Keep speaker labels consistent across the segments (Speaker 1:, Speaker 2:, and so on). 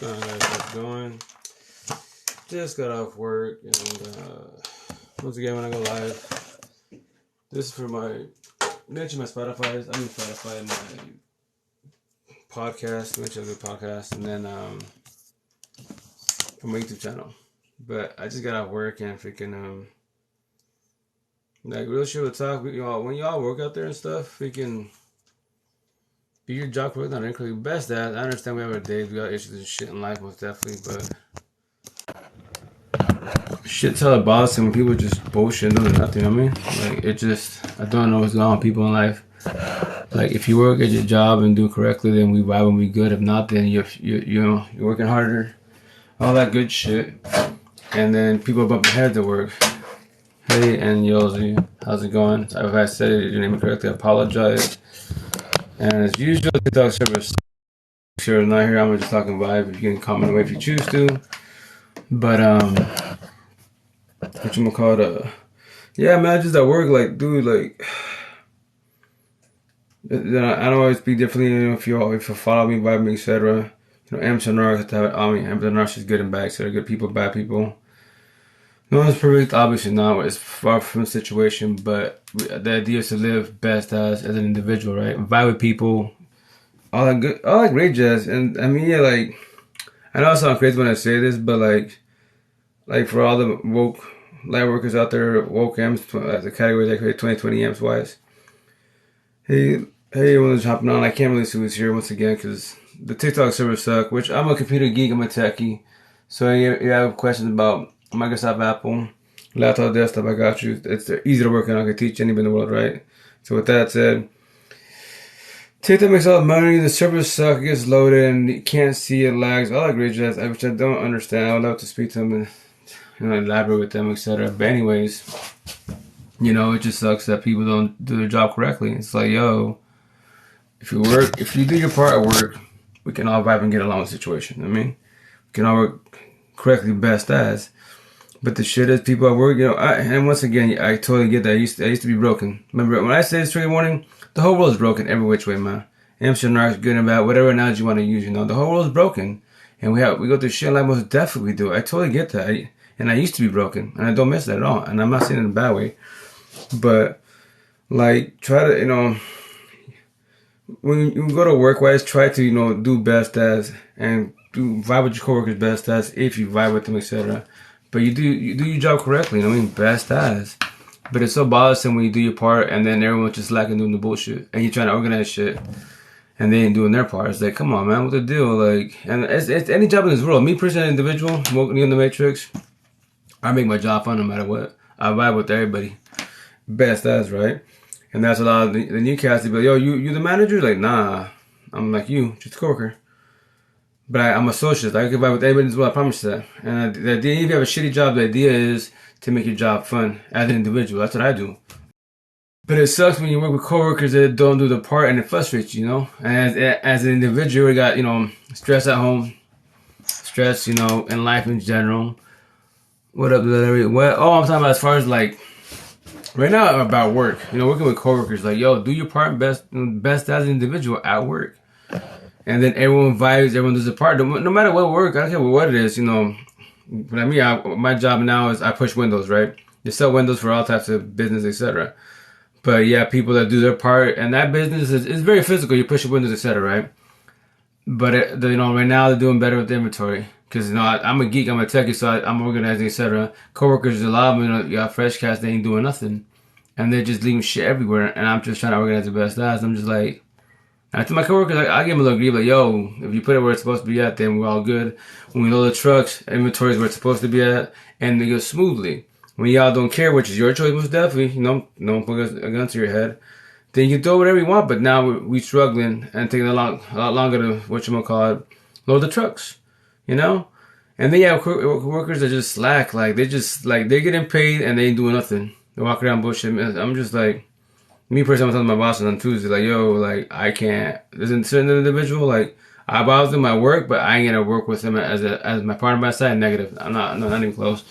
Speaker 1: How's it going? Just got off work, and once again, when I go live, this is for my mention my Spotify. I mean Spotify, my podcast, mention a good podcast, and then for my YouTube channel. But I just got off work and freaking like real shit with talk. When y'all work out there and stuff, freaking. Be your job correct, not incredibly best at. I understand we have our days, we got issues and shit in life, most definitely, but shit's hella bothersome when people just bullshit and doing nothing, you know what I mean? Like, it just, I don't know what's going on with people in life. Like, if you work at your job and do it correctly, then we vibe and we good. If not, then you're working harder, all that good shit. And then people bump their heads at work. Hey, and Yosi, how's it going? If I said your name incorrectly, I apologize. And as usual, TikTok service. If you're not here, I'm just talking vibe. You can comment away if you choose to. But what you call it? Yeah, man, just at work, like, dude, like, I don't always speak differently. You know, if you follow me, vibe me, etc. You know, Amsterdam is good and bad, etc. Good people, bad people. No one's perfect, obviously not. It's far from the situation, but the idea is to live best as an individual, right? Vibe with people, all that great jazz. And I mean, yeah, like, I know I sound crazy when I say this, but like for all the woke light workers out there, woke M's, the category they create 2020 M's wise. Hey, everyone's hopping on. I can't really see who's here once again because the TikTok servers suck. Which I'm a computer geek, I'm a techie, so you have questions about Microsoft, Apple, laptop, desktop, I got you. It's easy to work on. I can teach anybody in the world, right? So with that said, TikTok makes all the money, the servers suck, it gets loaded, and you can't see it, lags, all that great jazz, which I don't understand. I would love to speak to them and elaborate with them, etc. But anyways, it just sucks that people don't do their job correctly. It's like, yo, if you do your part at work, we can all vibe and get along with the situation. I mean, we can all work correctly best as. But the shit is, people at work, and once again, I totally get that. I used to be broken. Remember, when I say this trigger warning, the whole world is broken every which way, man. Amsterdam, good and bad, whatever analogy you want to use, the whole world is broken. And we go through shit like most definitely we do. I totally get that. And I used to be broken, and I don't miss that at all. And I'm not saying it in a bad way. But, like, try to, when you go to work-wise, try to, do best as, and do vibe with your coworkers best as, if you vibe with them, etc. But you do your job correctly, best as. But it's so bothersome when you do your part and then everyone's just lacking doing the bullshit. And you're trying to organize shit and they ain't doing their part. It's like, come on, man, what's the deal? Like, and it's any job in this world. Me personally, an individual, working in the Matrix, I make my job fun no matter what. I vibe with everybody. Best as, right? And that's a lot of the new cats. They be like, yo, you the manager? Like, nah, I'm like you, just a coworker. But I'm a socialist. I can vibe with everybody as well. I promise you that. And the idea, if you have a shitty job, the idea is to make your job fun as an individual. That's what I do. But it sucks when you work with coworkers that don't do the part, and it frustrates you, And as an individual, you got stress at home, stress, in life in general. What up, Larry? I'm talking about as far as like right now about work. Working with coworkers, like, yo, do your part best as an individual at work. And then everyone vibes, everyone does their part. No matter what work, I don't care what it is, But I mean, my job now is I push windows, right? You sell windows for all types of business, etc. But yeah, people that do their part, and that business is very physical. You push windows, etc. Right? But right now they're doing better with the inventory because I'm a geek, I'm a techie, so I'm organizing, etc. Coworkers, a lot of them, you got fresh cats, they ain't doing nothing, and they're just leaving shit everywhere. And I'm just trying to organize the best as. I'm just like. And to my coworkers, I give them a little grief, like, yo, if you put it where it's supposed to be at, then we're all good. When we load the trucks, inventory is where it's supposed to be at, and they go smoothly. When y'all don't care, which is your choice, most definitely, don't put a gun to your head, then you can throw whatever you want. But now we struggling and taking a lot longer to load the trucks, And then you have workers that just slack, like they're getting paid and they ain't doing nothing. They walk around bullshit. I'm just like. Me personally, I'm telling my boss on Tuesday, like, yo, like, I can't. There's a certain individual, like, I bother him at work, but I ain't gonna work with him as my partner by side. Negative. I'm not even close.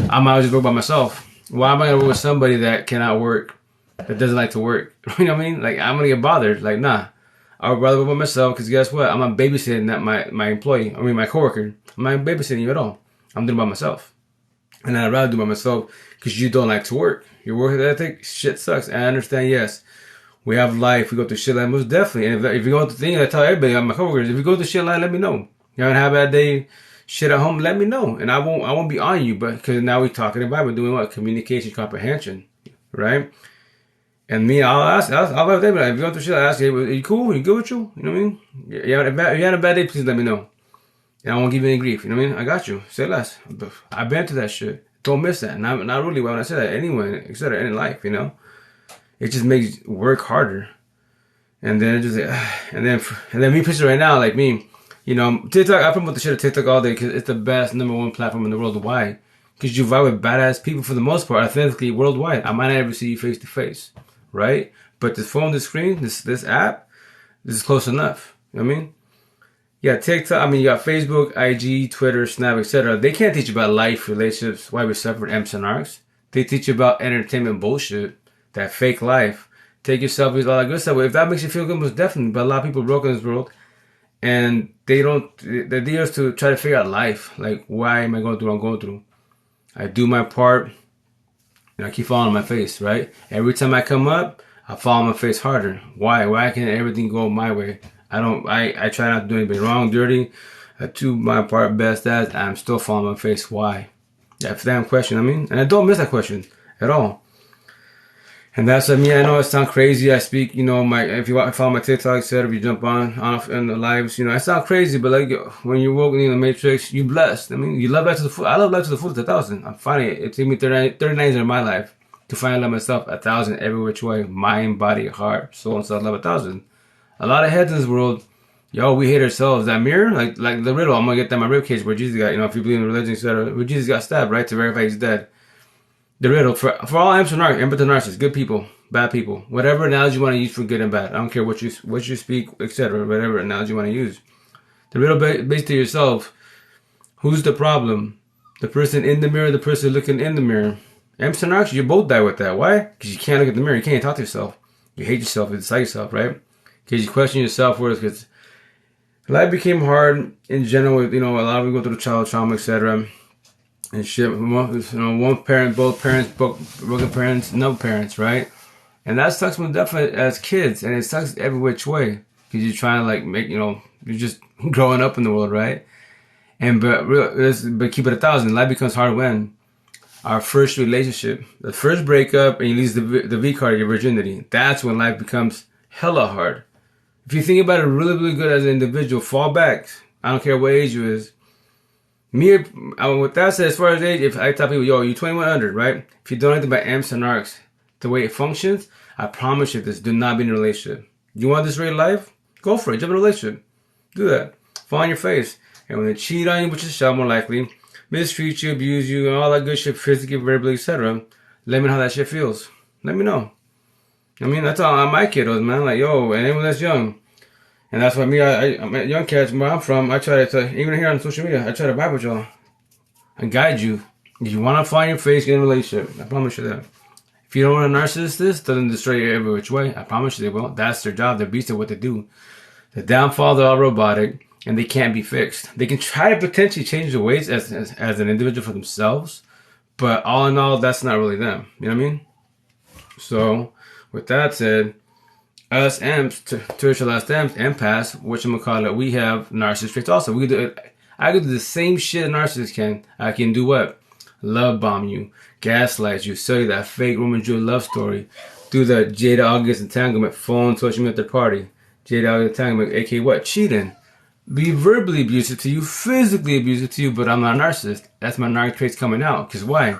Speaker 1: I might just work by myself. Why am I gonna work with somebody that cannot work, that doesn't like to work? You know what I mean? Like, I'm gonna get bothered. Like, nah, I would rather work by myself because guess what? I'm not babysitting that my employee. I mean my coworker. I'm not babysitting you at all. I'm doing it by myself, and I'd rather do it by myself because you don't like to work. Your work ethic shit sucks. And I understand. Yes, we have life. We go through shit like most definitely. And if you go through things, I tell everybody, my coworkers, if you go through shit like, let me know. You haven't had a bad day, shit at home, let me know, and I won't be on you. But because now we're talking about we're doing what communication comprehension, right? And me, I'll have them. Like, if you go through shit, I ask you, are you cool? Are you good with you? You know what I mean? Yeah, if you had a bad day, please let me know. And I won't give you any grief. You know what I mean? I got you. Say less. I've been through that shit. Don't miss that. Not really when I say that. Anyone, etc. In life, you know, it just makes work harder. And then it just, and then me picture right now, like me, you know, TikTok. I promote the shit of TikTok all day because it's the best #1 platform in the world wide. Because you vibe with badass people for the most part, authentically worldwide. I might not ever see you face to face, right? But this phone, this screen, this app, this is close enough. You know what I mean? Yeah, TikTok. I mean, you got Facebook, IG, Twitter, Snap, etc. They can't teach you about life, relationships, why we suffered, M's and R's. They teach you about entertainment bullshit, that fake life. Take your selfies, all that good stuff. If that makes you feel good, most definitely. But a lot of people broke in this world, and they don't. The idea is to try to figure out life. Like, why am I going through what I'm going through? I do my part, and I keep falling on my face, right? Every time I come up, I fall on my face harder. Why? Why can't everything go my way? I try not to do anything wrong, dirty. I do my part best as I'm still falling on my face. Why? That's the damn question, I mean. And I don't miss that question at all. And that's me. I know it sounds crazy. I speak, you know, if you follow my TikTok, etc. If you jump off in the lives, you know, I sound crazy, but like when you're walking in the Matrix, you blessed. I mean, you love life to the full. I love life to the full to 1,000. I'm finding it. It took me 39 years of my life to finally love myself 1,000 every which way, mind, body, heart, soul, and self love 1,000. A lot of heads in this world, yo, we hate ourselves. That mirror, like the riddle. I'm gonna get that in my ribcage where Jesus got, you know, if you believe in religion, etc. Where Jesus got stabbed, right, to verify he's dead. The riddle for all empath narcissists, good people, bad people, whatever analogy you want to use for good and bad. I don't care what you speak, etc. Whatever analogy you want to use. The riddle based to yourself. Who's the problem? The person in the mirror, the person looking in the mirror. Empath narcissist, you both die with that. Why? Because you can't look at the mirror. You can't talk to yourself. You hate yourself. You dislike yourself, right? Because you question your self-worth. Because life became hard in general. You know, a lot of people go through child trauma, etc. And shit, you know, one parent, both parents, broken parents, no parents, right? And that sucks when definitely as kids, and it sucks every which way because you're trying to like make, you know, you're just growing up in the world, right? And but keep it 1,000. Life becomes hard when our first relationship, the first breakup, and you lose the V card, your virginity. That's when life becomes hella hard. If you think about it really, really good as an individual, fall back. I don't care what age you is. Me, with that said, as far as age, if I tell people, yo, you're 21 under, right? If you don't know anything about amps and arcs, the way it functions, I promise you this, do not be in a relationship. You want this great life? Go for it. Jump in a relationship. Do that. Fall on your face. And when they cheat on you, which is shall more likely, mistreat you, abuse you, and all that good shit, physically, verbally, etc., let me know how that shit feels. Let me know. I mean, that's all my kiddos, man. Like, yo, and anyone that's young. And that's why I'm a young cats, where I'm from, I try to, even here on social media, I try to vibe with y'all and guide you. If you want to find your face, get in a relationship. I promise you that. If you don't want a narcissist, this doesn't destroy you every which way. I promise you they will. That's their job. They're beasts at what they do. The downfall, they're all robotic, and they can't be fixed. They can try to potentially change their ways as an individual for themselves, but all in all, that's not really them. You know what I mean? So, with that said, us amps, terrestrial last amps, empaths, whatchamacallit, we have narcissist traits also. I can do the same shit a narcissist can. I can do what? Love bomb you, gaslight you, sell you that fake Roman Jew love story, do the Jada August entanglement, phone, social media at their party, Jada August entanglement, aka what? Cheating. Be verbally abusive to you, physically abusive to you, but I'm not a narcissist. That's my narc traits coming out. Because why?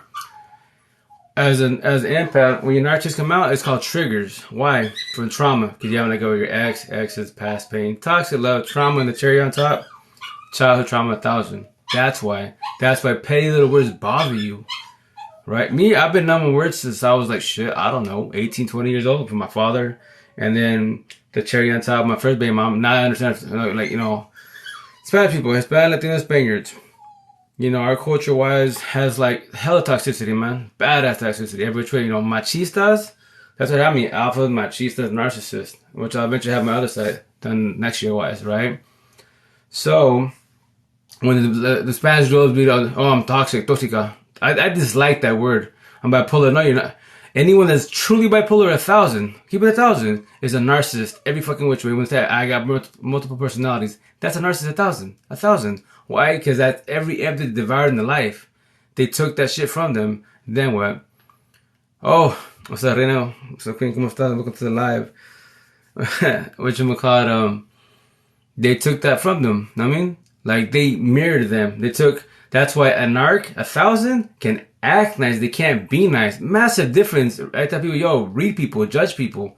Speaker 1: As an empath, when your narcissists come out, it's called triggers. Why? From trauma. Because you have to go with your exes, past pain, toxic love, trauma, and the cherry on top, childhood trauma 1,000. That's why. That's why petty little words bother you. Right? Me, I've been numb with words since I was like, shit, I don't know, 18, 20 years old from my father. And then the cherry on top, my first baby mom. Now I understand, like, you know, Spanish people, Hispanic, Latino, Spaniards. You know, our culture-wise has like hella toxicity, man. Badass toxicity. Every which way, you know, machistas, That's what I mean. Alpha, machista, narcissist, which I'll eventually have my other side done next year wise, right? So when the Spanish girls be like, oh, I'm toxic, tóxica. I dislike that word. I'm bipolar. No, you're not. Anyone that's truly bipolar, 1,000, keep it 1,000, is a narcissist every fucking which way. When say I got multiple personalities, that's a narcissist 1,000. 1,000. Why? Because that's every empty devoured in the life. They took that shit from them. Then what? Oh, what's up, Reno? So, ¿cómo estás? Welcome to the live. Whatchamacallit, they took that from them. I mean, like they mirrored them. They took. That's why a narc, 1,000, can act nice. They can't be nice. Massive difference. I tell people, yo, read people, judge people.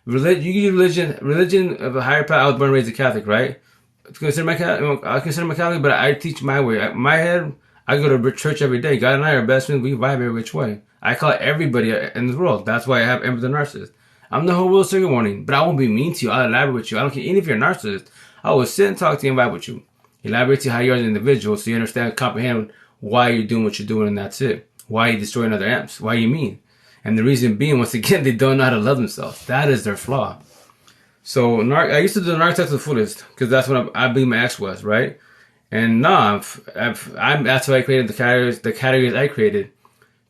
Speaker 1: You use religion of a higher power. I was born and raised a Catholic, right? I consider my Catholic, but I teach my way. My head, I go to church every day. God and I are best friends. We vibe every which way. I call everybody in the world. That's why I have empathy narcissist. I'm the whole world trigger warning, but I won't be mean to you. I'll elaborate with you. I don't care. Even if you're a narcissist, I will sit and talk to you and vibe with you. Elaborate to you how you are as an individual so you understand, comprehend why you're doing what you're doing, and that's it. Why you destroying other amps? Why you mean? And the reason being, once again, they don't know how to love themselves. That is their flaw. So I used to do the narc to the fullest because that's what I believe my ex was, right? And that's why I created the categories I created.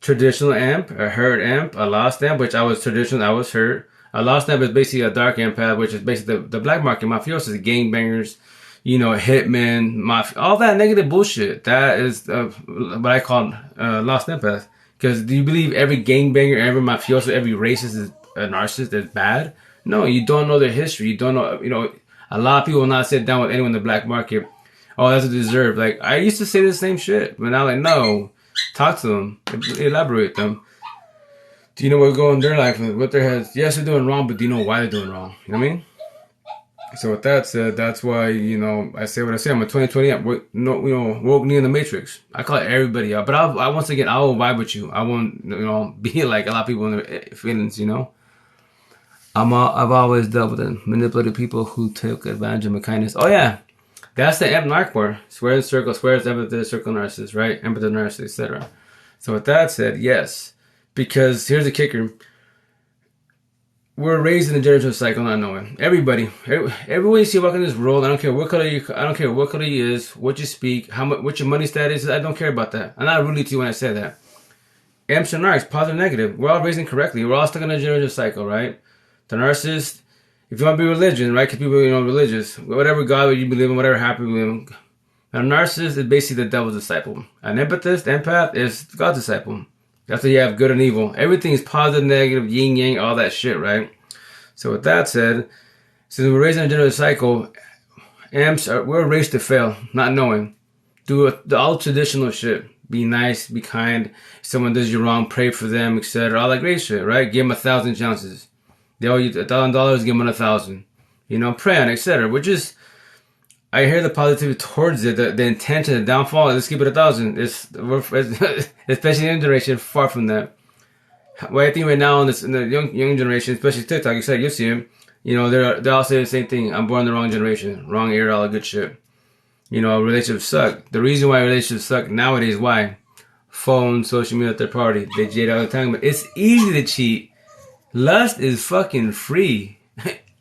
Speaker 1: Traditional amp, a hurt amp, a lost amp, which I was traditional, I was hurt. A lost amp is basically a dark empath, which is basically the black market mafiosos, gangbangers, hitmen, all that negative bullshit. That is what I call lost empath. Because do you believe every gangbanger, every mafioso, every racist is a narcissist is bad? No, you don't know their history. You don't know, a lot of people will not sit down with anyone in the black market. Oh, that's what they deserve. Like, I used to say the same shit, but now, like, no. Talk to them. Elaborate with them. Do you know what's going on in their life? What their heads? Yes, they're doing wrong, but do you know why they're doing wrong? You know what I mean? So with that said, that's why, I say what I say. I'm a 2020 amp. Woke me in the matrix. I call it everybody out. But I once again, I will vibe with you. I won't, be like a lot of people in their feelings, I've always dealt with manipulative people who took advantage of my kindness. Oh, yeah. That's the amp narc war. Squares, circle, squares, empathy, circle, narcissist, right? Empathy, narcissist, etc. So with that said, yes. Because here's the kicker. We're raised in a generational cycle, not knowing. Everybody you see walking this world, I don't care what color you is, what you speak, what your money status is, I don't care about that. I'm not rude to you when I say that. Amps and narcs, positive, negative. We're all raised incorrectly. We're all stuck in a generational cycle, right? The narcissist, if you want to be religion, right? Because people, religious. Whatever God you believe in, whatever happy you believe in. A narcissist is basically the devil's disciple. An empath is God's disciple. That's why you have good and evil. Everything is positive, negative, yin, yang, all that shit, right? So with that said, since we're raised in a generational cycle, we're raised to fail, not knowing. Do all traditional shit. Be nice, be kind. If someone does you wrong, pray for them, etc. All that great shit, right? Give them 1,000 chances. They owe you $1,000, give them 1,000. Pray on, etc. Which is, I hear the positivity towards it, the intention, the downfall. Let's keep it 1,000. Especially in generation, far from that. Well, I think right now in the young generation, especially TikTok, you see them. They all say the same thing. I'm born in the wrong generation, wrong era, all that good shit. Relationships suck. The reason why relationships suck nowadays, why? Phone, social media, third party. They jade all the time, but it's easy to cheat. Lust is fucking free.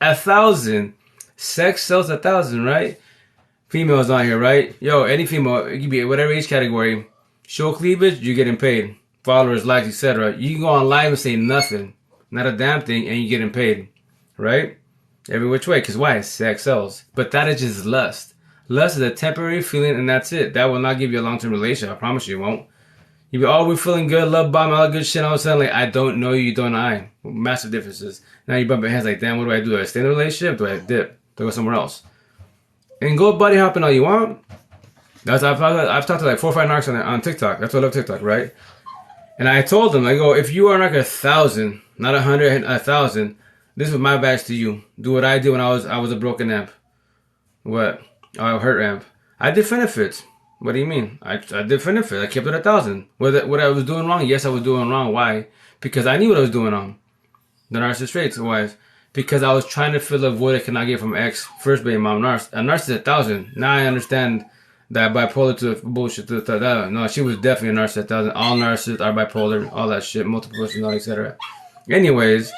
Speaker 1: 1,000. Sex sells 1,000, right? Females on here, right? Yo, any female, it could be whatever age category. Show cleavage, you're getting paid. Followers, likes, etc. You can go on live and say nothing. Not a damn thing, and you're getting paid. Right? Every which way. Because why? Sex sells. But that is just lust. Lust is a temporary feeling, and that's it. That will not give you a long-term relationship. I promise you it won't. You be, we're feeling good, love bomb, all that good shit. All of a sudden, like, I don't know you, don't I. Massive differences. Now you bump your hands like, damn, what do I do? Do I stay in a relationship? Do I dip? Do I go somewhere else? And go buddy hopping all you want. I've talked to like 4 or 5 narcs on TikTok. That's why I love TikTok, right? And I told them, I go, if you are like 1,000, not 100, 1,000, this was my badge to you. Do what I did when I was a broken amp. What? I hurt amp. I did benefits. What do you mean? I did benefits. I kept it 1,000. What I was doing wrong? Yes, I was doing wrong. Why? Because I knew what I was doing wrong. The narcissist traits. Why? Because I was trying to fill a void I could not get from ex first baby mom narcissist. A narcissist 1,000. Now I understand that bipolar to bullshit to that. No, she was definitely a narcissist 1,000. All narcissists are bipolar, all that shit, multiple personality, etc. Anyways,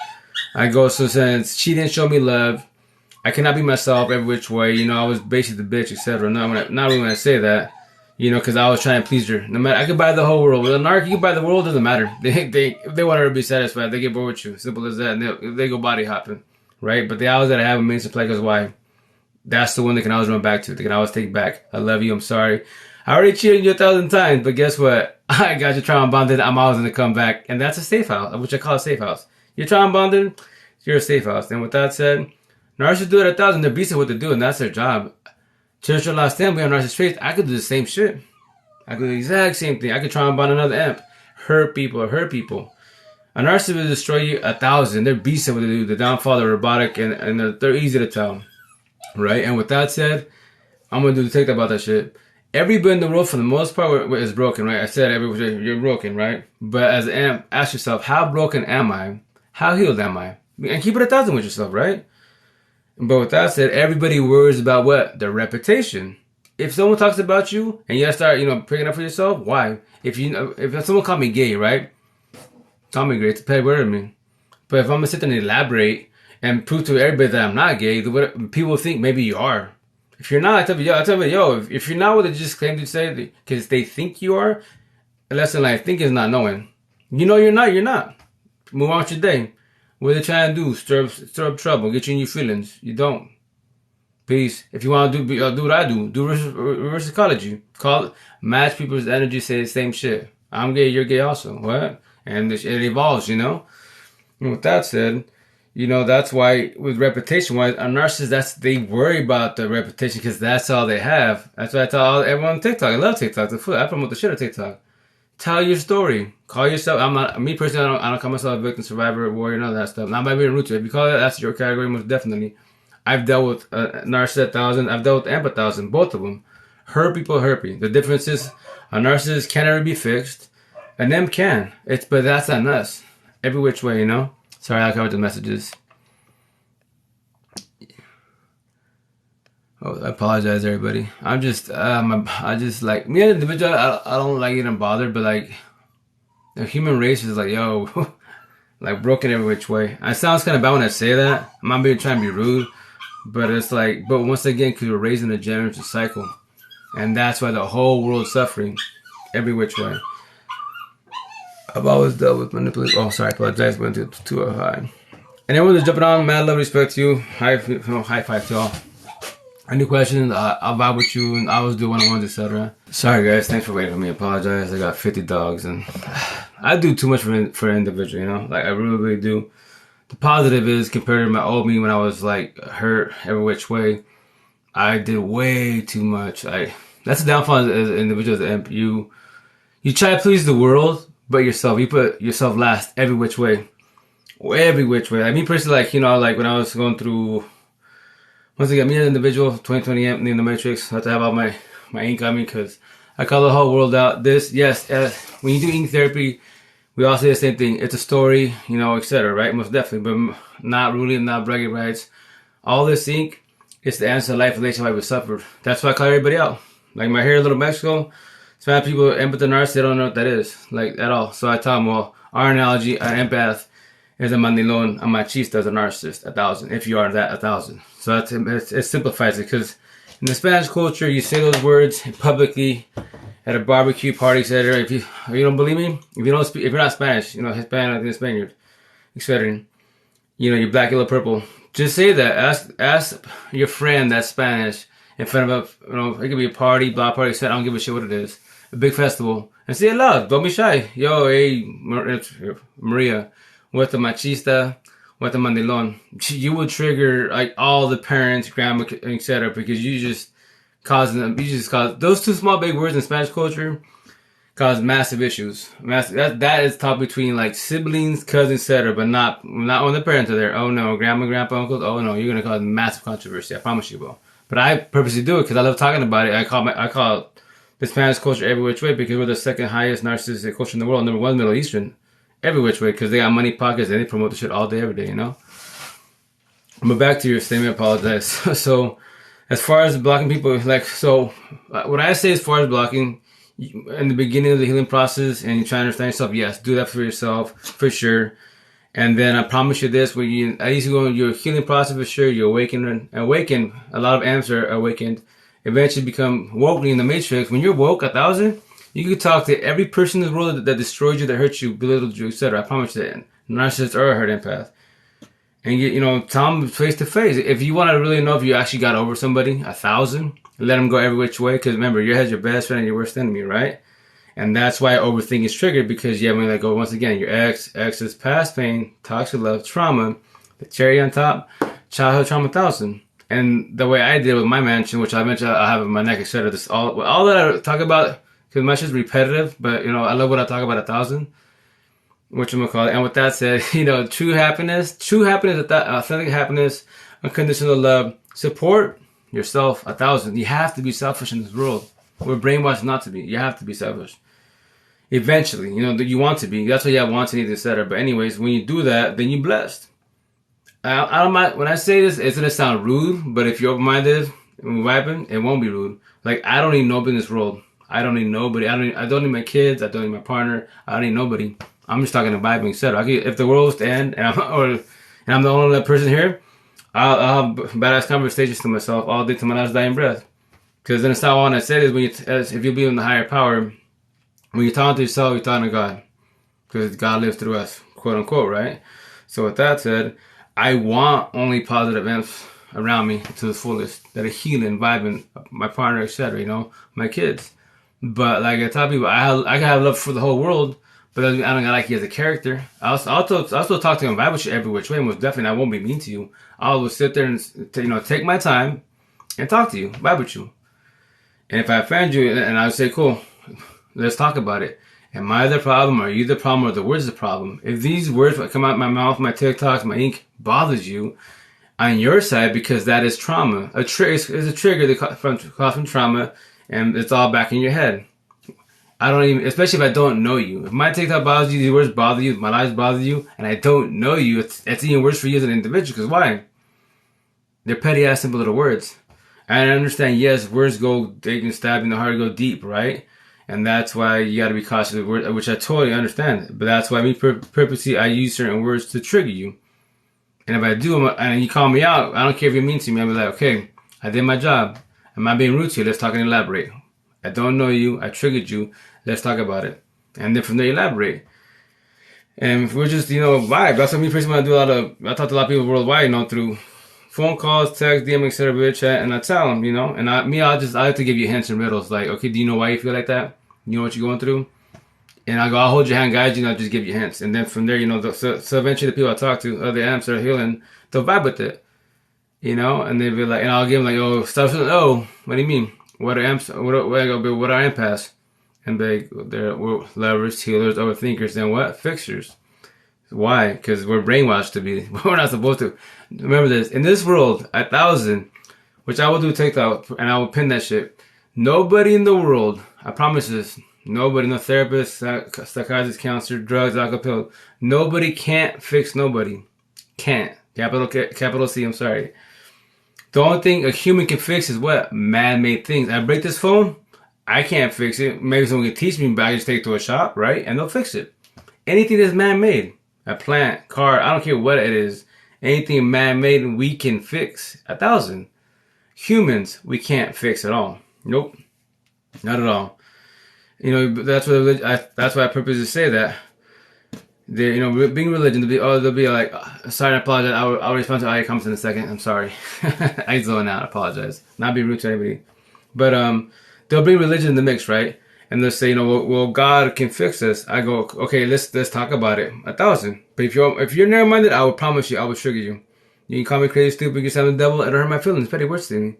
Speaker 1: I go, so since she didn't show me love, I cannot be myself every which way. You know, I was basically the bitch, etc. Not really when I say that. You know, because I was trying to please her. No matter, I could buy the whole world. With a narc, you can buy the world. Doesn't matter. If they want her to be satisfied, they get bored with you. Simple as that. And they go body hopping, right? But they always gotta have a means to play. Because why? That's the one they can always run back to. They can always take back. I love you. I'm sorry. I already cheated you 1,000 times, but guess what? I got you trauma bonded. I'm always gonna come back, and that's a safe house, which I call a safe house. You're trauma bonded. You're a safe house. And with that said, narcissists do it 1,000. They're beasts at what to do, and that's their job. Churchill last time we on narcissist traits. I could do the same shit. I could do the exact same thing. I could try and bond another imp. Hurt people. A narcissist will destroy you 1,000. They're beasts at what they do. The downfall, they're robotic, and they're easy to tell. Right? And with that said, I'm going to do the take about that shit. Everybody in the world, for the most part, is broken, right? I said you're broken, right? But as an amp, ask yourself, how broken am I? How healed am I? And keep it 1,000 with yourself, right? But with that said, everybody worries about what? Their reputation. If someone talks about you and you start, picking up for yourself, why? If someone called me gay, right? Call me gay, it's a bad word to me. But if I'm gonna sit there and elaborate and prove to everybody that I'm not gay, people think maybe you are. If you're not, I tell you, if you're not what they just claim to say, because they think you are, a lesson like think is not knowing. You know you're not. Move on with your day. What are they trying to do? Stir up trouble, get you in your feelings. You don't. Peace. If you want to do what I do. Do reverse psychology. Match people's energy, say the same shit. I'm gay, you're gay also. What? And it evolves, And with that said, that's why with reputation, why a narcissist, they worry about the reputation because that's all they have. That's why I tell everyone on TikTok. I love TikTok. I promote the shit of TikTok. Tell your story. Call yourself. Me personally, I don't call myself a victim, survivor, warrior, none of that stuff. Not by being rude to it. If you call it, that's your category, most definitely. I've dealt with narcissist 1,000. I've dealt with amp 1,000. Both of them. Hurt people. The difference is a narcissist can never be fixed. An amp can. But that's on us. Every which way, Sorry, I covered the messages. Oh, I apologize, everybody. I just like me as an individual. I don't like getting bothered, but like the human race is like, yo, like broken every which way. It sounds kind of bad when I say that. I'm not being trying to be rude, but it's like, but once again, because we're raising a generational cycle, and that's why the whole world's suffering every which way. I've always dealt with manipulation. Oh, sorry, I apologize. Went too high. And everyone that's jumping on, mad love, respect to you. High five to all. Any questions, I'll vibe with you and I always do one-on-ones, etc. Sorry guys, thanks for waiting for me. I apologize. I got 50 dogs and I do too much for an individual, Like I really do. The positive is compared to my old me when I was like hurt every which way, I did way too much. That's the downfall as an individual, as an imp. You try to please the world, but yourself. You put yourself last every which way. Every which way. Like me personally, like when I was going through. Once again, me as an individual, 2020 amp, in the Matrix, I have to have all my ink on me because I call the whole world out. When you do ink therapy, we all say the same thing. It's a story, etc., right? Most definitely, but not ruling, not bragging rights. All this ink is the answer to life relation why we suffered. That's why I call everybody out. Like my hair, Little Mexico, Spanish people, empath and narcissist, they don't know what that is, like at all. So I tell them, well, our analogy, an empath is a mandilon, a machista is a narcissist, 1,000. If you are that, 1,000. So it simplifies it because in the Spanish culture, you say those words publicly at a barbecue party, etc. If you don't believe me, if you're not Spanish, Hispanic, Spaniard, etc. You're black, yellow, purple. Just say that. Ask your friend that's Spanish in front of it could be a party, block party, etc. I don't give a shit what it is. A big festival, and say it loud. Don't be shy. Yo, hey, Maria. With the machista, with the mandilon, you will trigger like all the parents, grandma, etc. Because you just cause those two small big words in Spanish culture cause massive issues. That is talk between like siblings, cousins, etc. But not when the parents are there. Oh no, grandma, grandpa, uncles. Oh no, you're gonna cause massive controversy. I promise you will. But I purposely do it because I love talking about it. I call the Spanish culture every which way because we're the second highest narcissistic culture in the world. Number one, Middle Eastern. Every which way, because they got money pockets and they promote the shit all day, every day, But back to your statement, I apologize. So, as far as blocking people, what I say as far as blocking, in the beginning of the healing process and you try to understand yourself, yes, do that for yourself, for sure. And then I promise you this: when you at least you go your healing process for sure, you awaken. A lot of amps are awakened. Eventually, become woke in the matrix. When you're woke, 1,000, you can talk to every person in the world that destroyed you, that hurt you, belittled you, etc. I promise you that. Narcissist or a hurt empath, and tell them face to face. If you want to really know if you actually got over somebody, 1,000, let them go every which way. Because remember, your head's your best friend and your worst enemy, right? And that's why overthinking is triggered, because you have to let go once again. Your ex's past pain, toxic love, trauma, the cherry on top, childhood trauma 1,000. And the way I did with my mansion, which I mentioned I have in my neck, etc. This all that I talk about, because my shit's repetitive, but I love what I talk about 1,000. Whatchamacallit. And with that said, true happiness, authentic happiness, unconditional love, support yourself 1,000. You have to be selfish in this world. We're brainwashed not to be. You have to be selfish. Eventually, you want to be. That's why you have wants, needs, etc. But anyways, when you do that, then you're blessed. I don't mind when I say this. It's gonna sound rude, but if you're open-minded and vibing, it won't be rude. Like, I don't need nobody in this world. I don't need nobody. I don't need my kids. I don't need my partner. I don't need nobody. I'm just talking to vibing, etc. If the world was to end and I'm the only person here, I'll have badass conversations to myself all day to my last dying breath. Because then it's not all I said is if you believe in the higher power, when you're talking to yourself, you're talking to God. Because God lives through us, quote unquote, right? So with that said, I want only positive amps around me to the fullest that are healing, vibing, my partner, etc. My kids. But like I tell people, I can have love for the whole world, but I don't like you as a character. I'll still talk to you and vibe with you every which way. Most definitely, I won't be mean to you. I'll sit there and take my time and talk to you, vibe with you. And if I offend you, and I would say, cool, let's talk about it. Am I the problem? Are you the problem? Or the words the problem? If these words that come out of my mouth, my TikToks, my ink bothers you, on your side, because that is trauma. It's a trigger that comes from trauma, and it's all back in your head. I don't even, especially if I don't know you. If my TikTok bothers you, these words bother you, my lives bother you, and I don't know you, it's even worse for you as an individual. Because why? They're petty ass simple little words. And I understand, yes, words they can stab in the heart, go deep, right? And that's why you got to be cautious of words, which I totally understand. But that's why purposely I use certain words to trigger you. And if I do, and you call me out, I don't care if you're mean to me. I'll be like, okay, I did my job. Am I being rude to you? Let's talk and elaborate. I don't know you. I triggered you. Let's talk about it. And then from there, elaborate. And if we're just, vibe. That's what me personally, I talk to a lot of people worldwide, through phone calls, text, DM, etc., video chat, and I tell them, and I have to give you hints and riddles. Like, okay, do you know why you feel like that? You know what you're going through? And I'll hold your hand, guide you, just give you hints. And then from there, so eventually the people I talk to, other amps that are healing, they'll vibe with it. And they'll be like, and I'll give them like, oh, stuff. Oh, what do you mean? What are amps? What are empaths? And they're lovers, healers, overthinkers, then what? Fixers. Why? Because we're brainwashed to be. We're not supposed to. Remember this. In this world, 1,000, which I will do TikTok, and I will pin that shit. Nobody in the world, I promise this, nobody, no therapist, psychiatrist, counselor, drugs, alcohol, nobody can't fix nobody. Can't. Capital C, I'm sorry. The only thing a human can fix is what? Man-made things. I break this phone, I can't fix it. Maybe someone can teach me, but I just take it to a shop, right? And they'll fix it. Anything that's man-made. A plant, car, I don't care what it is. Anything man-made we can fix. 1,000. Humans, we can't fix at all. Nope. Not at all. That's why I purposely say that. Being religion, they'll be like, sorry, I apologize. I'll respond to all your comments in a second. I'm sorry. I zone out. I apologize. Not being rude to anybody. But they'll bring religion in the mix, right? And they'll say, well, God can fix this. I go, okay, let's talk about it. 1,000. But if you're narrow-minded, I will promise you, I will trigger you. You can call me crazy, stupid, you sound the devil. It'll hurt my feelings. Petty words to me.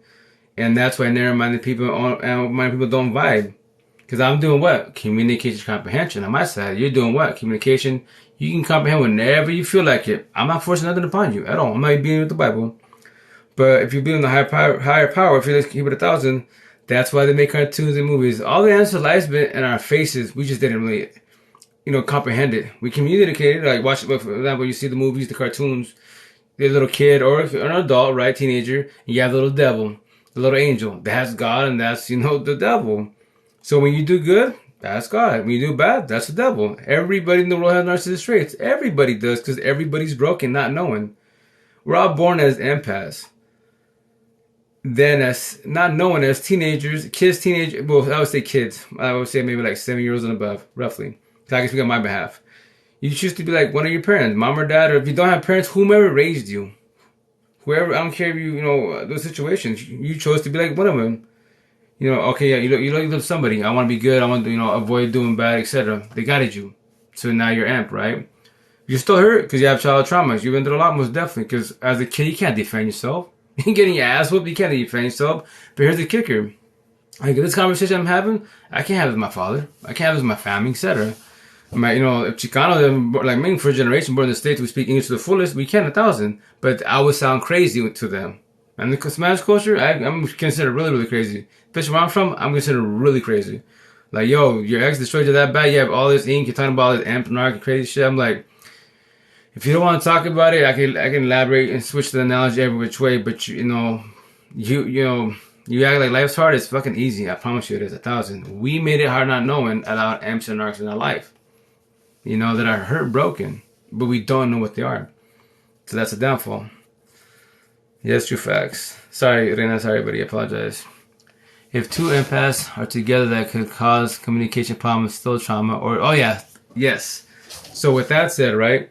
Speaker 1: And that's why narrow-minded people and minded people don't vibe. Because I'm doing what? Communication comprehension. On my side, you're doing what? Communication. You can comprehend whenever you feel like it. I'm not forcing nothing upon you at all. I'm not being with the Bible. But if you believe in the higher power, if you keep it 1,000, that's why they make cartoons and movies. All the answers to life's been in our faces. We just didn't really, comprehend it. We communicated. Like, watch, for example, you see the movies, the cartoons, the little kid or an adult, right, teenager, and you have the little devil, the little angel. That's God, and that's, the devil. So when you do good, That's God. When you do bad, that's the devil. Everybody in the world has narcissistic traits. Everybody does, because everybody's broken, not knowing. We're all born as empaths. Then as not knowing, as teenagers, kids, teenagers, well, I would say kids. I would say maybe like 7 years and above, roughly. So I can speak on my behalf. You choose to be like one of your parents, mom or dad, or if you don't have parents, whomever raised you. Whoever, I don't care if you know, those situations, you chose to be like one of them. You know, okay, yeah, you love somebody. I want to be good. I want to, avoid doing bad, etc. They guided you. So now you're amped, right? You're still hurt because you have child traumas. You've been through a lot, most definitely. Because as a kid, you can't defend yourself. You're getting your ass whooped. You can't defend yourself. But here's the kicker. Like, this conversation I'm having, I can't have it with my father. I can't have it with my family, etc. If Chicano, like me, first generation, born in the States, we speak English to the fullest, we can 1,000. But I would sound crazy to them. And the Spanish culture, I'm considered really, really crazy. Especially where I'm from, I'm considered really crazy. Like, yo, your ex destroyed you that bad, you have all this ink, you're talking about all this amp, narc, crazy shit. I'm like, if you don't want to talk about it, I can elaborate and switch the analogy every which way, but you act like life's hard, it's fucking easy. I promise you it is 1,000. We made it hard not knowing allowed amps and narcs in our life. That are hurt, broken, but we don't know what they are. So that's a downfall. Yes, true facts. Sorry, Reina, sorry, buddy, I apologize. If two empaths are together, that could cause communication problems, still trauma, or, oh yeah, yes. So with that said, right,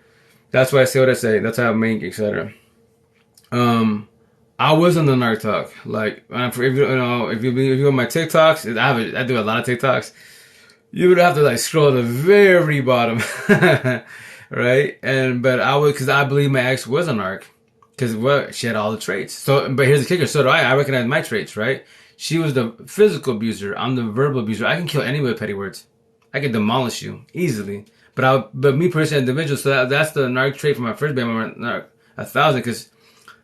Speaker 1: that's why I say what I say. That's how I make, etc. I was on the narc talk. Like, if you on my TikToks, I do a lot of TikToks. You would have to like scroll to the very bottom, right? But because I believe my ex was a narc, because she had all the traits. So, but here's the kicker. So do I. I recognize my traits, right? She was the physical abuser. I'm the verbal abuser. I can kill anyone with petty words. I can demolish you easily. But me personally, individual. So that's the narc trait for my first baby, narc 1,000. Because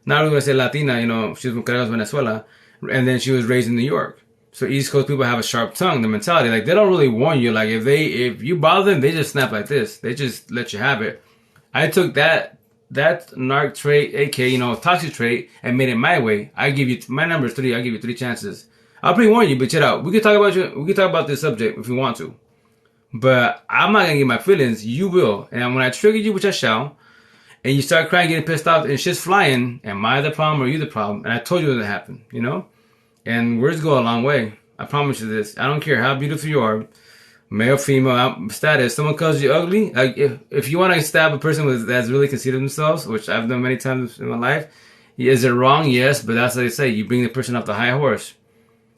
Speaker 1: not only was I say Latina, she was from Caracas, Venezuela, and then she was raised in New York. So East Coast people have a sharp tongue, the mentality. Like, they don't really warn you. Like, if you bother them, they just snap like this. They just let you have it. I took that narc trait, aka, toxic trait, and made it my way. My number is 3. I give you 3 chances. I'll pre-warn you, but check out. We can talk about this subject if you want to. But I'm not gonna get my feelings. You will. And when I trigger you, which I shall, and you start crying, getting pissed off, and shit's flying, am I the problem or you the problem? And I told you that happened, And words go a long way. I promise you this. I don't care how beautiful you are, male, female, status. Someone calls you ugly. Like, if you want to stab a person that's really conceited themselves, which I've done many times in my life, is it wrong? Yes, but that's what they say. You bring the person off the high horse.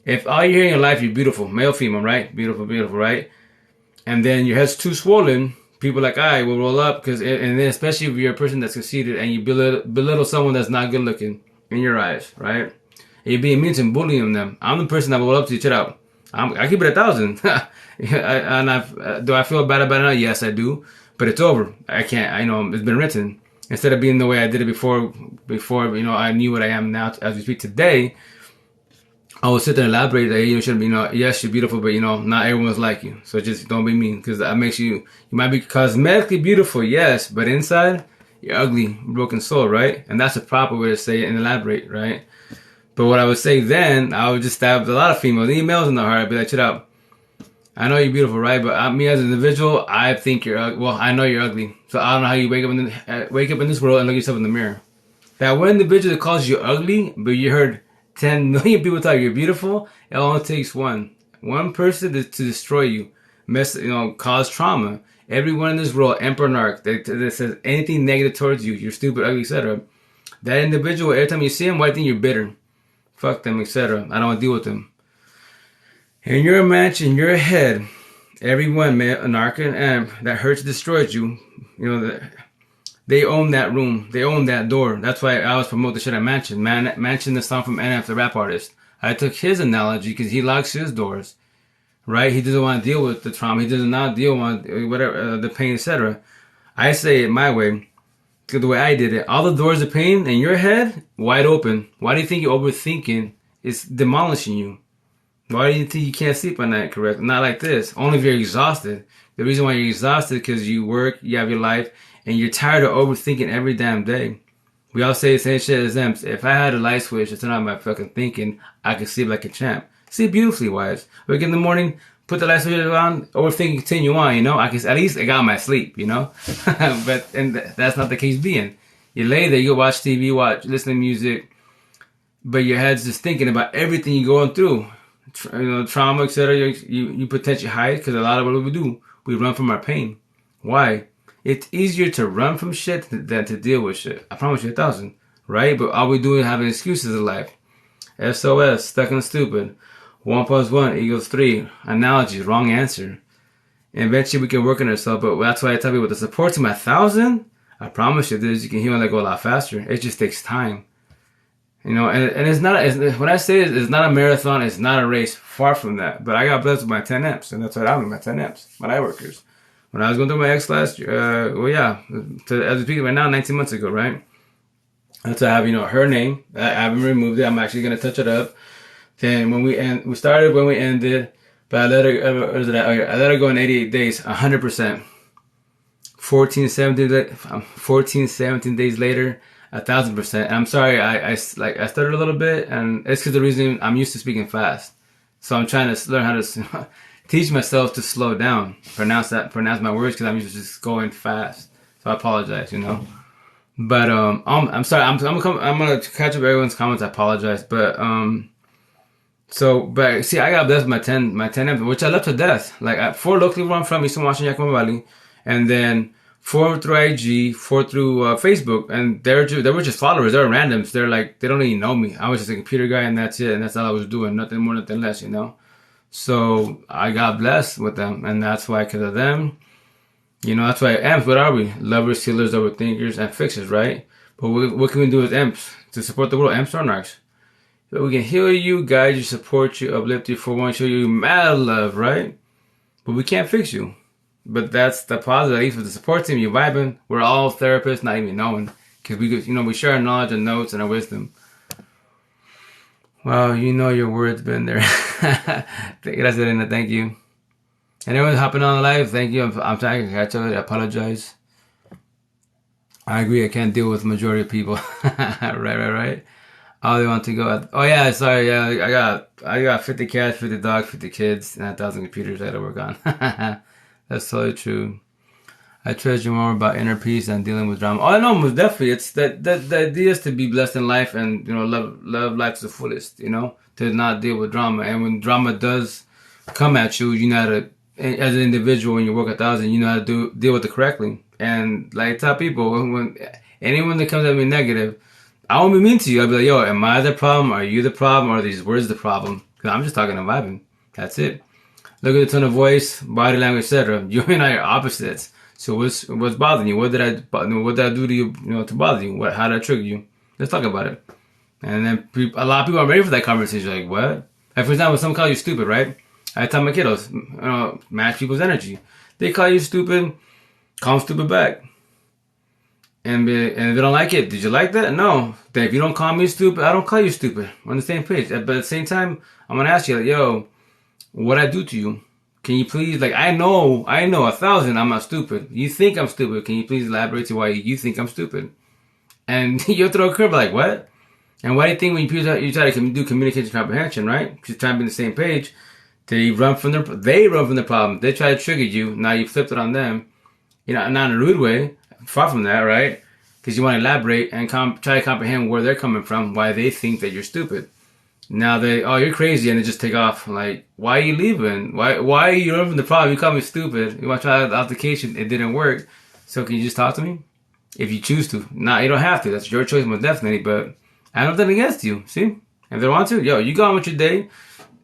Speaker 1: If all you hear in your life, you're beautiful, male, female, right? Beautiful, beautiful, right? And then your head's too swollen, people like, all right, we'll roll up. And then especially if you're a person that's conceited and you belittle someone that's not good looking in your eyes, right? And you're being mean and bullying them. I'm the person that will roll up to you. Check out. I keep it 1,000. Do I feel bad about it now? Yes, I do. But it's over. I can't. I know it's been written. Instead of being the way I did it before, I knew what I am now as we speak today. I will sit there and elaborate that, you shouldn't be, yes, you're beautiful, but, not everyone's like you. So just don't be mean, because that makes you might be cosmetically beautiful, yes, but inside, you're ugly, broken soul, right? And that's the proper way to say it and elaborate, right? But what I would say then, I would just stab a lot of females, males in the heart. I'd be like, shut up. I know you're beautiful, right? But me as an individual, I think you're ugly. Well, I know you're ugly. So I don't know how you wake up in this world and look yourself in the mirror. That one individual that calls you ugly, but you heard 10 million people tell you you're beautiful, it only takes one person to destroy you, cause trauma. Everyone in this world, emperor, narc, that says anything negative towards you, you're stupid, ugly, etc. That individual, every time you see him, why do you think you're bitter? Fuck them, etc. I don't want to deal with them. In your match, in your head, everyone, man, a narc and amp that hurts, destroys you. They own that room. They own that door. That's why I always promote the shit I mentioned. Mention the song from NF, the rap artist. I took his analogy because he locks his doors, right? He doesn't want to deal with the trauma. He does not deal with whatever the pain, etc. I say it my way, the way I did it. All the doors of pain in your head wide open. Why do you think you're overthinking? It's demolishing you. Why do you think you can't sleep at night? Correct? Not like this. Only if you're exhausted. The reason why you're exhausted is because you work, you have your life, and you're tired of overthinking every damn day. We all say the same shit as them. If I had a light switch to turn on my fucking thinking, I could sleep like a champ. Sleep beautifully, wives. Wake in the morning, put the light switch on, overthinking, continue on, you know? At least I got my sleep, you know? That's not the case being. You lay there, you watch TV, listen to music, but your head's just thinking about everything you're going through. Trauma, etc. You potentially hide, because a lot of what we do, we run from our pain. Why? It's easier to run from shit than to deal with shit. I promise you 1,000, right? But all we do is having excuses in life. SOS, stuck in the stupid. 1 + 1 = 3. Analogy, wrong answer. And eventually we can work on ourselves, but that's why I tell people the support team 1,000, I promise you this, you can heal and let go a lot faster. It just takes time. And it's not, when I say it's not a marathon, it's not a race, far from that. But I got blessed with my 10 amps, and that's what I mean, my 10 amps, my light workers. When I was going through my ex last year, as we speak right now, 19 months ago, right? That's why I have, her name. I haven't removed it. I'm actually going to touch it up. Then when we ended, but I let her go in 88 days, 100%. 14, 17 days later, 1,000%. And I'm sorry, I stuttered a little bit, and it's because the reason I'm used to speaking fast. So I'm trying to learn how to teach myself to slow down, pronounce my words, because I'm used to just going fast. So I apologize, But I'm sorry. I'm gonna catch up everyone's comments. I apologize, but see, I got blessed with my 10 amps, which I love to death. Like 4 locally where I'm from, Eastern Washington, Yakima Valley, and then 4 through IG, 4 through Facebook, and they were just followers. They were randoms. They're like, they don't even know me. I was just a computer guy, and that's it. And that's all I was doing. Nothing more, nothing less. So I got blessed with them, and that's why, because of them. That's why amps, what are we? Lovers, healers, overthinkers, and fixers, right? But what can we do as amps to support the world? Amps are narcs. So we can heal you, guide you, support you, uplift you, for one, show you mad love, right? But we can't fix you. But that's the positive, at least with the support team, you're vibing. We're all therapists, not even knowing. Because we share our knowledge and notes and our wisdom. Well, your word's been there. Gracias, thank you. And everyone's hopping on the live, thank you. I'm trying to catch up. I apologize. I agree. I can't deal with the majority of people. Right. Oh, they want to go. Oh yeah, sorry. Yeah, I got 50 cats, 50 dogs, 50 kids, and 1,000 computers I had to work on. That's totally true. I treasure more about inner peace than dealing with drama. Oh, I know, most definitely. It's the idea is to be blessed in life and love life to the fullest. To not deal with drama. And when drama does come at you, you know how to. As an individual, when you work 1,000, you know how to deal with it correctly. And like I tell people, when anyone that comes at me negative, I won't be mean to you. I'll be like, yo, am I the problem? Are you the problem? Or are these words the problem? Because I'm just talking and vibing. That's it. Look at the tone of voice, body language, etc. You and I are opposites. So what's bothering you? What did I do to you? To bother you? How did I trigger you? Let's talk about it. And then a lot of people are ready for that conversation. Like, what? Like, for example, someone calls you stupid, right? I tell my kiddos, match people's energy. They call you stupid, call them stupid back. And if they don't like it, did you like that? No. Then if you don't call me stupid, I don't call you stupid. We're on the same page. But at the same time, I'm going to ask you, like, yo, what I do to you? Can you please, I know 1,000, I'm not stupid. You think I'm stupid. Can you please elaborate to why you think I'm stupid? And you'll throw a curve like, what? And why do you think when you try to do communication comprehension, right? Because you're trying to be on the same page. They run from the problem. They try to trigger you. Now you flipped it on them. Not in a rude way. Far from that, right? Because you want to elaborate and try to comprehend where they're coming from, why they think that you're stupid. Now you're crazy, and they just take off. Like, why are you leaving? Why are you running from the problem? You call me stupid. You want to try the application. It didn't work. So can you just talk to me? If you choose to. Nah, you don't have to. That's your choice, most definitely. But I have nothing against you. See? If they want to, you go on with your day.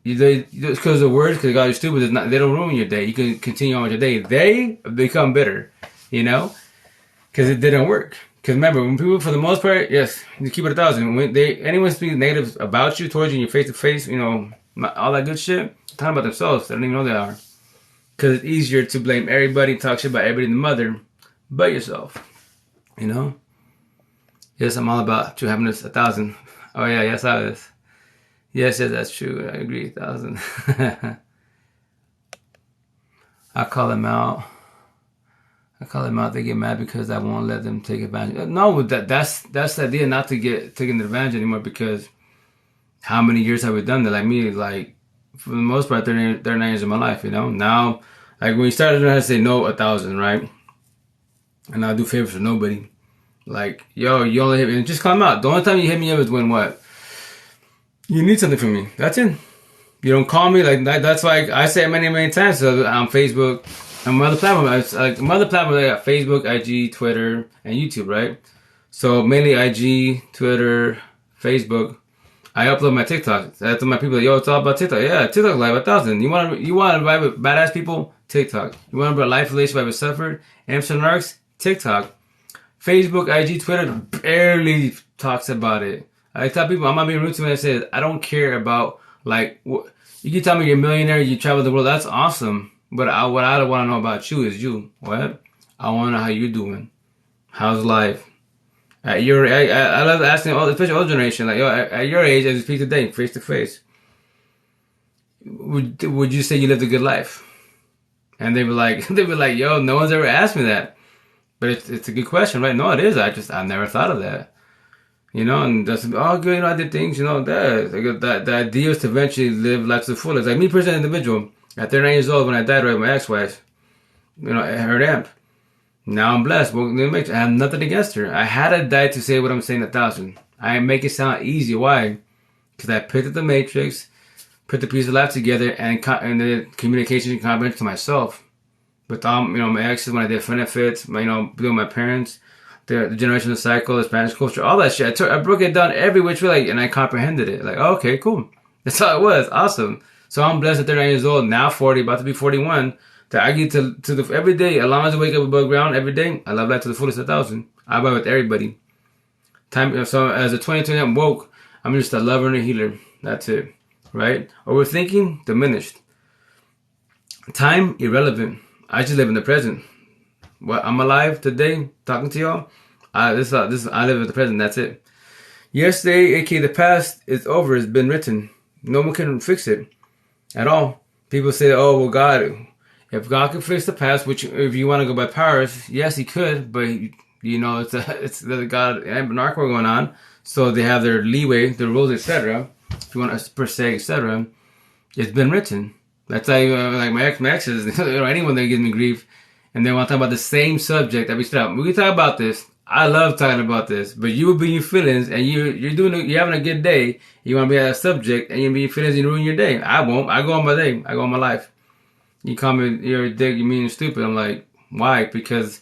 Speaker 1: Because the words, because God, you're stupid, they don't ruin your day. You can continue on with your day. They become bitter, because it didn't work. Because remember, when people, for the most part, yes, you keep it 1,000. When anyone speaks negative about you, towards you, in your face to face, all that good shit, talking about themselves. They don't even know they are. Because it's easier to blame everybody, talk shit about everybody in the mother, but yourself. Yes, I'm all about true happiness, 1,000. Oh yeah, yes, I is. Yes, that's true. I agree, 1,000. I call them out. They get mad because I won't let them take advantage. No, that's the idea, not to get taken advantage anymore. Because how many years have we done that? Like me, for the most part, 39 years of my life, you know? Now, like when you started, I had to say no 1,000, right? And I do favors for nobody. Like, yo, you only hit me, just call them out. The only time you hit me up is when what? You need something from me. That's it. You don't call me like that. That's why I say it many times. So on Facebook, on my other platform, my other platform, I got Facebook, IG, Twitter, and YouTube, right? So mainly IG, Twitter, Facebook. I upload my TikTok. I tell my people, like, yo, it's all about TikTok. Yeah, TikTok live 1,000. You want to vibe with badass people? TikTok. You want to build a life relationship with suffered? Amsterdam Narcs? TikTok. Facebook, IG, Twitter barely talks about it. I tell people, I'm not being rude to me when I say I don't care about, like, you can tell me you're a millionaire, you travel the world, that's awesome. But what I want to know about you is you. What? I want to know how you're doing. How's life? I love asking, especially older generation, like, yo, at your age, as you speak today, face to face, would you say you lived a good life? And they'd be like, yo, no one's ever asked me that. But it's a good question, right? No, it is. I never thought of that. You know, and that's, oh, good, you know, I did things, you know, that the idea is to eventually live life to the fullest. Like me, personally, individual, at 39 years old, when I died, right, my ex-wife, you know, her amp. Now I'm blessed. Well, I have nothing against her. I had to die to say what I'm saying 1,000. I make it sound easy. Why? Because I picked up the matrix, put the piece of life together, and the communication and confidence to myself. But you know, my exes, when I did benefits, you know, with my parents, the generational cycle, the Spanish culture, all that shit. I broke it down every which way, like, and I comprehended it. Like, oh, okay, cool. That's how it was. Awesome. So I'm blessed at 39 years old, now 40, about to be 41, that I get to the every day, as long as I wake up above ground every day, I love life to the fullest 1,000. I vibe with everybody. So as a 2020, I'm woke. I'm just a lover and a healer. That's it. Right? Overthinking, diminished. Time, irrelevant. I just live in the present. What, I'm alive today, talking to y'all. I live in the present. That's it. Yesterday, aka the past, is over. It's been written. No one can fix it at all. People say, "Oh, well, God, if God could fix the past, which if you want to go by powers, yes, He could, but you know, it's the God and narc going on, so they have their leeway, their rules, etc. If you want to per se, etc. It's been written. That's how like my exes, you know, anyone that gives me grief, and they want to talk about the same subject that we stop. We can talk about this. I love talking about this, but you will be in your feelings, and you're having a good day. You want to be at a subject, and you're be in your feelings, and you ruin your day. I won't. I go on my day. I go on my life. You call me, you're a dick, you mean you're stupid. I'm like, why? Because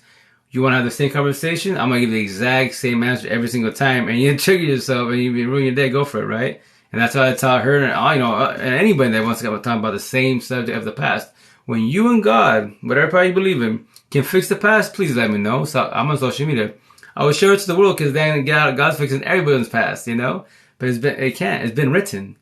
Speaker 1: you want to have the same conversation. I'm gonna give the exact same answer every single time, and you trigger yourself, and you ruin your day. Go for it, right? And that's why I tell her, and you know, and anybody that wants to talk about the same subject of the past. When you and God, whatever part you believe in, can fix the past, please let me know. So I'm on social media. I will share it to the world, because then God's fixing everybody's past, you know. But it can't. It's been written.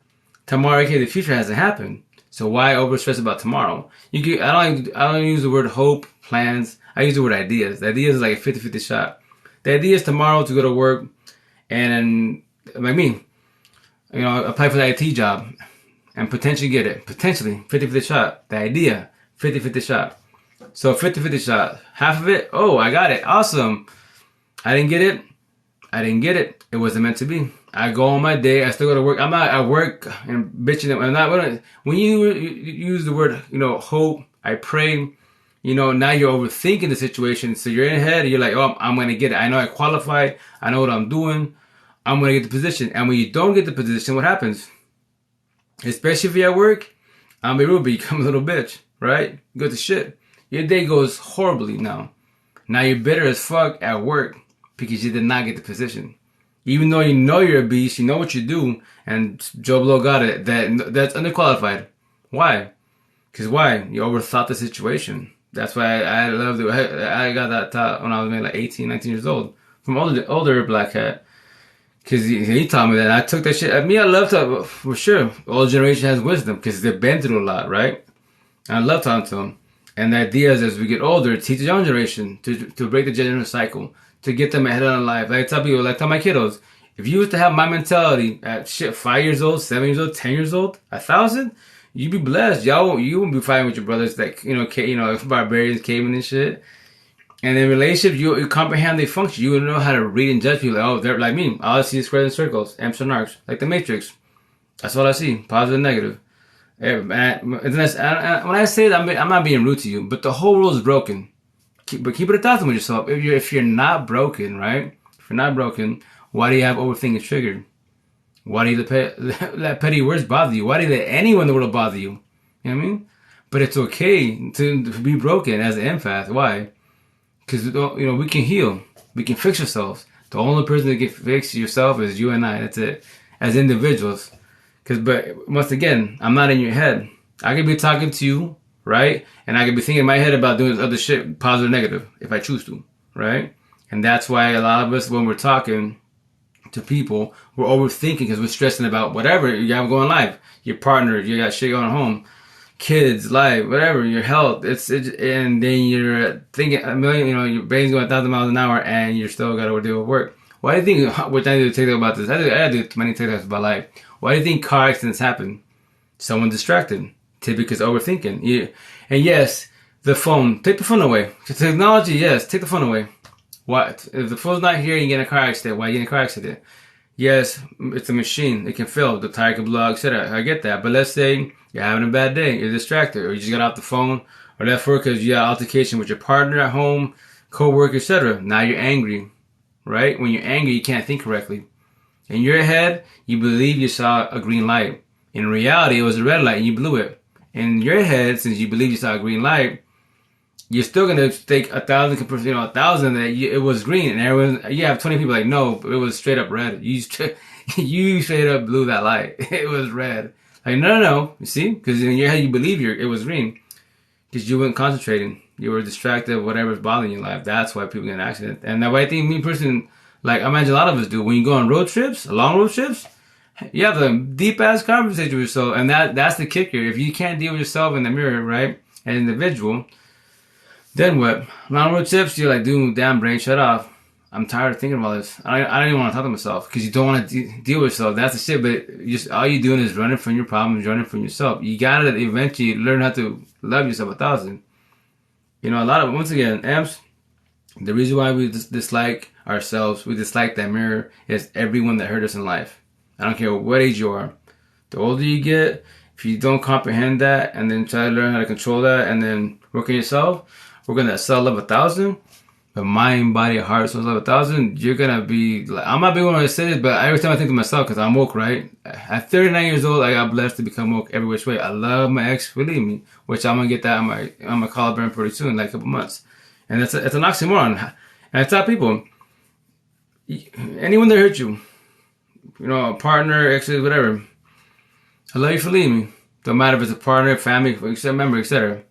Speaker 1: Tomorrow, okay, the future hasn't happened. So why overstress about tomorrow? I don't use the word hope, plans. I use the word ideas. The ideas is like a 50-50 shot. The idea is tomorrow to go to work and like me, you know, apply for the IT job and potentially get it. Potentially 50-50 shot. The idea, 50-50 shot. So 50-50 shot. Half of it, oh, I got it. Awesome. I didn't get it. It wasn't meant to be. I go on my day. I still go to work. I'm not at work and bitching. I'm not. When you use the word, you know, hope, I pray, you know, now you're overthinking the situation. So you're in your head. You're like, oh, I'm going to get it. I know I qualify. I know what I'm doing. I'm going to get the position. And when you don't get the position, what happens? Especially if you're at work, I'm a rude, but you become a little bitch, right? You go to shit. Your day goes horribly now. Now you're bitter as fuck at work because you did not get the position. Even though you know you're a beast, you know what you do, and Joe Blow got it, that's underqualified. Why? Because why? You overthought the situation. That's why I love it. I got that thought when I was maybe like 18, 19 years old. From older black hat. Because he taught me that. And I took that shit. I love to, for sure. Old generation has wisdom because they've been through a lot, right? And I love talking to them. And the idea is as we get older, teach the young generation to break the generational cycle, to get them ahead on life. Like I tell people, like tell my kiddos, if you was to have my mentality at 5 years old, 7 years old, 10 years old, 1,000, you'd be blessed. You won't be fighting with your brothers like, you know, barbarians, cavemen and shit. And in relationships, you comprehend their function. You know how to read and judge people. Like, oh, they're like me. All I see is squares and circles, Amsterdam Narcs, like the Matrix. That's all I see, positive and negative. When I say that, I'm not being rude to you, but the whole world is broken. But keep it 1,000 with yourself. If you're not broken, right? If you're not broken, why do you have overthinking triggered? Why do you let petty words bother you? Why do you let anyone in the world bother you? You know what I mean? But it's okay to be broken as an empath. Why? Because we can heal. We can fix ourselves. The only person that can fix yourself is you and I. That's it. As individuals. But once again, I'm not in your head. I could be talking to you, right? And I could be thinking in my head about doing other shit, positive or negative, if I choose to, right? And that's why a lot of us, when we're talking to people, we're overthinking because we're stressing about whatever you have going in life. Your partner, you got shit going home, kids, life, whatever, your health. And then you're thinking a million, your brain's going 1,000 miles an hour and you're still got to deal with work. Why do you think, which I do TikTok about this, I do many TikToks about life. Why do you think car accidents happen? Someone distracted. Typically it's overthinking. Yeah. And yes, the phone, take the phone away. Technology, yes, take the phone away. What? If the phone's not here, you get in a car accident. Why you get in a car accident? Yes, it's a machine. It can fail. The tire can blow out, etc. I get that. But let's say you're having a bad day. You're distracted. Or you just got off the phone. Or left work because you had an altercation with your partner at home, co-worker, etc. Now you're angry. Right? When you're angry, you can't think correctly. In your head, you believe you saw a green light. In reality, it was a red light and you blew it. In your head, since you believe you saw a green light, you're still gonna take 1,000, 1,000 that it was green, and everyone, you have 20 people like, no, it was straight up red. You straight up blew that light. It was red. Like, no. You see? Because in your head, you believe it was green. Because you weren't concentrating. You were distracted, whatever's bothering you in life. That's why people get in an accident. And that way, I think me personally, like, I imagine a lot of us do. When you go on road trips, long road trips, you have a deep-ass conversation with yourself. And that's the kicker. If you can't deal with yourself in the mirror, right, as an individual, then what? Long road trips, you're like, dude, damn, brain, shut off. I'm tired of thinking about this. I don't even want to talk to myself because you don't want to deal with yourself. That's the shit. But just all you're doing is running from your problems, running from yourself. You gotta eventually learn how to love yourself 1,000. Once again, amps, the reason why we dislike ourselves, we dislike that mirror, is everyone that hurt us in life. I don't care what age you are. The older you get, if you don't comprehend that and then try to learn how to control that and then work on yourself, we're going to sell love 1,000. But mind, body, heart, soul, love 1,000, you're going to be like, I'm not being one to say this, but every time I think to myself, because I'm woke, right? At 39 years old, I got blessed to become woke every which way. I love my ex, believe me, which I'm going to get that on my collarbone pretty soon, like a couple months. And it's an oxymoron. And I tell people, anyone that hurt you, a partner, ex, whatever, I love you for leaving me. Don't matter if it's a partner, family, member, etc.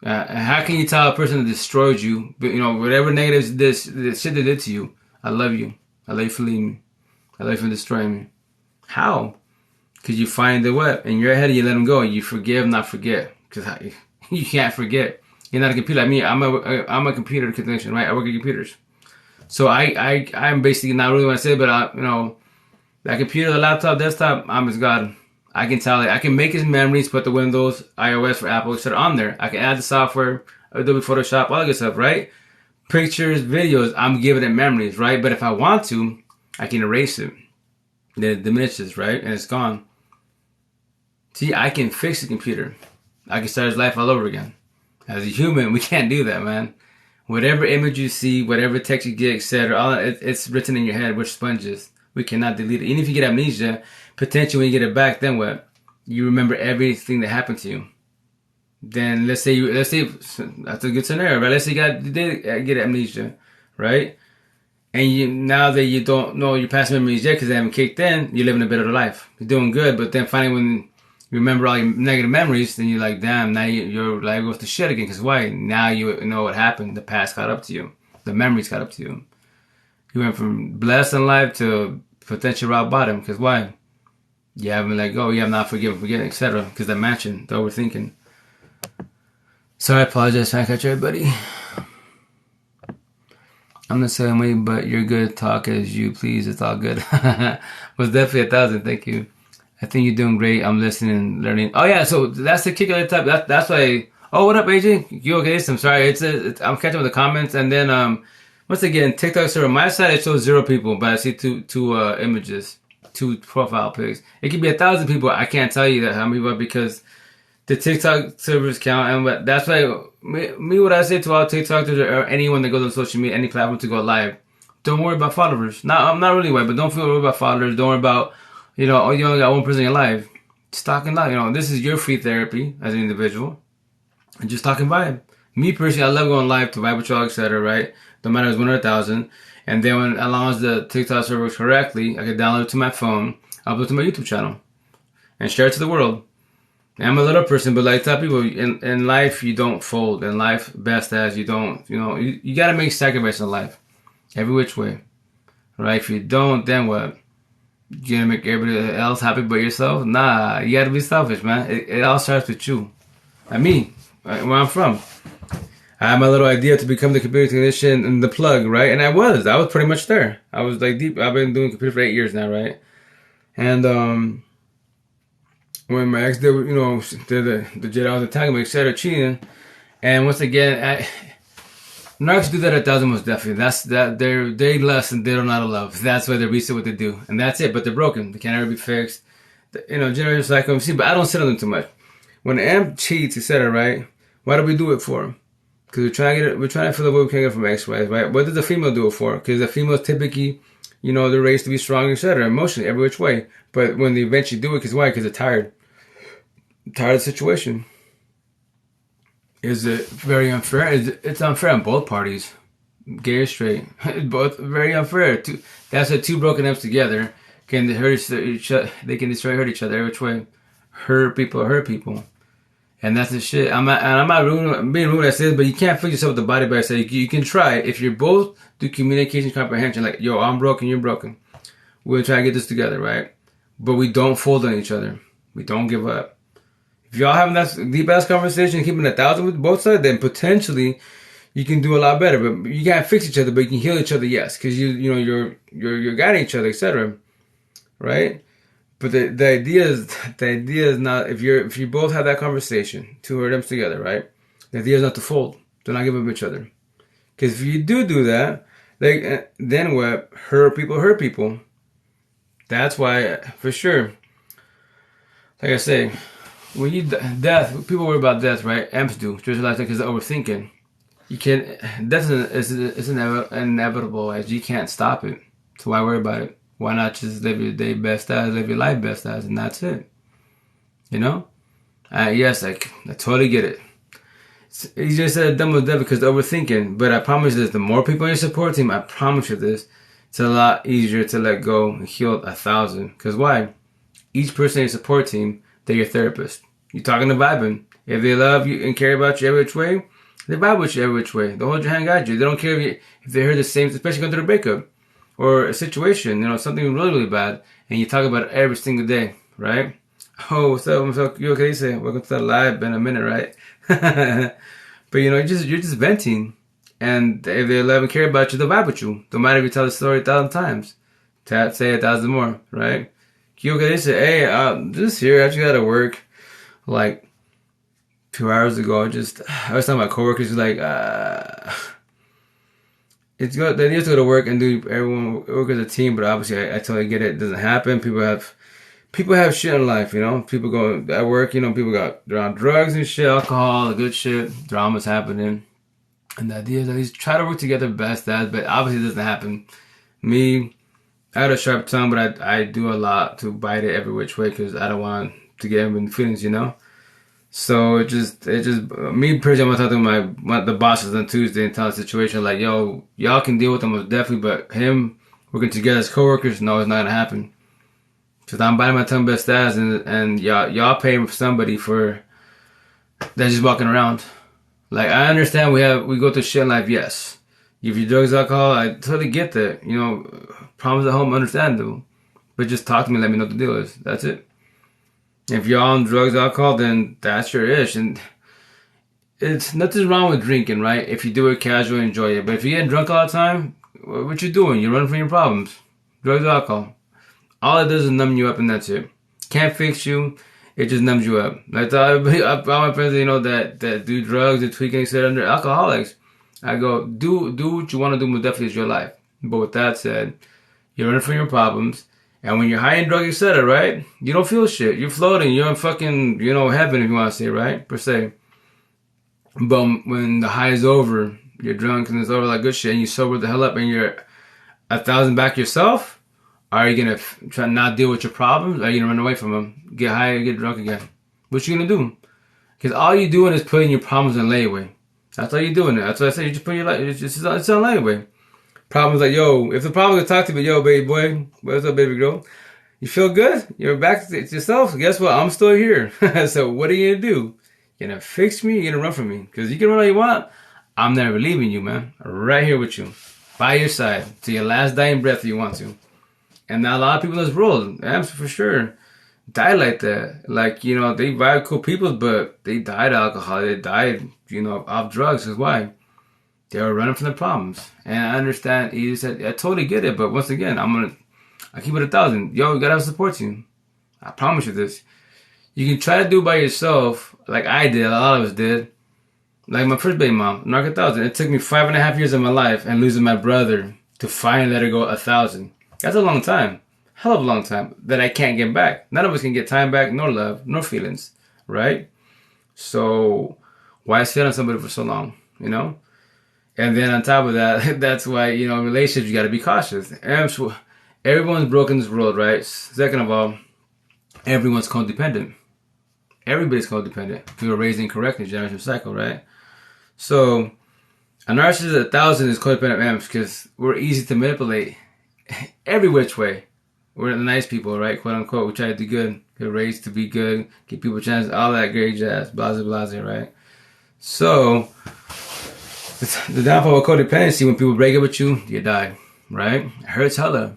Speaker 1: How can you tell a person that destroyed you, whatever negatives this shit they did to you, I love you. I love you for leaving me. I love you for destroying me. How? Because you find the what? In your head, you let them go. You forgive, not forget. Because you can't forget. You're not a computer like me. I'm a computer technician, right? I work at computers. So I'm basically not really what I say, but that computer, the laptop, desktop, I'm his God. I can tell it. I can make his memories, put the Windows, iOS for Apple, etc. on there. I can add the software, Adobe Photoshop, all that good stuff, right? Pictures, videos, I'm giving it memories, right? But if I want to, I can erase it. Then it diminishes, right? And it's gone. See, I can fix the computer. I can start his life all over again. As a human, we can't do that, man. Whatever image you see, whatever text you get, etc., it's written in your head. We're sponges. We cannot delete it. Even if you get amnesia, potentially when you get it back, then what? You remember everything that happened to you. Then let's say that's a good scenario, right? Let's say you did get amnesia, right? And now that you don't know your past memories yet because they haven't kicked in, you're living a better life. You're doing good, but then finally when you remember all your negative memories, then you're like, damn, now your life goes to shit again. Because why? Now you know what happened. The past caught up to you. The memories caught up to you. You went from blessed in life to potential rock bottom. Because why? You haven't let go. You have not forgiven, etc. Because that mansion, the overthinking. Sorry, I apologize. I catch everybody. I'm the same way, but you're good. Talk as you please. It's all good. Was definitely 1,000. Thank you. I think you're doing great. I'm listening and learning. Oh yeah, so that's the kick of the type. That's why. Oh, what up, AJ? You okay? I'm sorry. I'm catching up with the comments, and then once again, TikTok server. My side it shows 0 people, but I see two images. 2 profile pics. It could be 1,000 people. I can't tell you that how many people because the TikTok servers count, and that's why what I say to all TikTokers or anyone that goes on social media, any platform to go live, don't worry about followers. I'm not really white, but don't feel worried about followers. Don't worry about, oh, you only got one person in your life. Just talking live. This is your free therapy as an individual, and just talking vibe. Me personally, I love going live to vibe with y'all, etc. Right? No matter if it's 1 or 1,000, and then as long as the TikTok server works correctly, I can download it to my phone, upload it to my YouTube channel, and share it to the world. I'm a little person, but like tell people, in life, you don't fold. In life, best as you don't, you got to make sacrifices in life. Every which way. Right? If you don't, then what? You going to make everybody else happy but yourself? Nah, you got to be selfish, man. It all starts with you. Me, where I'm from. I had my little idea to become the computer technician and the plug, right? And I was pretty much there. I was like deep. I've been doing computer for 8 years now, right? And, when my ex did, the jet I was attacking me, etc., cheating, and once again, narcs do that 1,000 most definitely. That's that they lust and they don't know how to love. That's why they're reset what they do, and that's it. But they're broken. They can't ever be fixed. Generational cycle. See, but I don't sit on them too much. When amp cheats, etc., right? Why do we do it for? Because we're trying to feel the way we can get from ex-wives, right? What does the female do it for? Because the females typically, they're raised to be strong, etc., emotionally, every which way. But when they eventually do it, because why? Because they're tired. Tired of the situation. Is it very unfair? It's unfair on both parties, gay or straight. Both very unfair. That's why 2 broken ups together can hurt each other. They can hurt each other every which way. Hurt people, and that's the shit. I'm not being rude. I said, but you can't fix yourself with the body by yourself. You can try if you're both do communication comprehension. Like, yo, I'm broken, you're broken. We'll try to get this together, right? But we don't fold on each other. We don't give up. If y'all having that deep ass conversation, keeping 1,000 with both sides, then potentially you can do a lot better. But you can't fix each other, but you can heal each other, yes, because you're guiding each other, etc. Right? But the idea is not if you both have that conversation, 2 of them together, right? The idea is not to fold, to not give up each other. Because if you do that, then what? Hurt people. That's why, for sure. Like I say. When death, people worry about death, right? Amps do. Spiritual life because they're overthinking. Death is inevitable, as you can't stop it. So why worry about it? Why not just live your day best as, live your life best as, and that's it. Yes, I totally get it. You just said dumb with death because they're overthinking. But I promise you this, the more people in your support team, I promise you this, it's a lot easier to let go and heal 1,000. Because why? Each person in your support team, they're your therapist. You're talking to vibing. If they love you and care about you every which way, they vibe with you every which way. They'll hold your hand, guide you. They don't care if they heard the same, especially going through a breakup or a situation, something really, really bad, and you talk about it every single day, right? Oh, what's up? You okay? You say, welcome to the live. Been a minute, right? But you're just venting, and if they love and care about you, they'll vibe with you. No matter if you tell the story 1,000 times, say 1,000 more, right? They said, hey, just here. I actually got to work like 2 hours ago. I was telling my coworkers, like, it's good. They need to go to work and do everyone work as a team, but obviously I totally get it. It doesn't happen. People have shit in life, People go at work, they're on drugs and shit, alcohol, the good shit, drama's happening. And the idea is at least try to work together best as, but obviously it doesn't happen. Me, I got a sharp tongue, but I do a lot to bite it every which way because I don't want to get him in feelings, So it just me personally, I'm gonna talk to the bosses on Tuesday and tell the situation like, yo, y'all can deal with them most definitely, but him working together as coworkers, no, it's not gonna happen. Because I'm biting my tongue best as, and y'all paying for somebody for that's just walking around. Like, I understand we go through shit in life, yes. If you drugs, alcohol, I totally get that. Problems at home, understandable. But just talk to me, let me know what the deal is. That's it. If you're on drugs, alcohol, then that's your ish. And it's nothing wrong with drinking, right? If you do it casually, enjoy it. But if you're getting drunk all the time, what you doing? You're running from your problems. Drugs, alcohol. All it does is numb you up, and that's it. Can't fix you. It just numbs you up. Like all my friends, that do drugs, that tweaking, etc., they're alcoholics. I go, do what you want to do, but definitely is your life. But with that said, you're running from your problems, And when you're high in drugs, etc., right? You don't feel shit. You're floating. You're in fucking, heaven, if you want to say, right? Per se. But when the high is over, you're drunk and it's over like good shit, and you sober the hell up and you're 1,000 back yourself, are you going to try to not deal with your problems? Or are you going to run away from them? Get high or get drunk again? What you going to do? Because all you're doing is putting your problems in layaway. That's all you're doing. That's what I said. You just put your life. It's on layaway. Problems like, yo, if the problem is talk to me, yo, baby boy, what's up, baby girl? You feel good? You're back to yourself? Guess what? I'm still here. So what are you going to do? You're going to fix me? You're going to run from me? Because you can run all you want. I'm never leaving you, man. Right here with you. By your side. To your last dying breath if you want to. And now a lot of people in this world, for sure, die like that. Like, they vibe cool people, but they died of alcohol. They died, off drugs. That's why. They were running from the problems. And I understand. He said, I totally get it. But once again, I keep it 1,000. Yo, you gotta have a support team. I promise you this. You can try to do it by yourself, like I did, a lot of us did. Like my first baby mom, Narc 1,000. It took me 5.5 years of my life and losing my brother to finally let her go 1,000. That's a long time. Hell of a long time that I can't get back. None of us can get time back, nor love, nor feelings. Right? So, why sit on somebody for so long? And then on top of that, that's why, in relationships, you got to be cautious. Everyone's broken in this world, right? Second of all, everyone's codependent. Everybody's codependent. We were raised incorrectly, generational cycle, right? So, a narcissist at 1,000 is codependent because we're easy to manipulate every which way. We're the nice people, right? Quote unquote. We try to do good. Get raised to be good. Give people a chance. All that great jazz. Blah, blah, blah, right? So, the downfall of codependency, when people break up with you, you die, right? It hurts hella.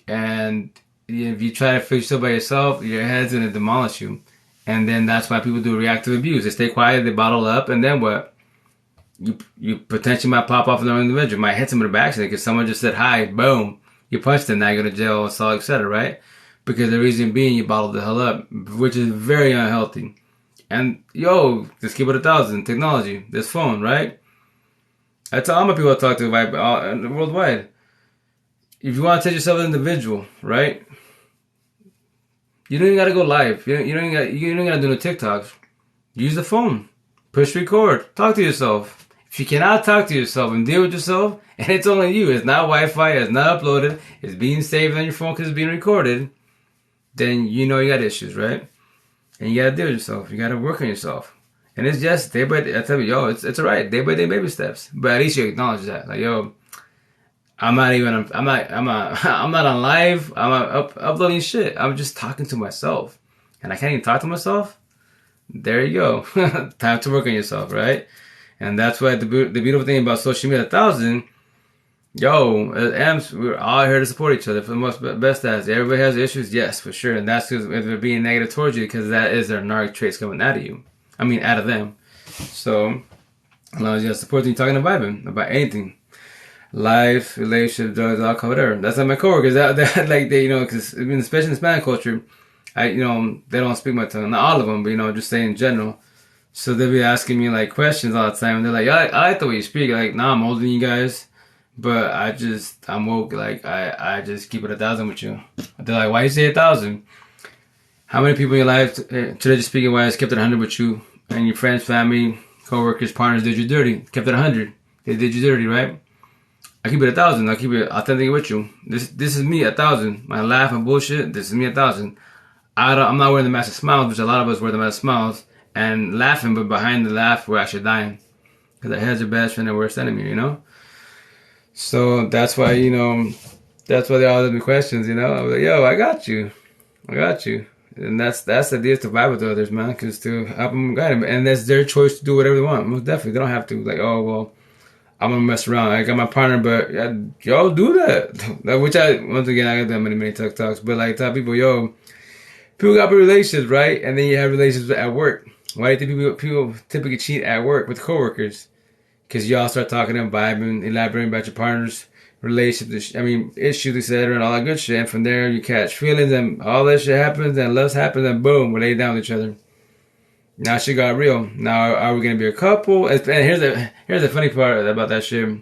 Speaker 1: And if you try to fix yourself by yourself, your head's going to demolish you. And then that's why people do reactive abuse. They stay quiet, they bottle up, and then what? You potentially might pop off another individual. Might hit someone by accident because someone just said hi, boom. You punched them, now you go to jail, assault, etc., right? Because the reason being you bottled the hell up, which is very unhealthy. And, just keep it 1,000. Technology, this phone, right? I tell all my people I talk to worldwide. If you want to take yourself as an individual, right? You don't even gotta go live. You don't even gotta do no TikToks. Use the phone. Push record. Talk to yourself. If you cannot talk to yourself and deal with yourself, and it's only you, it's not Wi-Fi, it's not uploaded, it's being saved on your phone because it's being recorded, then you got issues, right? And you gotta deal with yourself. You gotta work on yourself. And it's just day by day. I tell you, it's alright. Day by day baby steps. But at least you acknowledge that. Like, I'm not on live. I'm not uploading shit. I'm just talking to myself. And I can't even talk to myself. There you go. Time to work on yourself, right? And that's why the beautiful thing about social media 1,000, as AMs, we're all here to support each other for the most best as. Everybody has issues, yes, for sure. And that's because if they're being negative towards you, because that is their narc traits coming out of you. Out of them. So, as long as you have support, you're talking about vibing about anything. Life, relationship, drugs, alcohol, whatever. That's like my coworkers. That like they, because especially in the Spanish culture, they don't speak my tongue. Not all of them, but just say in general. So they'll be asking me like questions all the time, and they're like, I like the way you speak. Like, nah, I'm older than you guys, but I'm woke. Like, I just keep it 1,000 with you. They're like, why you say 1,000? How many people in your life, today just speaking wise, kept it 100 with you, and your friends, family, coworkers, partners did you dirty, kept it 100. They did you dirty, right? I keep it 1,000. I keep it authentic with you. This is me 1,000. My laugh and bullshit. This is me 1,000. I'm not wearing the mask of smiles, which a lot of us wear the mask of smiles and laughing, but behind the laugh we're actually dying because our head's your best friend and worst enemy. So that's why that's why they all ask me questions. I was like, I got you. And that's the idea, to vibe with others, man, because to help them guide them, and that's their choice to do whatever they want. Most definitely, they don't have to I'm gonna mess around. I got my partner, but y'all do that. Which I got that many TikToks, but tell people, people got relationships, right? And then you have relationships at work. Why do you think people typically cheat at work with coworkers? Because y'all start talking and vibing, elaborating about your partner's relationships, issues, etc., and all that good shit. And from there, you catch feelings, and all that shit happens, and love happens, and boom, we lay down with each other. Now shit got real. Now are we gonna be a couple? And here's the funny part about that shit.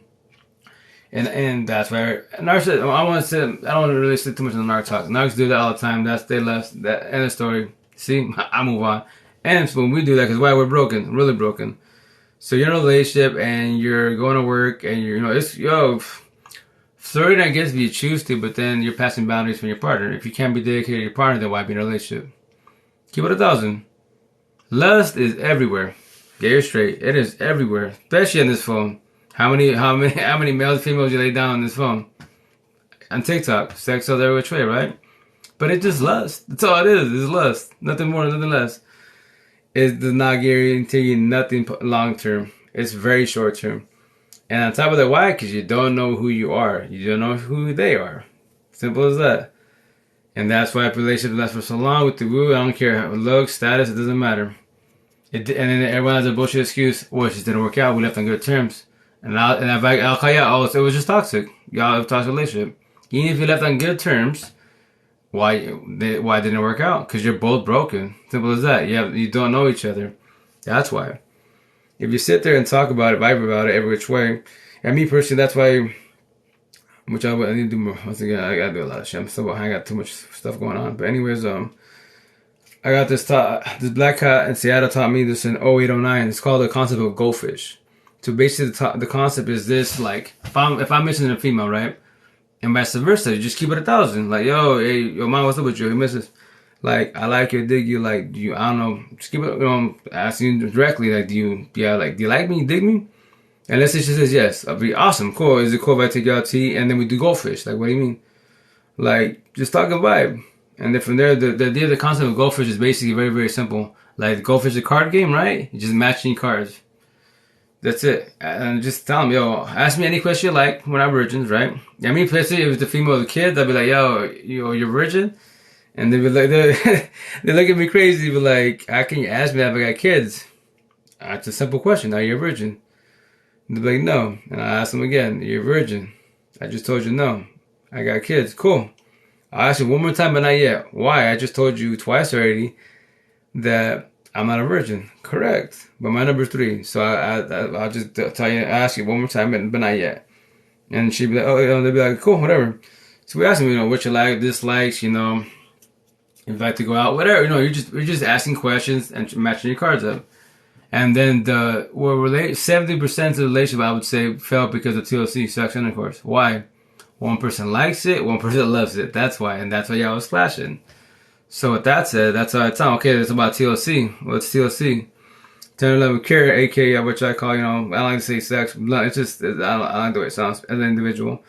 Speaker 1: And that's where narcs. I want to say I don't want to really sit too much on the narc talk. Narcs do that all the time. That's they left. That end of story. See, I move on. And so when we do that, because why we're broken, really broken. So you're in a relationship and you're going to work and you're, it's flirting, I guess, if you choose to, but then you're passing boundaries from your partner. If you can't be dedicated to your partner, then why be in a relationship? Keep it 1,000. Lust is everywhere. Get it straight. It is everywhere, especially on this phone. How many males and females you lay down on this phone? On TikTok, sex sells every which way, right? But it's just lust. That's all it is. It's lust. Nothing more, nothing less. It does not guarantee you nothing long term. It's very short term. And on top of that, why? Because you don't know who you are. You don't know who they are. Simple as that. And that's why relationships last for so long with the woo. I don't care. Looks, status, it doesn't matter. And then everyone has a bullshit excuse. Well, it just didn't work out. We left on good terms. And I'll call you out. Oh, it was just toxic. Y'all have a toxic relationship. Even if you left on good terms, why didn't it work out? Because you're both broken. Simple as that. You don't know each other. That's why. If you sit there and talk about it, vibe about it every which way, and me personally, that's why. Which I need to do more. Once again, I gotta do a lot of shit. I'm still behind. I got too much stuff going on. But anyways, I got this black cat in Seattle taught me this in 0809. It's called the concept of goldfish. So basically, the concept is this: like, if I'm missing a female, right, and vice versa, you just keep it 1,000. Like, yo, mom, what's up with you? He misses. Like, I like you, dig you. Like, I don't know, just keep it. Asking you directly, like, do you like me? You dig me? And let's say she says yes. I'll be awesome, cool. Is it cool if I take you out to eat and then we do goldfish? Like, what do you mean? Like, just talk a vibe. And then from there, the idea of the concept of goldfish is basically very, very simple. Like, goldfish is a card game, right? You're just matching cards. That's it. And just tell them, yo, ask me any question you like. We're not virgins, right? I mean, especially if it's the female or the kid, I'll be like, yo, you're virgin? And they be like, they look at me crazy, but like, how can you ask me if I got kids? It's a simple question. Are you a virgin? And they'll be like, no. And I ask them again, are you a virgin? I just told you no. I got kids. Cool. I'll ask you one more time, but not yet. Why? I just told you twice already that I'm not a virgin. Correct. But my number's 3. So I'll just ask you one more time, but not yet. And she'd be like, they'll be like, cool, whatever. So we ask them, what you like, dislikes, if you like to go out, whatever, you're just asking questions and matching your cards up. And then 70% of the relationship, I would say, fell because of TLC, sex intercourse. Why? One person likes it, one person loves it. That's why, and that's why y'all was flashing. So with that said, that's how I tell. Okay, it's about TLC. What's TLC? 10 or 11 care, aka which I call, I don't like to say sex. It's just, I don't like the way it sounds as an individual.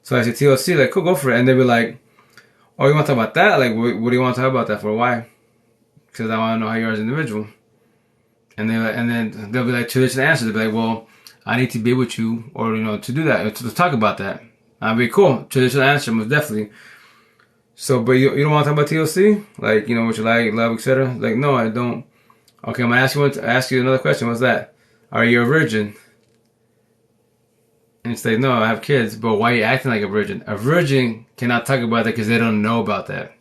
Speaker 1: So I say TLC, like, cool, go for it. And they be like, oh, you want to talk about that? Like, what do you want to talk about that for? Why? Because I want to know how you are as an individual. And then they'll be like traditional answers. They'll be like, well, I need to be with you, or to do that, to talk about that. I'll be cool. Traditional answer, most definitely. So, but you don't want to talk about TLC, like what you like, love, etc. Like, no, I don't. Okay, I'm gonna ask you another question. What's that? Are you a virgin? And it's like, no, I have kids. But why are you acting like a virgin? A virgin cannot talk about that because they don't know about that.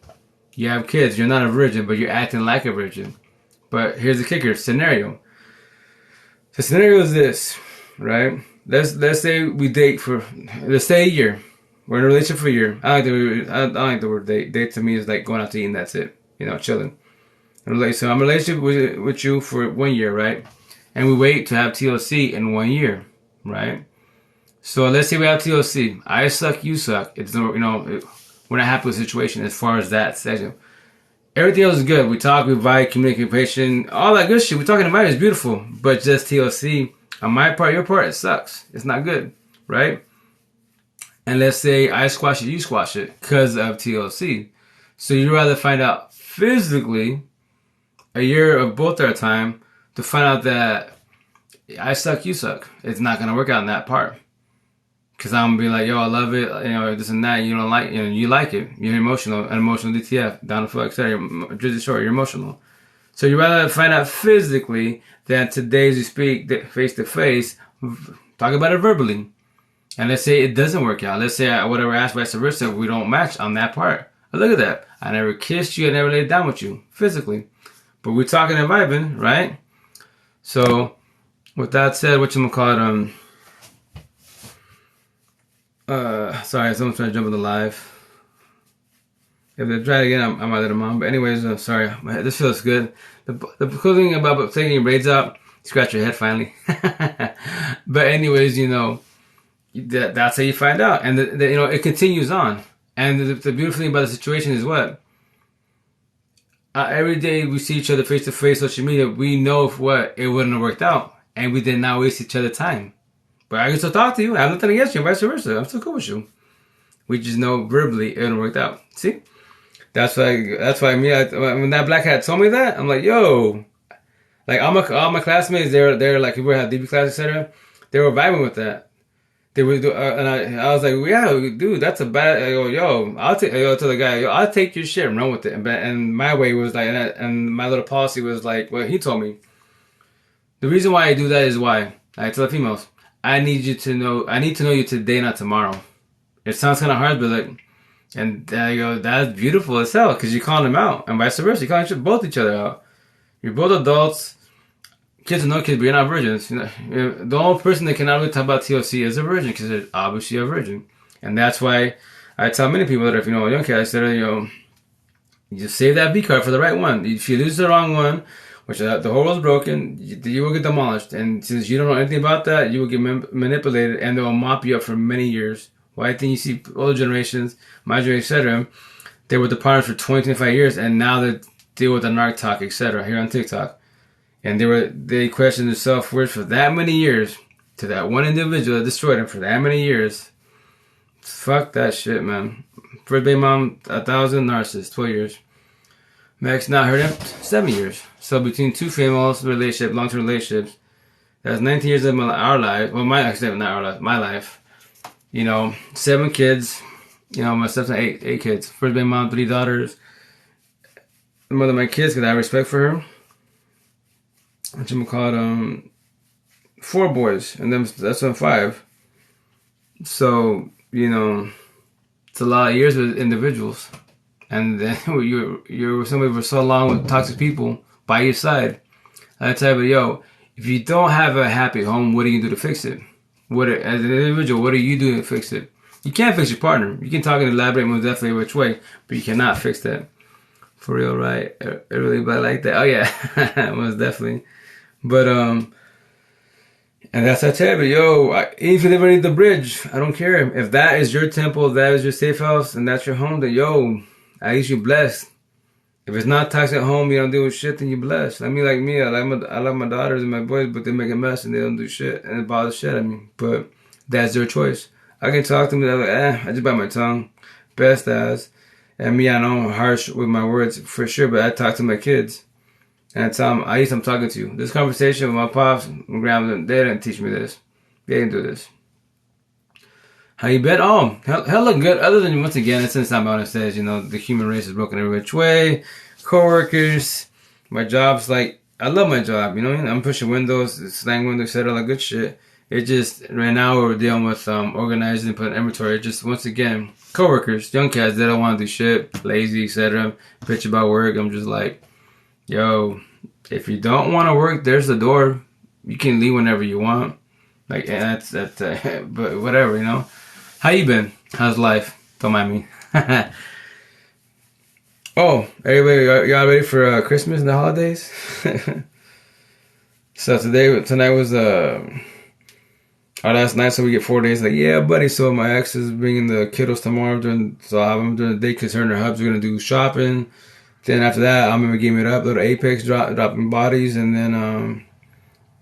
Speaker 1: You have kids. You're not a virgin, but you're acting like a virgin. But here's the kicker scenario. The scenario is this, right? Let's say we date let's say a year. We're in a relationship for a year. I don't like the word date. Date to me is like going out to eat and that's it. Chilling. So I'm in a relationship with you for 1 year, right? And we wait to have TLC in 1 year, right? So let's say we have TLC. I suck, you suck. It's we're not happy with the situation as far as that section. Everything else is good. We talk, we vibe, communication, all that good shit. We're talking about it. It's beautiful. But just TLC, on my part, your part, it sucks. It's not good, right? And let's say I squash it, you squash it because of TLC. So you'd rather find out physically a year of both our time to find out that I suck, you suck. It's not going to work out in that part. Because I'm going to be like, yo, I love it, this and that, you don't like it, you like it. You're emotional, an emotional DTF, down the fuck, etc. Just short, you're emotional. So you'd rather find out physically than today as you speak, face to face, talk about it verbally. And let's say it doesn't work out. Let's say whatever I ask, vice versa, we don't match on that part. But look at that. I never kissed you, I never laid down with you, physically. But we're talking and vibing, right? So, with that said, whatchamacallit, Sorry, someone's trying to jump on the live. If they try it again, I might let them on. But anyways, sorry. This feels good. The cool thing about taking your braids out, you scratch your head finally. But anyways, that's how you find out. And, it continues on. And the beautiful thing about the situation is what? Every day we see each other face to face, social media, we know if what? It wouldn't have worked out. And we did not waste each other's time. But I can still talk to you. I have nothing against you, and vice versa. I'm still cool with you. We just know verbally it wouldn't work out. See? That's why when that black hat told me that, I'm like, yo, like all my classmates, they're like people who had DB class, etc. They were vibing with that. They were, and I was like, well, yeah, dude, that's a bad. I go, yo, I'll take. I go to the guy, yo, I'll take your shit and run with it. And my way was like, and my little policy was like, well, he told me. The reason why I do that is why I tell the females, I need to know you today, not tomorrow. It sounds kind of hard, but like. And I go, that's beautiful as hell, because you're calling them out, and vice versa. You're calling both each other out. You're both adults. Kids are no kids, but you're not virgins. The only person that cannot really talk about TLC is a virgin, because they're obviously a virgin. And that's why I tell many people that if a young kid, I said, you just save that V card for the right one. If you lose the wrong one, which the whole world's broken, you will get demolished. And since you don't know anything about that, you will get manipulated, and they will mop you up for many years. Well, I think you see older generations, my generation, etc., they were the partners for 20, 25 years, and now they deal with the narc talk, etc., here on TikTok. And they questioned their self-worth for that many years to that one individual that destroyed them for that many years. Fuck that shit, man. First baby mom, 1,000 narcissists, 12 years. Max not heard him, 7 years. So between two females, long-term relationships, that's 19 years of our life. Well, my life. 7 kids. My stepson, eight kids. First baby mom, 3 daughters. The mother of my kids, because I have respect for her. I'm called 4 boys, and then that's on 5. So it's a lot of years with individuals, and then you're with somebody for so long with toxic people by your side. I tell you, if you don't have a happy home, what do you do to fix it? As an individual, what are you doing to fix it? You can't fix your partner. You can talk and elaborate most definitely which way, but you cannot fix that. For real, right? Really, but I like that. Oh yeah, most definitely. But and that's how I tell you, if you live underneath the bridge, I don't care. If that is your temple, that is your safe house, and that's your home, then at least you're blessed. If it's not toxic at home, you don't deal with shit, then you're blessed. I love my daughters and my boys, but they make a mess and they don't do shit, and it bothers shit at me. But that's their choice. I can talk to them, they're like, I just bite my tongue. Best as. And me, I know I'm harsh with my words for sure, but I talk to my kids. And I tell them, at least I'm talking to you. This conversation with my pops, my grandma, they didn't teach me this. They didn't do this. How you been? Oh, hell look good. Other than, once again, it's in Sam Bowden says, the human race is broken every which way. Coworkers, my job's like, I love my job, I'm pushing windows, slang windows, etc., all that good shit. It just, right now we're dealing with organizing and putting inventory. Just, once again, coworkers, young cats, they don't want to do shit, lazy, etc., bitch about work. I'm just like, if you don't want to work, there's the door. You can leave whenever you want. Like, and that's but whatever, How you been? How's life? Don't mind me. Oh, everybody, y'all ready for Christmas and the holidays? So tonight was our last night, so we get 4 days. Like, yeah, buddy. So my ex is bringing the kiddos tomorrow, so I'll have them during the day because her and her hubs are gonna do shopping. Then after that, I'm gonna give it up, go to Apex, dropping bodies, and then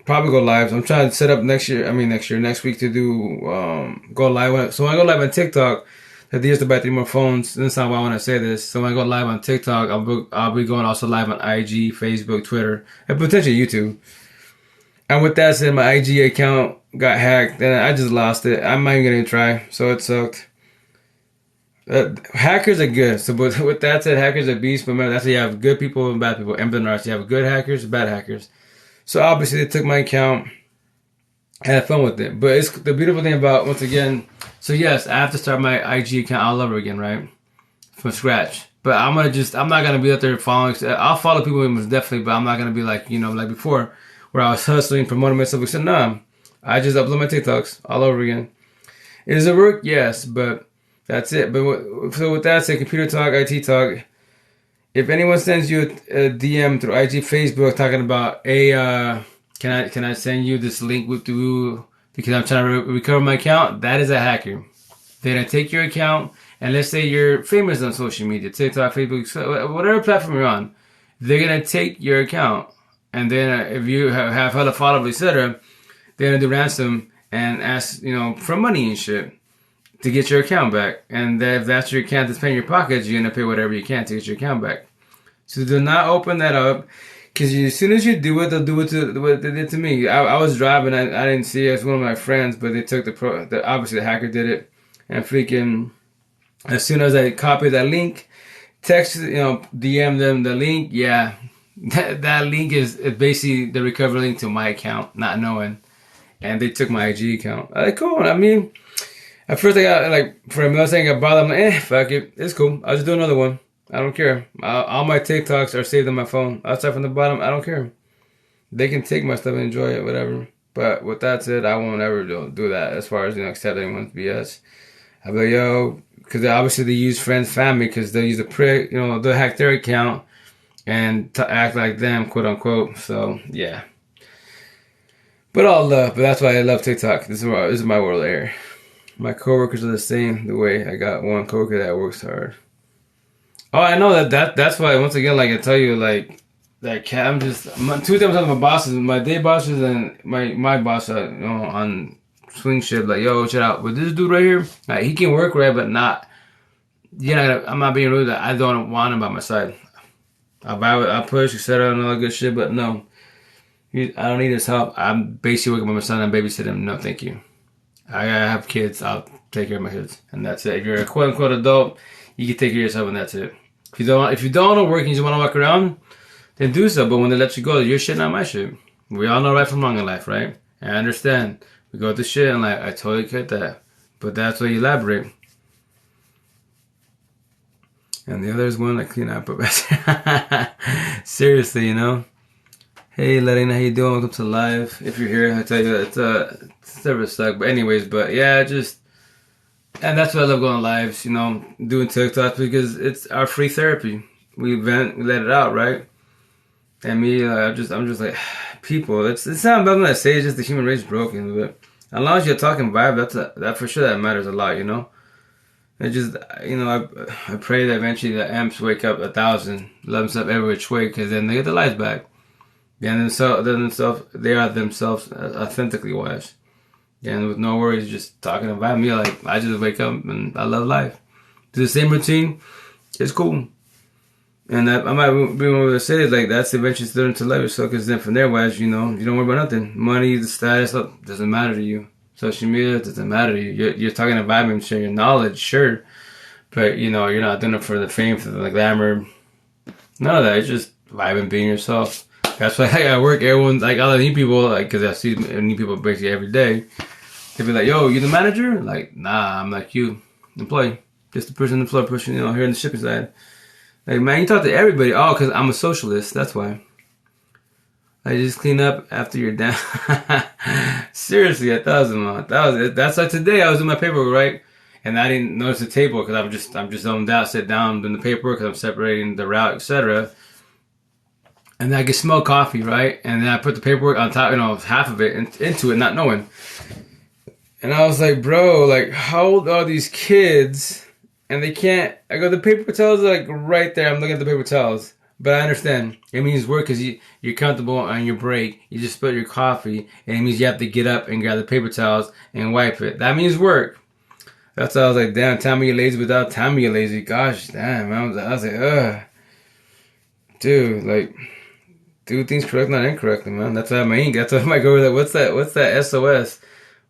Speaker 1: probably go live. So I'm trying to set up next week to do go live. So when I go live on TikTok, they used to buy 3 more phones. That's not why I want to say this. So when I go live on TikTok, I'll be going also live on IG, Facebook, Twitter, and potentially YouTube. And with that said, my IG account got hacked, and I just lost it. I'm not even gonna try, so it sucked. Hackers are good. So, but with that said, hackers are beasts. But remember, that's why you have good people and bad people. And you have good hackers, bad hackers. So obviously, they took my account. I had fun with it. But it's the beautiful thing about, once again, so yes, I have to start my IG account all over again, right? From scratch. But I'm not gonna be out there following. I'll follow people most definitely, but I'm not gonna be like, like before, where I was hustling, promoting myself. I said, no, I just upload my TikToks all over again. Is it work? Yes, but that's it. But so with that said, computer talk, IT talk. If anyone sends you a DM through IG, Facebook, talking about can I send you this link with you because I'm trying to recover my account? That is a hacker. They're gonna take your account, and let's say you're famous on social media, TikTok, Facebook, whatever platform you're on. They're gonna take your account, and then if you have hella followers, etc., they're gonna do ransom and ask for money and shit to get your account back. And if that's your account that's paying your pockets, you're gonna pay whatever you can to get your account back. So do not open that up, because as soon as you do it, they'll do it to what they did to me. I was driving, I didn't see it. It's one of my friends, but they took obviously the hacker did it, and freaking as soon as I copied that link, text DM them the link. Yeah, that link is basically the recovery link to my account, not knowing, and they took my IG account. Cool. I mean, at first I got for a millisecond I got bothered. I'm like, fuck it, it's cool. I'll just do another one. I don't care. All my TikToks are saved on my phone. I'll start from the bottom. I don't care. They can take my stuff and enjoy it, whatever. But with that said, I won't ever do that as far as accept anyone's BS. I'll be like, yo, because obviously they use friends, family, because they'll use a prick, they'll hack their account and act like them, quote unquote. So yeah. But all love. But that's why I love TikTok. This is my world here. My coworkers are the same. The way I got one coworker that works hard. Oh, I know that's why, once again, I tell you, I'm just, two times on my bosses, my day bosses and my boss, on swing shit, yo, check out, with this dude right here, he can work right, but not, I'm not being rude, I don't want him by my side. I'll push, etc., and all that good shit, but no, I don't need his help. I'm basically working by my son and babysit him. No, thank you. I have kids, I'll take care of my kids, and that's it. If you're a quote-unquote adult, you can take care of yourself, and that's it. If you don't want to work and you just want to walk around, then do so. But when they let you go, your shit, not my shit. We all know right from wrong in life, right? And I understand. We go through shit and I totally get that. But that's why you elaborate. And the other is one clean up. Seriously, Hey, Latina, how you doing? Welcome to live. If you're here, I tell you it's never suck. But anyways, yeah, and that's why I love going lives, doing TikTok, because it's our free therapy. We vent, we let it out, right? And me, I'm just like, people, it's not about what I say, it's just the human race broken. But as long as you're talking vibe, that for sure that matters a lot, It just, I pray that eventually the amps wake up 1,000, love themselves every which way, because then they get their lives back. And they are themselves authentically wise. And with no worries, just talking about me, I just wake up and I love life. Do the same routine, it's cool. And I might be able to say that's eventually learning to love yourself, because then from there, wise, you don't worry about nothing. Money, the status, doesn't matter to you. Social media doesn't matter to you. You're talking about and sharing your knowledge, sure. But, you're not doing it for the fame, for the glamour. None of that. It's just vibing, being yourself. That's why I work. Everyone's all the new people, because I see new people basically every day. They be like, yo, you the manager? Nah, I'm you, employee. Just the person on the floor pushing, here in the shipping side. Man, you talk to everybody. Oh, because I'm a socialist. That's why. I just clean up after you're down. Seriously, 1,000. That's like today. I was doing my paperwork, right? And I didn't notice the table because I'm just zoned out, sit down, doing the paperwork because I'm separating the route, etc. And then I can smell coffee, right? And then I put the paperwork on top, half of it into it, not knowing. And I was like, bro, how old are these kids? And they can't. I go, the paper towels are right there. I'm looking at the paper towels. But I understand. It means work because you're comfortable on your break. You just spilled your coffee. And it means you have to get up and grab the paper towels and wipe it. That means work. That's why I was like, damn, tell me you're lazy without telling me you're lazy. Gosh, damn. I was like, ugh. Dude, do things correctly, not incorrectly, man. That's what I mean. That's what I might go with that. What's that SOS?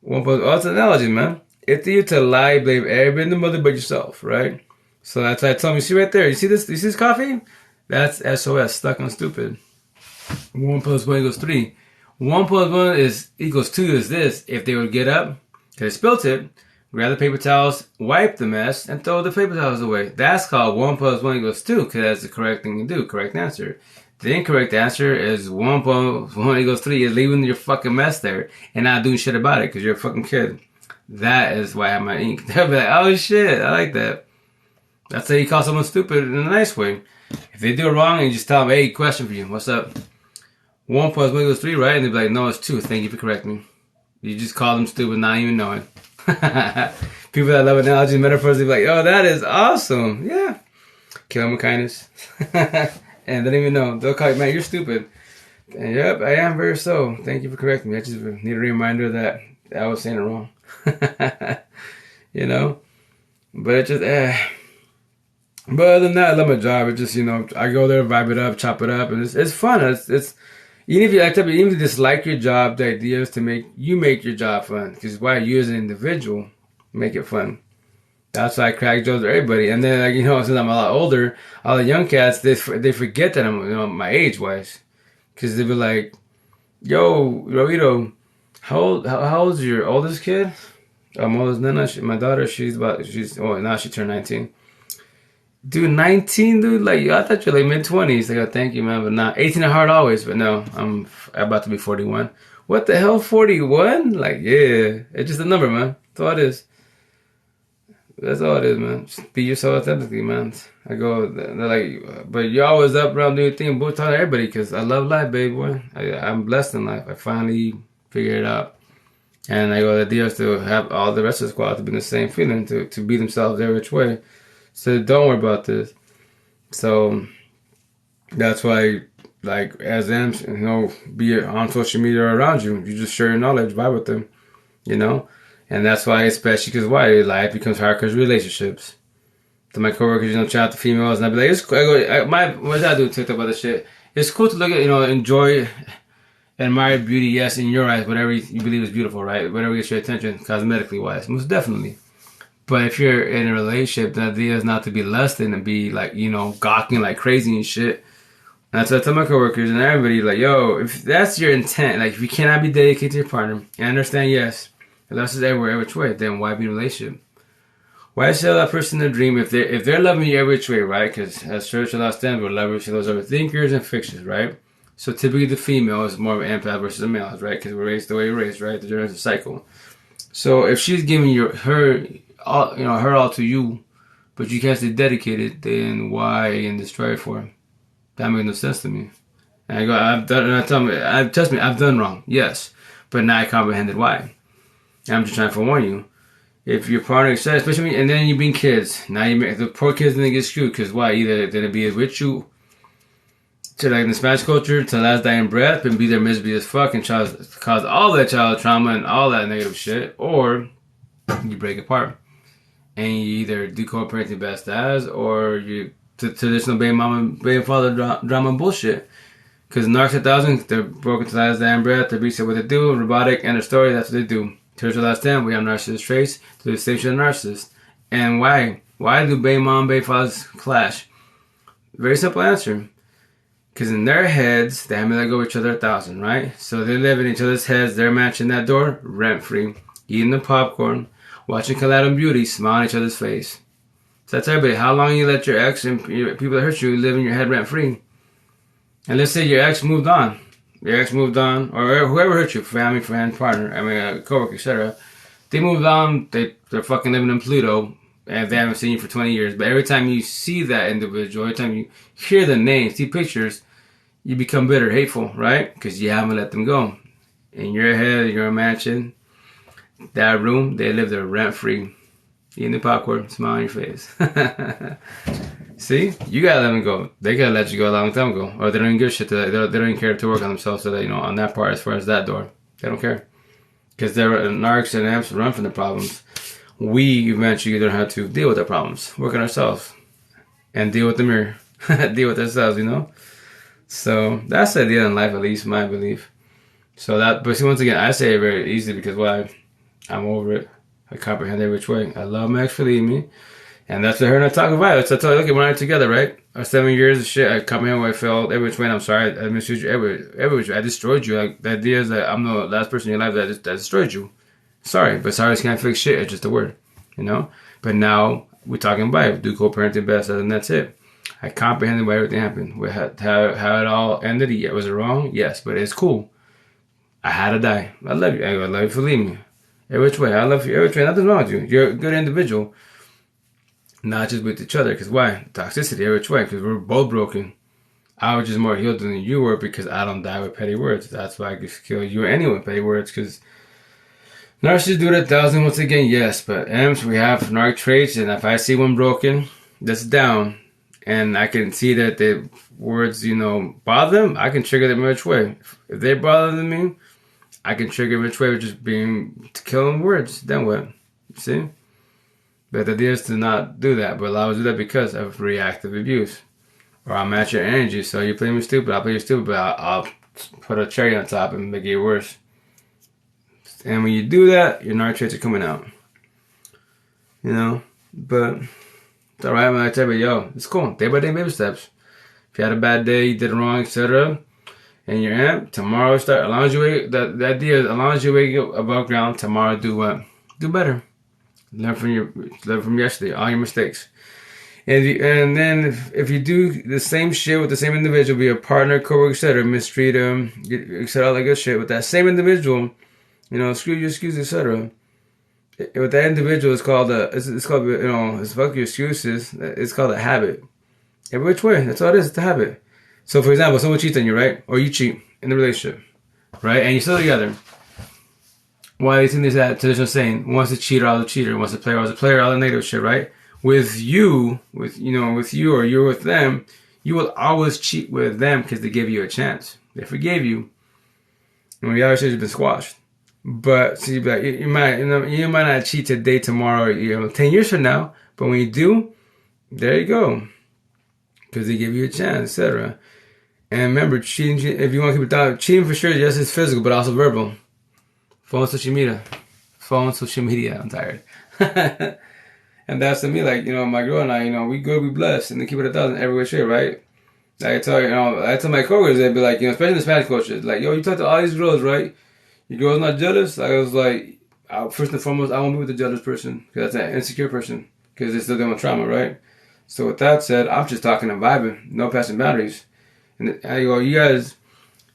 Speaker 1: It's an analogy, man. If you to lie, blame everybody in the mother but yourself, right? So that's why I told me, see right there, you see this coffee? That's SOS, stuck on stupid. 1 + 1 = 3. 1 + 1 equals 2 is this. If they would get up, because they spilt it, grab the paper towels, wipe the mess, and throw the paper towels away. That's called 1 + 1 = 2, because that's the correct thing to do, correct answer. The incorrect answer is 1 + 1 = 3, is leaving your fucking mess there and not doing shit about it because you're a fucking kid. That is why I have my ink. They'll be like, oh shit, I like that. That's how you call someone stupid in a nice way. If they do it wrong, and you just tell them, hey, question for you, what's up? 1 plus 1 equals 3, right? And they'll be like, no, it's 2. Thank you for correcting me. You just call them stupid, not even knowing. People that love analogies and metaphors, they'll be like, oh, that is awesome. Yeah. Kill them with kindness. And they don't even know. They'll call you, man, you're stupid. And yep, I am very so. Thank you for correcting me. I just need a reminder that I was saying it wrong. You know? But it just, But other than that, I love my job. It just, I go there, vibe it up, chop it up, and it's fun. It's even if even if you dislike your job, the idea is to make your job fun. Because why you as an individual make it fun. That's why I crack jokes with everybody. And then, since I'm a lot older, all the young cats, they forget that I'm, my age wise, because they be like, "Yo, Rosito, how old's your oldest kid?" I'm oldest Nana. My daughter, now she turned 19. Dude, 19, dude. Like, I thought you're like mid-20s. Like, oh, thank you, man, but not 18 at heart always. But no, I'm about to be 41. What the hell, 41? Like, yeah, it's just a number, man. That's all it is. That's all it is, man. Just be yourself authentically, man. I go, they're like, but you're always up around doing your thing, but talk to everybody, because I love life, baby boy. I'm blessed in life. I finally figured it out. And I go, the idea is to have all the rest of the squad to be in the same feeling, to be themselves every which way. So don't worry about this. So that's why, like, as them, be it on social media or around you, you just share your knowledge, vibe with them, And that's why, especially because why life becomes hard because relationships. To my coworkers, chat out to females, and I'd be like, it's cool. What I do TikTok about this shit? It's cool to look at, enjoy, admire beauty. Yes, in your eyes, whatever you believe is beautiful, right? Whatever gets your attention, cosmetically wise, most definitely. But if you're in a relationship, the idea is not to be lusting and be like, gawking like crazy and shit. And that's what I tell my coworkers and everybody, like, yo, if that's your intent, like, if you cannot be dedicated to your partner, and understand, yes, lust is everywhere, every which way, then why be in a relationship? Why sell that person a dream if they're loving you every which way, right? Because as Churchill lost them, we're lovers, those overthinkers and fixers, right? So typically the female is more of an empath versus the males, right? Because we're raised the way we're raised, right? The generation cycle. So if she's giving her all to you, but you can't stay dedicated, then why and destroy it for her? That makes no sense to me. And I go, trust me, I've done wrong, yes, but now I comprehended why. And I'm just trying to forewarn you. If your partner says, especially, and then you bring kids, now you make the poor kids then get screwed because why? Either they're gonna be with you to like in the Spanish culture to the last dying breath and be there miserably as fuck and cause all that child trauma and all that negative shit, or you break apart and you either do co-parenting best as, or you traditional baby mama, baby father drama bullshit. Because Narcs 1000, they're broken to the last dying breath, they're beast at what they do, robotic, end of story, that's what they do. Here's the last time we have narcissist traits to the same shit of narcissist. And why? Why do baby mom, baby fathers clash? Very simple answer. Because in their heads, they haven't let go of each other 1,000, right? So they live in each other's heads, they're matching that door, rent-free, eating the popcorn, watching Collateral Beauty, smiling on each other's face. So that's everybody. How long you let your ex and people that hurt you live in your head rent-free? And let's say your ex moved on. Or whoever hurt you, family, friend, partner, coworker, etc. They moved on, they're fucking living in Pluto, and they haven't seen you for 20 years. But every time you see that individual, every time you hear the name, see pictures, you become bitter, hateful, right? Because you haven't let them go. In your head, your mansion, that room, they live there rent-free. Eating the popcorn, smile on your face. See? You gotta let them go. They gotta let you go a long time ago. Or they don't even give a shit. They don't even care to work on themselves so that, on that part, as far as that door. They don't care. Because they're narcs and amps run from the problems. We eventually don't have to deal with the problems. Work on ourselves. And deal with the mirror. Deal with ourselves, So, that's the idea in life, at least, my belief. So but see, once again, I say it very easily because why? I'm over it. I comprehend every which way. I love Max for leaving me. And that's what her and I talk about. It's I told you, look, we're not together, right? Our 7 years of shit, I comprehend where I felt every which way. I'm sorry, I misused you every which way. I destroyed you. Like, the idea is that I'm the last person in your life that destroyed you. Sorry, but sorry can't fix shit. It's just a word, But now we're talking about it. Do co-parenting best, and that's it. I comprehended why everything happened. How it all ended. Yeah, was it wrong? Yes, but it's cool. I had to die. I love you. I love you for leaving me. Every which way. I love you every which way. Nothing's wrong with you. You're a good individual. Not just with each other. Because why? Toxicity every which way. Because we're both broken. I was just more healed than you were because I don't die with petty words. That's why I could kill you anyway with petty words. Because narcissists do it 1,000 once again, yes. But M's, we have narc traits. And if I see one broken that's down, and I can see that the words, bother them, I can trigger them which way. If they bother me, I can trigger which way with just being killing words. Then what? See? But the idea is to not do that. But a lot of us do that because of reactive abuse. Or I'll match your energy. So you play me stupid, I'll play you stupid, but I'll put a cherry on top and make it worse. And when you do that, your narc traits are coming out. But it's alright when I tell you, yo, it's cool. Day by day baby steps. If you had a bad day, you did it wrong, etc., and you're amped, tomorrow start. As long as you wake, the idea is, as long as you wake up above ground, tomorrow do what? Do better. Learn from yesterday, all your mistakes. And then if you do the same shit with the same individual, be a partner, coworker, etc., mistreat them, etc., all that good shit with that same individual, screw your excuse, etc. With that individual, it's called it's fuck your excuses. It's called a habit. Every which way, that's all it is. It's a habit. So, for example, someone cheats on you, right? Or you cheat in the relationship, right? And you're still together. Why do you think there's that traditional saying? Once a cheater, always a cheater. Once a player, always a player. All the negative shit, right? With you or you're with them, you will always cheat with them because they give you a chance. They forgave you, and the other shit has been squashed. But see, you might not cheat today, tomorrow, 10 years from now. But when you do, there you go, because they give you a chance, etc. And remember, cheating. If you want to keep it down, cheating for sure, yes, it's physical, but also verbal. Phone, social media. I'm tired. And that's to me, like, my girl and I, we good, we blessed, and they keep it 1,000 every way straight, right? Like I tell my coworkers, they'd be like, especially the Spanish cultures, like, yo, you talk to all these girls, right? Your girl's not jealous? I was like, first and foremost, I won't be with a jealous person, because that's an insecure person, because they're still dealing with trauma, right? So with that said, I'm just talking and vibing, no passing boundaries. And I go, you guys,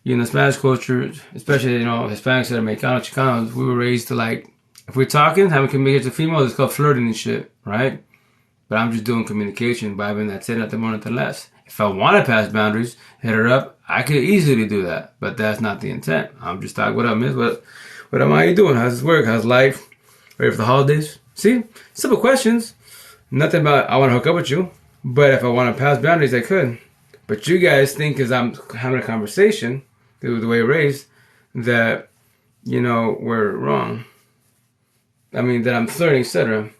Speaker 1: in the Spanish culture, especially, Hispanics that are Mexicanos, Chicanos, we were raised to, like, if we're talking, having communication to females, it's called flirting and shit, right? But I'm just doing communication, vibing, that's it, at the moment, nothing less. If I want to pass boundaries, hit her up, I could easily do that. But that's not the intent. I'm just talking, what up, miss? What am I doing? How's this work? How's life? Ready for the holidays? See? Simple questions. Nothing about, I want to hook up with you. But if I want to pass boundaries, I could. But you guys think, because I'm having a conversation, the way we're raised, that, we're wrong. I mean, that I'm flirting, etc.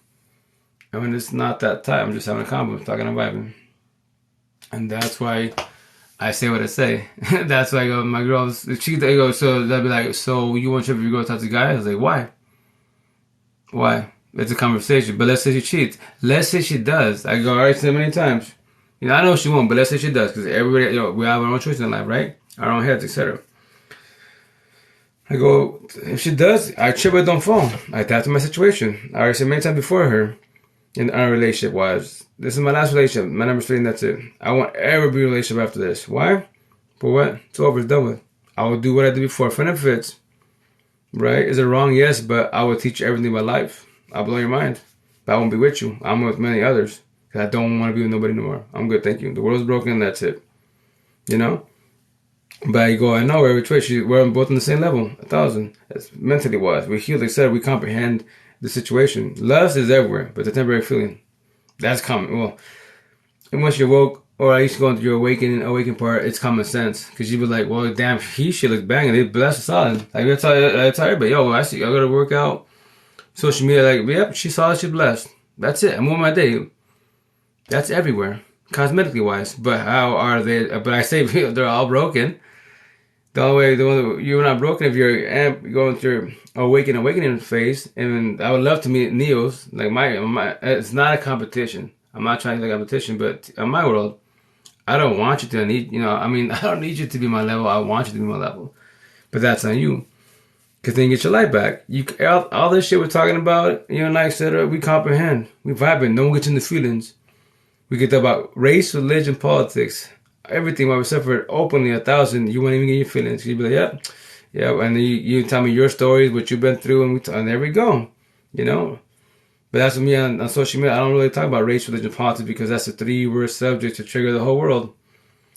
Speaker 1: I mean, it's not that type. I'm just having a convo, talking and vibing. And that's why I say what I say. That's why I go, my girls, they go, so they'll be like, so you want your girl to talk to a guy? I was like, why? Why? It's a conversation. But let's say she cheats. Let's say she does. I go, all right, so many times. I know she won't, but let's say she does. Because everybody, we have our own choice in life, right? Our own heads, etc. I go, if she does, I trip her don't fall. I adapt to my situation. I already said many times before her, in our relationship was, this is my last relationship. My number's 3 and that's it. I won't ever be in a relationship after this. Why? For what? It's over. It's done with. I will do what I did before. Fun and fits. Right? Is it wrong? Yes, but I will teach you everything about life. I'll blow your mind. But I won't be with you. I'm with many others. Because I don't want to be with nobody anymore. I'm good, thank you. The world's broken and that's it. But I go, I know every choice. We're both on the same level, 1,000. That's mentally wise. We heal, etc. We comprehend the situation. Lust is everywhere, but it's a temporary feeling. That's common. Well, and once you're woke, or at least going through your awakening part, it's common sense. Because you be like, well, damn, she looks banging. They blessed solid. Like, I tell everybody, yo, I see, I got to work out. Social media, like, yep, she solid, she blessed. That's it. I'm on my day. That's everywhere, cosmetically wise. But how are they? But I say they're all broken. The only way you're not broken if you're going through awakening phase. And I would love to meet Neos. Like my it's not a competition. I'm not trying to be a competition, but in my world, I don't want you to I don't need you to be my level. I want you to be my level. But that's on you. Because then you get your life back. All this shit we're talking about, etc., we comprehend. We vibrate. No one gets in the feelings. We get about race, religion, politics. Everything while we suffer openly 1,000, you won't even get your feelings. You'd be like, yep, Yeah, and you tell me your stories, what you've been through, and there we go. You know, but that's with me on social media. I don't really talk about race, religion, politics because that's a three-word subject to trigger the whole world.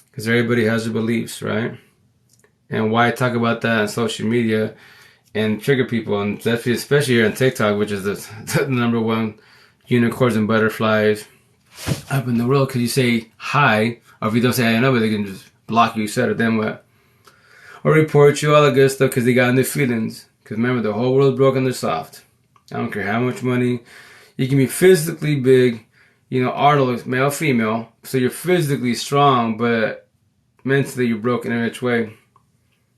Speaker 1: Because everybody has their beliefs, right? And why talk about that on social media and trigger people, and especially here on TikTok, which is the number one unicorns and butterflies up in the world. Because you say hi, or if you don't say hi enough, they can just block you, etc. Then what? Or report you, all the good stuff, because they got in their feelings. Because remember, the whole world's broken, they're soft. I don't care how much money. You can be physically big, Arnold, male, female, so you're physically strong, but mentally you're broken in a rich way.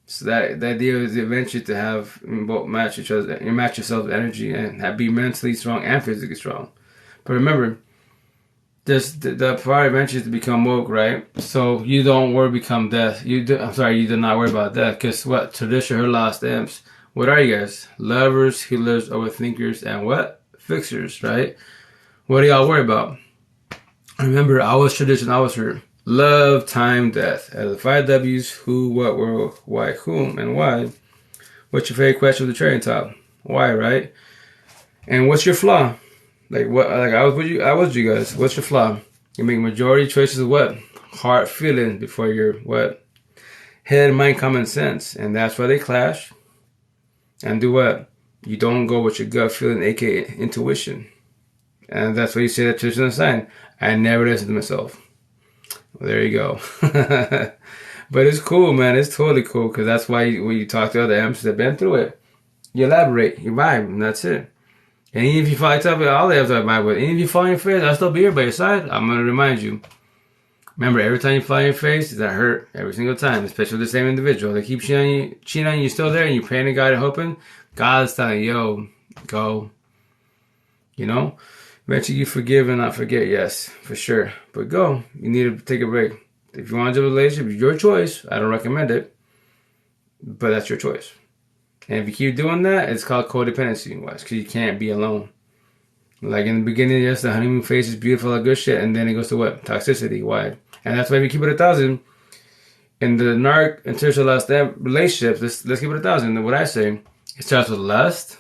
Speaker 1: So that the idea is eventually to have both match each other, you match yourself's energy and be mentally strong and physically strong. But remember, the priority eventually is to become woke, right? So you don't worry become death. You do not worry about death, because what? Tradition, her lost amps. What are you guys? Lovers, healers, overthinkers, and what? Fixers, right? What do y'all worry about? Remember, I was tradition, I was her. Love, time, death. Out of the 5 W's, who, what, where, why, whom, and why. What's your favorite question with the cherry top? Why, right? And what's your flaw? Like what? Like I was you guys. What's your flaw? You make majority choices of what? Heart, feeling before your what? Head, mind, common sense, and that's why they clash. And do what? You don't go with your gut feeling, aka intuition. And that's why you say that traditional sign. I never listen to myself. Well, there you go. But it's cool, man. It's totally cool, because that's why when you talk to other amps that have been through it, you elaborate, you vibe, and that's it. And even if you fall, all the amps I vibe with, even if you fall on your face, I'll still be here by your side. I'm going to remind you. Remember, every time you fall on your face, that hurt every single time, especially with the same individual. They keep cheating on you, you're still there, and you're praying to God and hoping. God's telling you, yo, go. Eventually you forgive and not forget, yes, for sure. But go. You need to take a break. If you want to do a relationship, it's your choice. I don't recommend it. But that's your choice. And if you keep doing that, it's called codependency. Why? Because you can't be alone. Like in the beginning, yes, the honeymoon phase is beautiful, all good shit, and then it goes to what? Toxicity. Why? And that's why we keep it 1,000. In the narc and tertiary last relationships, let's keep it 1,000. What I say, it starts with lust,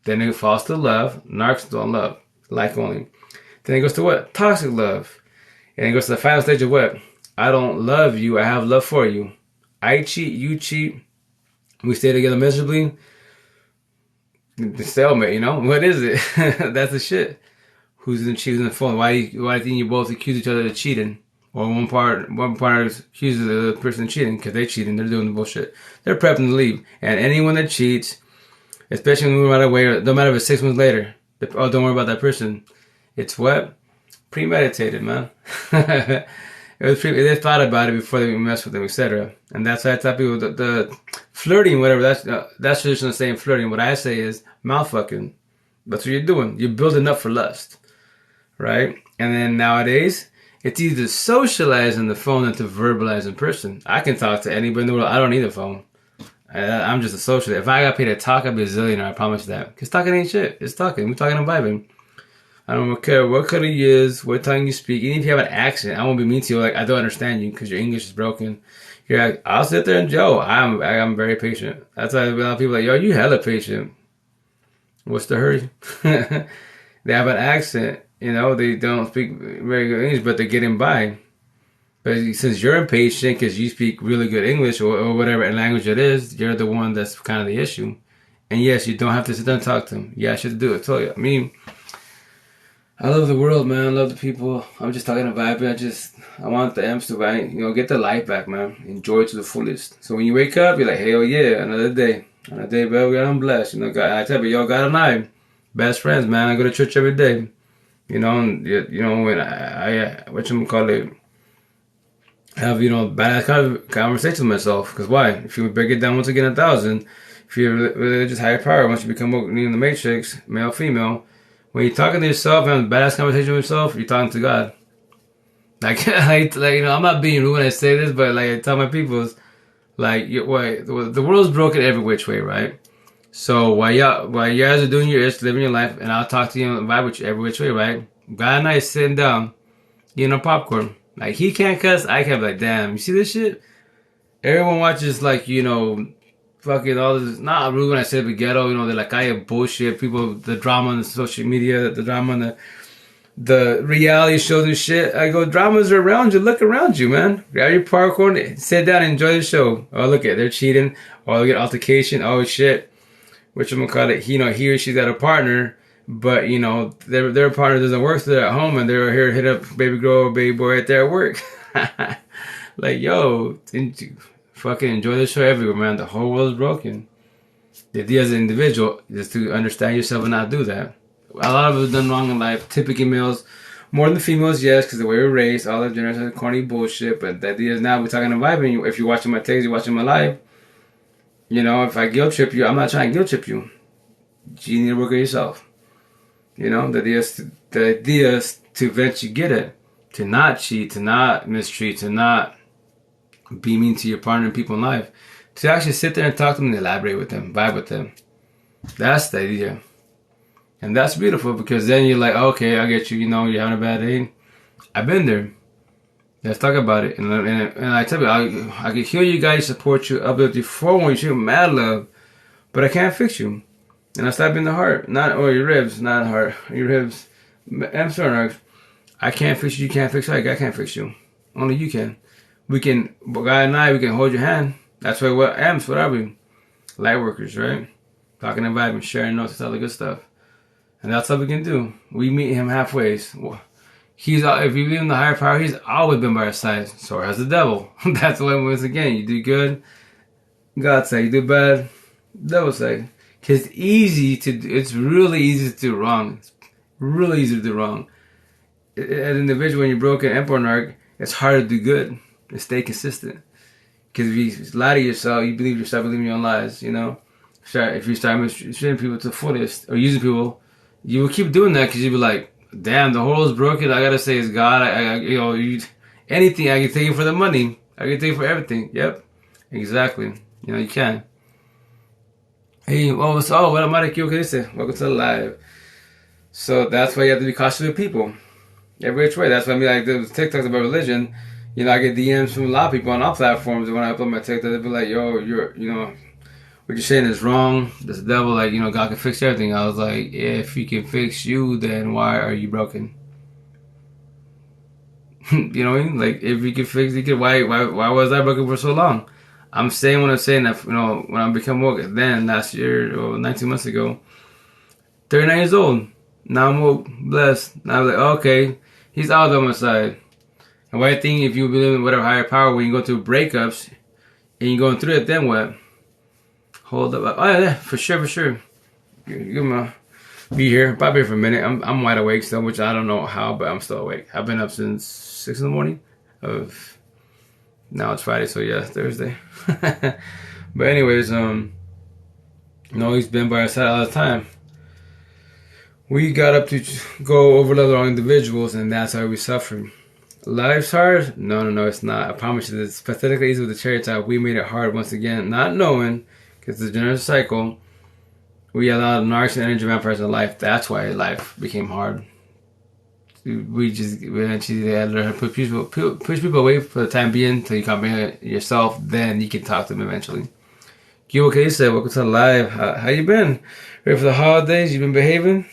Speaker 1: then it falls to love. Narcs don't love, like only. Then it goes to what? Toxic love. And it goes to the final stage of what? I don't love you, I have love for you. I cheat, you cheat, we stay together miserably. The stalemate, What is it? That's the shit. Who's gonna cheat on the phone? Why do you think you both accuse each other of cheating? Or one partner accuses the other person of cheating because they're cheating, they're doing the bullshit. They're prepping to leave. And anyone that cheats, especially when we run away, no matter if it's 6 months later, don't worry about that person. It's what? Premeditated, man. They thought about it before they messed with them, etc. And that's why I tell people the flirting, whatever. That's traditional saying flirting. What I say is mouth fucking. That's what you're doing. You're building up for lust, right? And then nowadays, it's easy to socialize on the phone than to verbalize in person. I can talk to anybody in the world. I don't need a phone. I'm just a socialist. If I got paid to talk, I'd be a zillionaire. I promise you that. Because talking ain't shit. It's talking. We're talking and vibing. I don't care what color you is, what tongue you speak. Even if you have an accent, I won't be mean to you. Like, I don't understand you because your English is broken. You're like, I'll sit there and Joe. I'm very patient. That's why a lot of people are like, yo, you hella patient. What's the hurry? They have an accent. They don't speak very good English, but they're getting by. But since you're impatient because you speak really good English or whatever language it is, you're the one that's kind of the issue. And yes, you don't have to sit there and talk to them. Yeah, I should do it. I told you. I mean, I love the world, man. I love the people. I'm just talking about it. I want the amps to, get their life back, man. Enjoy it to the fullest. So when you wake up, you're like, hell yeah, another day. Another day, baby, I'm blessed. God, I tell you, y'all God and I, best friends, man. I go to church every day. When I whatchamacallit, have, bad conversation with myself. Because why? If you break it down once again 1,000, if you're religious higher power, once you become in the matrix, male, female, when you're talking to yourself and having a badass conversation with yourself, you're talking to God. I'm not being rude when I say this, but I tell my people, the world's broken every which way, right? So while you guys are doing your ish, living your life, and I'll talk to you and vibe with you every which way, right? God and I is sitting down, eating popcorn. He can't cuss, I can't be like, damn, you see this shit? Everyone watches, fucking all this, not rude when I say the ghetto, you know, the la calle bullshit, people, the drama on the social media, the drama on the reality shows and shit. I go, dramas are around you. Look around you, man. Grab your popcorn, sit down, and enjoy the show. Oh, look at, they're cheating. Oh, look at altercation. Oh shit. Whatchamacallit, you know, he or she's got a partner, but you know, their partner doesn't work, so they're at home and they're here to hit up baby girl or baby boy right there at work. Like, yo, fucking enjoy the show everywhere, man. The whole world is broken. The idea as an individual is to understand yourself and not do that. A lot of it is done wrong in life. Typically males, more than females, yes, because the way we're raised, all that generation corny bullshit. But the idea is now we're talking about vibing. If you're watching my takes, you're watching my live. You know, if I guilt trip you, I'm not trying to guilt trip you. You need to work on yourself. You know, the idea is to eventually get it. To not cheat, to not mistreat, to not be mean to your partner and people in life. To actually sit there and talk to them and elaborate with them, vibe with them. That's the idea. And that's beautiful because then you're like, okay, I get you, you know, you're having a bad day. I've been there. Let's talk about it. And I tell you, I can heal you guys, support you, uplift you, forward you, mad love, but I can't fix you. And I stop in the heart, or your ribs, not the heart, your ribs. I'm sorry, I can't fix you, you can't fix me, I can't fix you. Only you can. We can, God and I, we can hold your hand. That's why what are we? Light workers, right? Talking and vibing, sharing notes, all the good stuff. And that's all we can do. We meet him halfway. If you believe in the higher power, he's always been by our side. So has the devil. That's why, once again, you do good, God say. You do bad, devil say. Because it's really easy to do wrong. It's really easy to do wrong. As an individual, when you're broken, emperor, it's hard to do good and stay consistent. Because if you lie to yourself, you believe yourself, believing your own lies, you know? If you start mistreating people to the fullest, or using people, you will keep doing that because you'll be like, damn, the whole world is broken. I gotta say it's God. Anything, I can take it for the money. I can take it for everything. Yep, exactly. You know, you can. Hey, what am I like? Welcome to the live. So that's why you have to be cautious with people. Every which way. That's why I mean, like, the TikToks about religion. You know, I get DMs from a lot of people on all platforms. And when I upload my TikTok, they'll be like, yo, what you're saying is wrong. This devil, like, you know, God can fix everything. I was like, if he can fix you, then why are you broken? You know what I mean? Like, if he can fix it, why was I broken for so long? I'm saying what I'm saying, that, you know, when I become woke, then last year, or 19 months ago, 39 years old. Now I'm woke, blessed. Now I'm like, okay, he's all on my side. And why I think if you believe in whatever higher power, when you go through breakups, and you're going through it, then what? Hold up. Oh yeah, for sure. You're gonna be here. Probably here for a minute. I'm wide awake still, which I don't know how, but I'm still awake. I've been up since 6 in the morning. Now it's Friday, so yeah, Thursday. But anyways, he's been by our side all the time. We got up to go overload our individuals, and that's why we suffer. Life's hard? No, it's not. I promise you, it's pathetically easy with the cherry top. We made it hard once again, not knowing, because it's a general cycle. We allowed narcs and energy vampires in life. That's why life became hard. We eventually had to push people away for the time being until you comprehend yourself. Then you can talk to them eventually. Gil, okay, you said, welcome to the live. How you been? Ready for the holidays? You been behaving?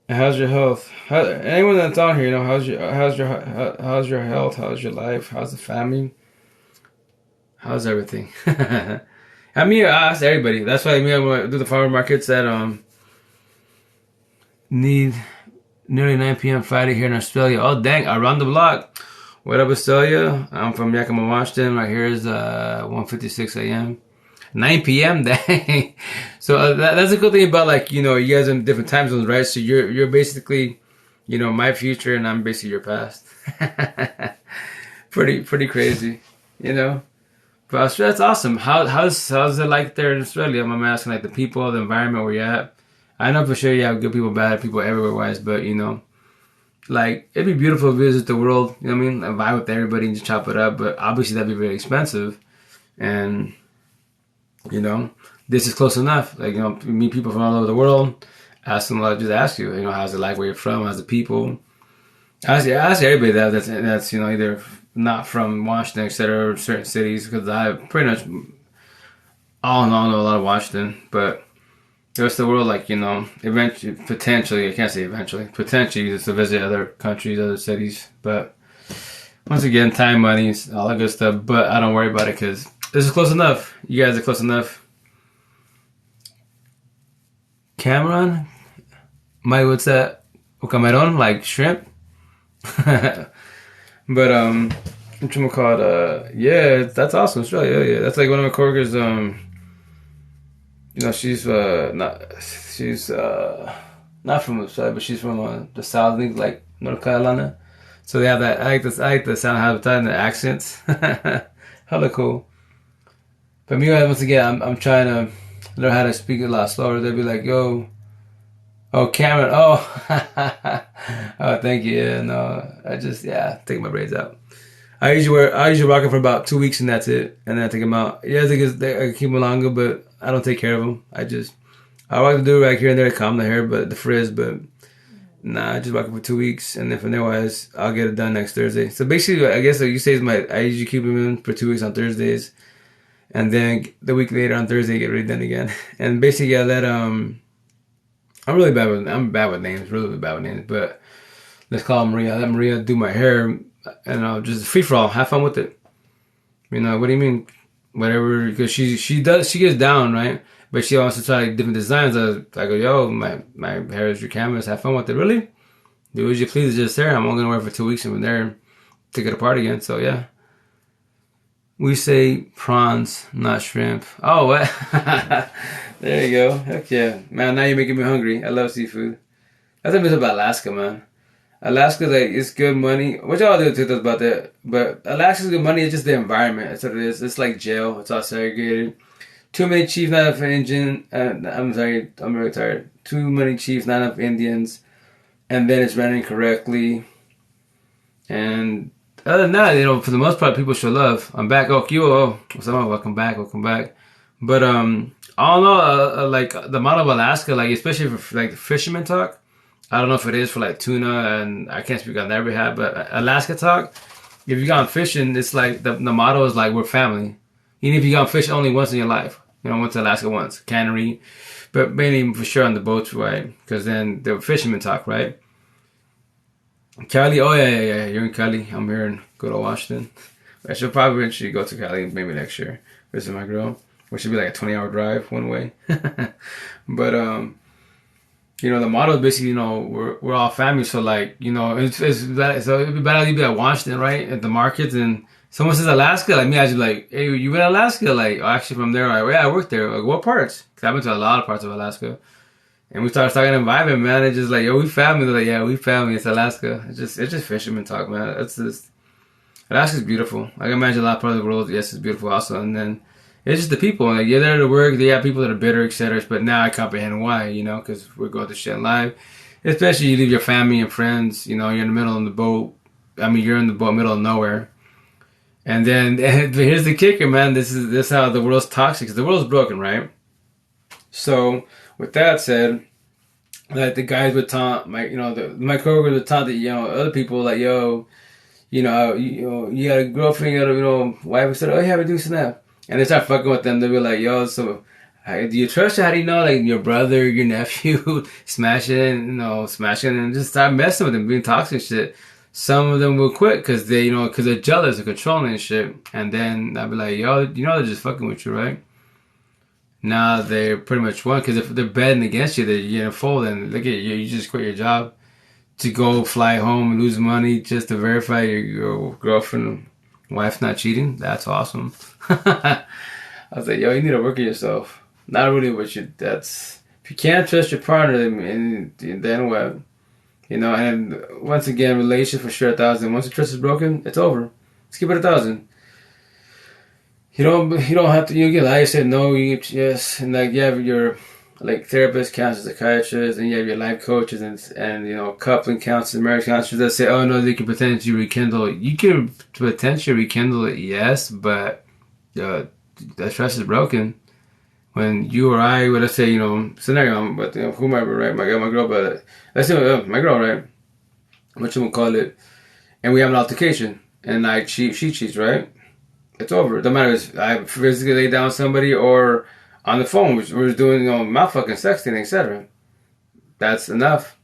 Speaker 1: How's your health? Anyone that's on here, you know, how's your health? How's your life? How's the family? How's everything? I mean, I ask everybody. That's why I'm going to do the farmer markets that need nearly 9 p.m. Friday here in Australia. Oh, dang, around the block. What up, Australia? I'm from Yakima, Washington. Right here is 1:56 a.m. 9 p.m. Dang. So that's a good thing about, like, you know, you guys in different time zones, right? So you're basically, you know, my future and I'm basically your past. Pretty crazy, you know. But Australia, that's awesome. How's it like there in Australia? I'm asking, like, the people, the environment where you're at. I know for sure you have good people, bad people everywhere wise, but, you know, like, it'd be beautiful to visit the world, you know what I mean? And vibe with everybody and just chop it up, but obviously that'd be very expensive. And, you know, this is close enough. Like, you know, you meet people from all over the world, ask them, just ask you know, how's it like where you're from, how's the people? Ask everybody that's, you know, either not from Washington, etc., or certain cities, because I pretty much all in all know a lot of Washington, but the rest of the world, like, eventually, potentially, I can't say eventually, potentially just to visit other countries, other cities, but once again, time, money, all that good stuff, but I don't worry about it because this is close enough. You guys are close enough. Cameron? Mike, what's that? Cameron, like shrimp? But whatchamacallit, yeah, that's awesome. Australia, yeah. That's like one of my coworkers, she's not from Australia, but she's from the South, I think, like North Carolina. So they have that. I like the sound of that and the accents. Hella cool. But me, once again, I'm trying to learn how to speak a lot slower. They'll be like, "Yo, oh Cameron, oh, oh, thank you." Yeah, no, I just take my braids out. I usually rock them for about 2 weeks and that's it, and then I take them out. Yeah, I think I keep them longer, but I don't take care of them. I rock the do right here and there to calm the hair, but the frizz, but. Nah, I just rock it for 2 weeks, and then from there wise, I'll get it done next Thursday. So basically, I guess like you say, I usually keep them in for 2 weeks on Thursdays, and then the week later on Thursday, get ready done again. And basically, I let I'm bad with names, really bad with names, but let's call Maria. I let Maria do my hair, and I'll just free for all, have fun with it. What do you mean? Whatever, because she gets down, right? But she wants to try different designs. I go, yo, my hair is your canvas. Have fun with it. Really? Do as you please. It's just there. I'm only going to wear it for 2 weeks and from there, take it apart again. So, yeah. We say prawns, not shrimp. Oh, what? There you go. Heck yeah. Man, now you're making me hungry. I love seafood. That's what I miss about Alaska, man. Alaska, like, it's good money. What y'all do to us about that? But Alaska's good money. It's just the environment. That's what it is. It's like jail. It's all segregated. Too many chiefs, not enough Indian. I'm sorry, I'm really tired. Too many chiefs, not enough Indians, and then it's ran incorrectly. And other than that, for the most part, people show love. I'm back. Oh, you. Oh, welcome back. Welcome back. But all in all, like the model of Alaska, like especially for like fishermen talk. I don't know if it is for like tuna, and I can't speak on their behalf, but Alaska talk. If you gone fishing, it's like the motto is like we're family. Even if you gone fish only once in your life, went to Alaska once, cannery, but mainly for sure on the boats, right? Because then the fishermen talk, right? Cali, oh yeah, you're in Cali. I'm here in good old Washington. I should probably eventually go to Cali maybe next year, visit my girl, which should be like a 20-hour drive one way. But the motto is basically, we're all family, so like, it's bad, so it'd be better to be at Washington, right, at the markets, and someone says Alaska, like me, I just like, hey, you in Alaska? Like, actually from there, like, yeah, I worked there. Like, what parts? Because I've been to a lot of parts of Alaska. And we started talking and vibing, man. It's just like, yo, we family. They're like, yeah, we family. It's Alaska. It's just fisherman talk, man. Alaska's beautiful. I can imagine a lot of parts of the world, yes, it's beautiful also. And then it's just the people. Like, you're there to work. They have people that are bitter, etc. But now I comprehend why, because we're going through shit in life. Especially you leave your family and friends, you're in the middle of the boat. I mean, you're in the boat, middle of nowhere. And then here's the kicker, man. This is how the world's toxic, because the world's broken, right? So with that said, like the guys would taunt my coworkers would taunt that other people like, yo, you got a girlfriend, you got a wife, said, oh yeah, we do snap, and they start fucking with them. They'll be like, yo, so do you trust her? How do you know like your brother, your nephew smashing, and just start messing with them, being toxic shit. Some of them will quit because because they're jealous or controlling and shit. And then I'll be like, yo, they're just fucking with you, right? Now they're pretty much won, because if they're betting against you, you're gonna fold, and look at you, you just quit your job to go fly home and lose money just to verify your girlfriend, wife's not cheating. That's awesome. I was like, yo, you need to work on yourself. Not really what if you can't trust your partner, then what? And once again, relationship for sure 1,000. Once the trust is broken, it's over. Let's keep it 1,000. You don't have to. You get like I said, no, you get yes, and like you have your like therapist, counselors, psychiatrists, and you have your life coaches and coupling counselors, marriage counselors that say, oh no, they can potentially rekindle it. You can potentially rekindle it, yes, but the trust is broken. When you or I, let's say, scenario, but whomever, right? My girl, but let's say my girl, right? What you would call it, and we have an altercation. and she cheats, right? It's over. No matter if I physically lay down with somebody or on the phone, we're doing mouth fucking sexting, etc. That's enough.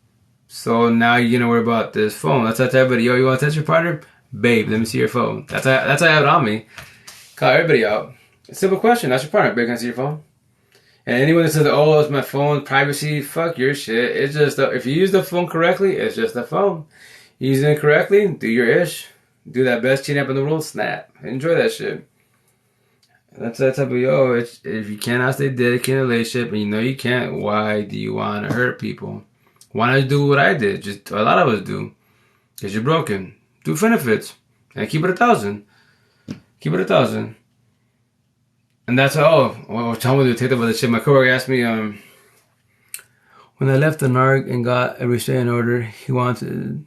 Speaker 1: So now you're gonna worry about this phone. That's how I tell everybody, yo, you wanna touch your partner? Babe, let me see your phone. That's how I have it on me. Call everybody out. A simple question, that's your partner. Babe, can I see your phone? And anyone that says, oh, it's my phone, privacy, fuck your shit. It's just, if you use the phone correctly, it's just a phone. Using it correctly, do your ish. Do that best chin up in the world, snap. Enjoy that shit. That's that type of, if you cannot stay dedicated in a relationship and you know you can't, why do you want to hurt people? Why not do what I did? Just a lot of us do. Because you're broken. Do benefits. And keep it 1,000. Keep it 1,000. And that's tell me to take that with the shit. My coworker asked me, when I left the NARC and got a restraining order, he wanted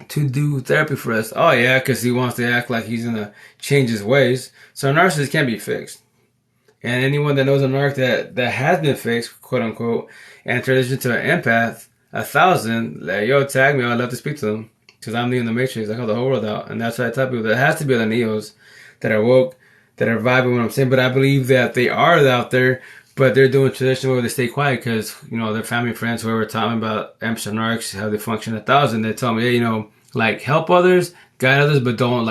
Speaker 1: to do therapy for us. Oh yeah, because he wants to act like he's gonna change his ways. So a narcissist can't be fixed. And anyone that knows a narc that has been fixed, quote unquote, and transitioned to an empath, 1,000, like, yo, tag me, I'd love to speak to them. Because I'm in the matrix, I call the whole world out. And that's why I tell people that has to be the Neos that are woke, that are vibing what I'm saying. But I believe that they are out there, but they're doing traditional where they stay quiet because, their family and friends, whoever talking about amps and narcs, how they function 1,000, they tell me, hey, help others, guide others, but don't,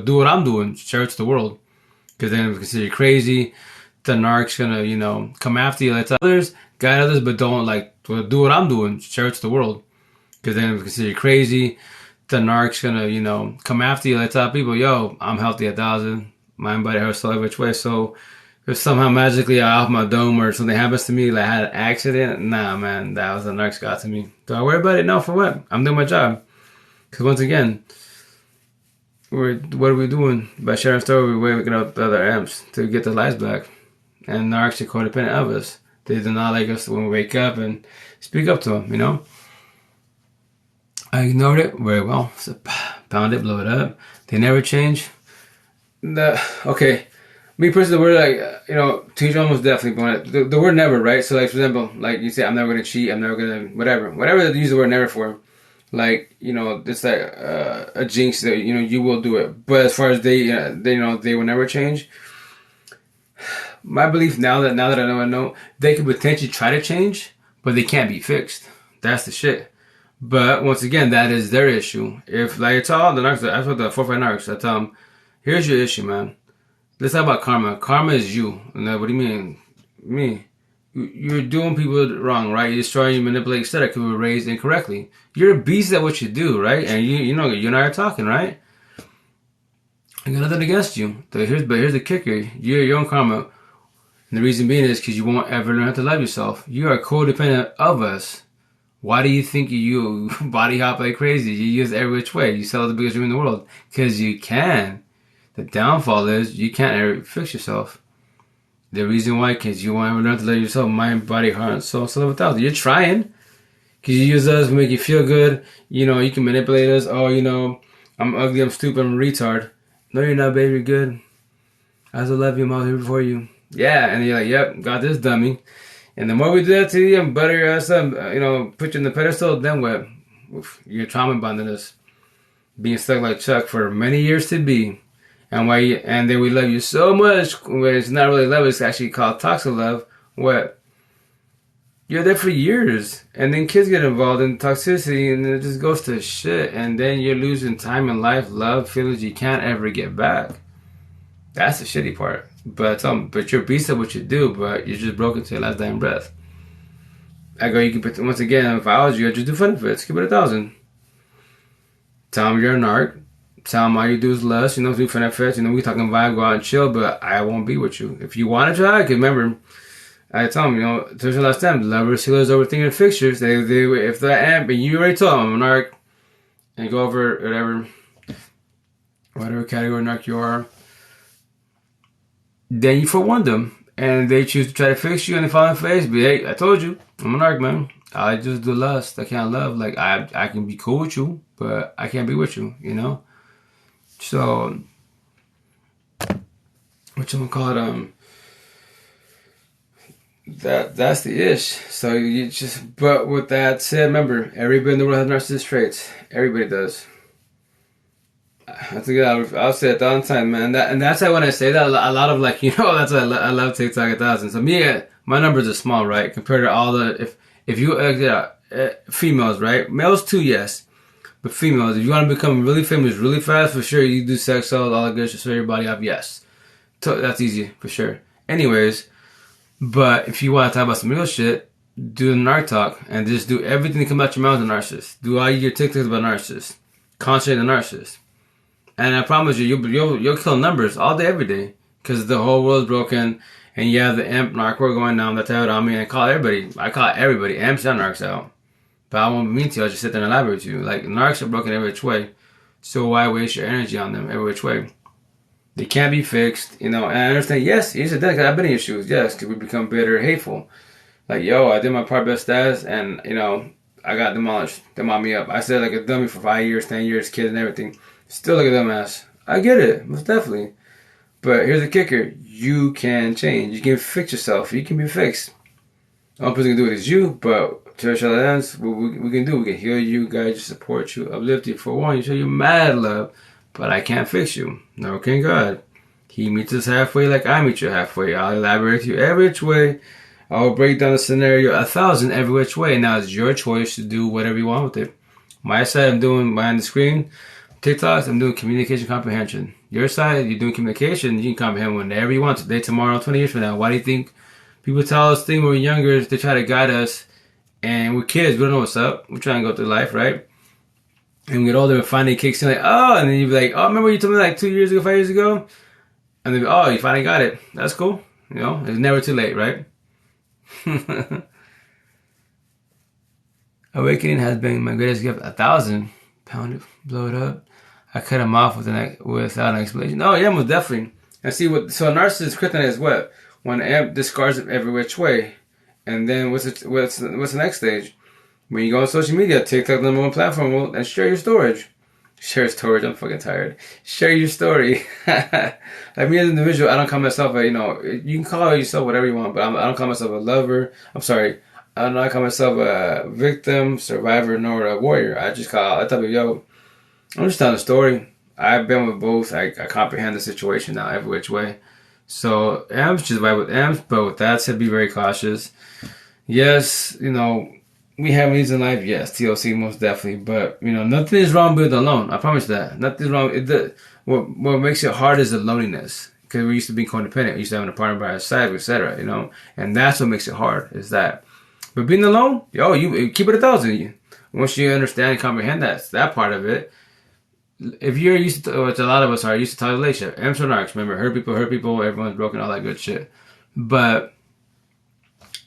Speaker 1: do what I'm doing, share it to the world. Because then if we consider you crazy, the narc's gonna, come after you, let others, guide others, but don't, do what I'm doing, share it to the world. Because then if we consider you crazy, the narc's gonna, come after you, let tell people, yo, I'm healthy 1,000, mind, body, heart, soul, which way. So if somehow magically I off my dome or something happens to me, like I had an accident, nah, man, that was the narc's got to me. Do I worry about it? No, for what? I'm doing my job. Because once again, what are we doing? By sharing story, we're waking up the other amps to get their lives back. And they're actually codependent of us. They do not like us when we wake up and speak up to them, I ignored it very well. So pound it, blow it up. They never change. Okay. Me personally, the word to each one was definitely going. The word never, right? So for example, you say, I'm never going to cheat, I'm never going to, whatever they use the word never for. It's like a jinx that, you will do it. But as far as they will never change. My belief now that I know, they could potentially try to change, but they can't be fixed. That's the shit. But once again, that is their issue. If I tell the narcs, I told the 4 5 narcs, I tell them, here's your issue, man. Let's talk about karma. Karma is you. And what do you mean? Me. You're doing people wrong, right? You're destroying, you manipulate, etc. Because we were raised incorrectly. You're a beast at what you do, right? And you and I are talking, right? I got nothing against you. But here's the kicker. You're your own karma. And the reason being is because you won't ever learn how to love yourself. You are codependent of us. Why do you think you body hop like crazy? You use every which way. You sell the biggest dream in the world. Because you can. The downfall is you can't ever fix yourself. The reason why, because you won't ever learn to love yourself. Mind, body, heart, and soul. So without you're trying. Because you use us to make you feel good. You can manipulate us. Oh, I'm ugly, I'm stupid, I'm a retard. No, you're not, baby. You're good. I still love you. I'm out here for you. Yeah. And you're like, yep, got this dummy. And the more we do that to you and butter your ass up, put you in the pedestal, then what? You're trauma bonding us. Being stuck like Chuck for many years to be. And then we love you so much, when it's not really love, it's actually called toxic love. What? You're there for years. And then kids get involved in toxicity and it just goes to shit. And then you're losing time in life, love, feelings you can't ever get back. That's the shitty part. But you're a beast at what you do, but you're just broken to your last dying breath. I go, you can, once again, if I was you, I'd just do benefits. Keep it 1,000. Tell them you're a narc. Tell them all you do is lust. Do benefits. We talking vibe, go out and chill, but I won't be with you. If you want to try, remember, I tell them, there's the last time, lovers, healers, overthinking fixtures. If that amp, and you already told them I'm a narc, and go over whatever category narc you are, then you forewarn them, and they choose to try to fix you, and they fall in the face. But hey, I told you, I'm a narc, man. I just do lust. I can't love. I can be cool with you, but I can't be with you. So what you gonna call it? That's the ish. So you just. But with that said, remember, everybody in the world has narcissist traits. Everybody does. That's a good. I'll say 1,000 times, man. And that's why when I say that, a lot of like, that's why I love TikTok 1,000. So me, my numbers are small, right? Compared to all the if you females, right? Males too, yes, but females. If you want to become really famous really fast, for sure, you do sex sells, all that good shit, show your body up, yes. That's easy for sure. Anyways, but if you want to talk about some real shit, do the narc talk and just do everything that comes out your mouth as a narcissist. Do all your TikToks about narcissists. Concentrate on narcissists. And I promise you, you'll kill numbers all day, every day, because the whole world's broken, and you have the imp narc war going down. That's how I mean. I call everybody imps and narcs out. But I won't mean to. I'll just sit there and elaborate to you. Like narcs are broken every which way, so why waste your energy on them every which way? They can't be fixed, And I understand. Yes, he's a dick. I've been in your shoes. Yes, because we become bitter, hateful. Like I did my part best as, and I got demolished. They mopped me up. I said like a dummy for 5 years, 10 years, kids and everything. Still like a dumbass. I get it, most definitely. But here's the kicker. You can change. You can fix yourself. You can be fixed. The only person who can do it is you, but to each other ends, what we can do, we can heal you, guide you, support you, uplift you. For one, you show you mad love, but I can't fix you. Nor can God. He meets us halfway like I meet you halfway. I'll elaborate to you every which way. I'll break down the scenario 1,000 every which way. Now it's your choice to do whatever you want with it. My side, I'm doing behind the screen. TikToks, I'm doing communication comprehension. Your side, you're doing communication. You can comprehend whenever you want. Today, tomorrow, 20 years from now. Why do you think people tell us things when we're younger? They try to guide us. And we're kids. We don't know what's up. We're trying to go through life, right? And we get older and finally kicks in like, oh. And then you'd be like, oh, remember you told me like 2 years ago, 5 years ago? And then, oh, you finally got it. That's cool. It's never too late, right? Awakening has been my greatest gift. 1,000. Pound it, blow it up. I cut him off without an explanation. Oh yeah, most definitely. And see so a narcissist kryptonite is what? When amp discards it every which way. And then what's the next stage? When you go on social media, TikTok, number one platform, and share your storage. Share storage, I'm fucking tired. Share your story. Like me as an individual, I don't call myself you can call yourself whatever you want, but I don't call myself a lover. I'm sorry. I don't call myself a victim, survivor, nor a warrior. I tell you, I'm just telling a story. I've been with both. I comprehend the situation now every which way. So amps just vibe with amps, but with that said, be very cautious. Yes, we have needs in life. Yes, TLC most definitely. But nothing is wrong being alone. I promise that. Nothing's wrong. What makes it hard is the loneliness. Because we used to be codependent. We used to have a partner by our side, etc. And that's what makes it hard. Is that. But being alone, you keep it 1,000. Once you understand and comprehend that part of it. If you're used to, which a lot of us are used to toxic relationship, amps or narcs, remember, hurt people, everyone's broken, all that good shit. But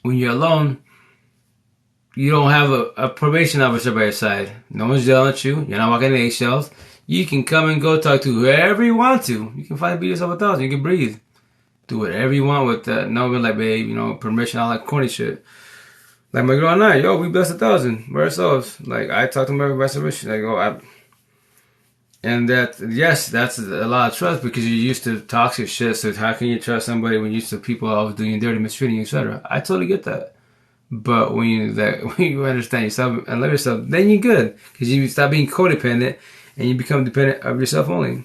Speaker 1: when you're alone, you don't have a probation officer by your side. No one's yelling at you. You're not walking in eggshells. You can come and go talk to whoever you want to. You can finally be yourself 1,000. You can breathe. Do whatever you want with that. No one like, babe, permission, all that corny shit. Like my girl and I, we blessed 1,000 by ourselves. Like I talk to my restoration. And that's a lot of trust because you're used to toxic shit. So how can you trust somebody when you're used to people always doing you dirty, mistreating you, etc.? I totally get that. But when you understand yourself and love yourself, then you're good because you stop being codependent and you become dependent of yourself only.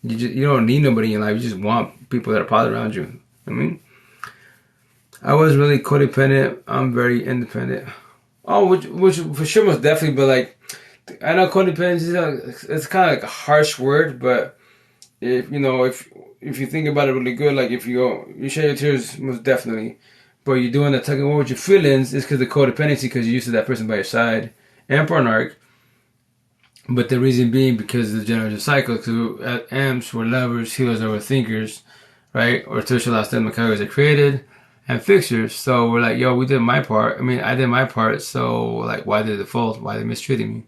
Speaker 1: You don't need nobody in your life. You just want people that are positive around you. I was really codependent. I'm very independent. Oh, which for sure most definitely, but like. I know codependency it's kind of like a harsh word, but if you think about it really good, like if you share your tears most definitely, but you're doing that tugging war with your feelings, it's because of codependency because you're used to that person by your side, and for an arc. But the reason being because of the generational cycle, because amps were lovers, healers were thinkers, right? Or tertiary last time categories are created and fixers. So we're like, we did my part. I did my part. So like, why did it default? Why they mistreated me?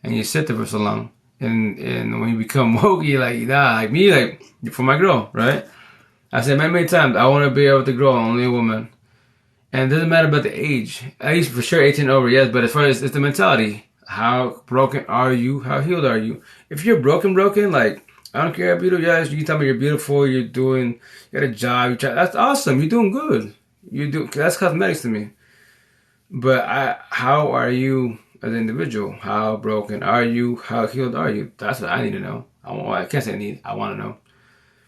Speaker 1: And you sit there for so long, and when you become woke, you're like, like me, like for my girl, right? I said many times, I want to be able to grow, only a woman, and it doesn't matter about the age. At least for sure, 18 over, yes. But as far as it's the mentality, how broken are you? How healed are you? If you're broken, like I don't care how beautiful you are. You tell me you're beautiful. You got a job. That's awesome. You're doing good. That's cosmetics to me. But how are you? As an individual, how broken are you? How healed are you? That's what I need to know. I can't say need. I want to know.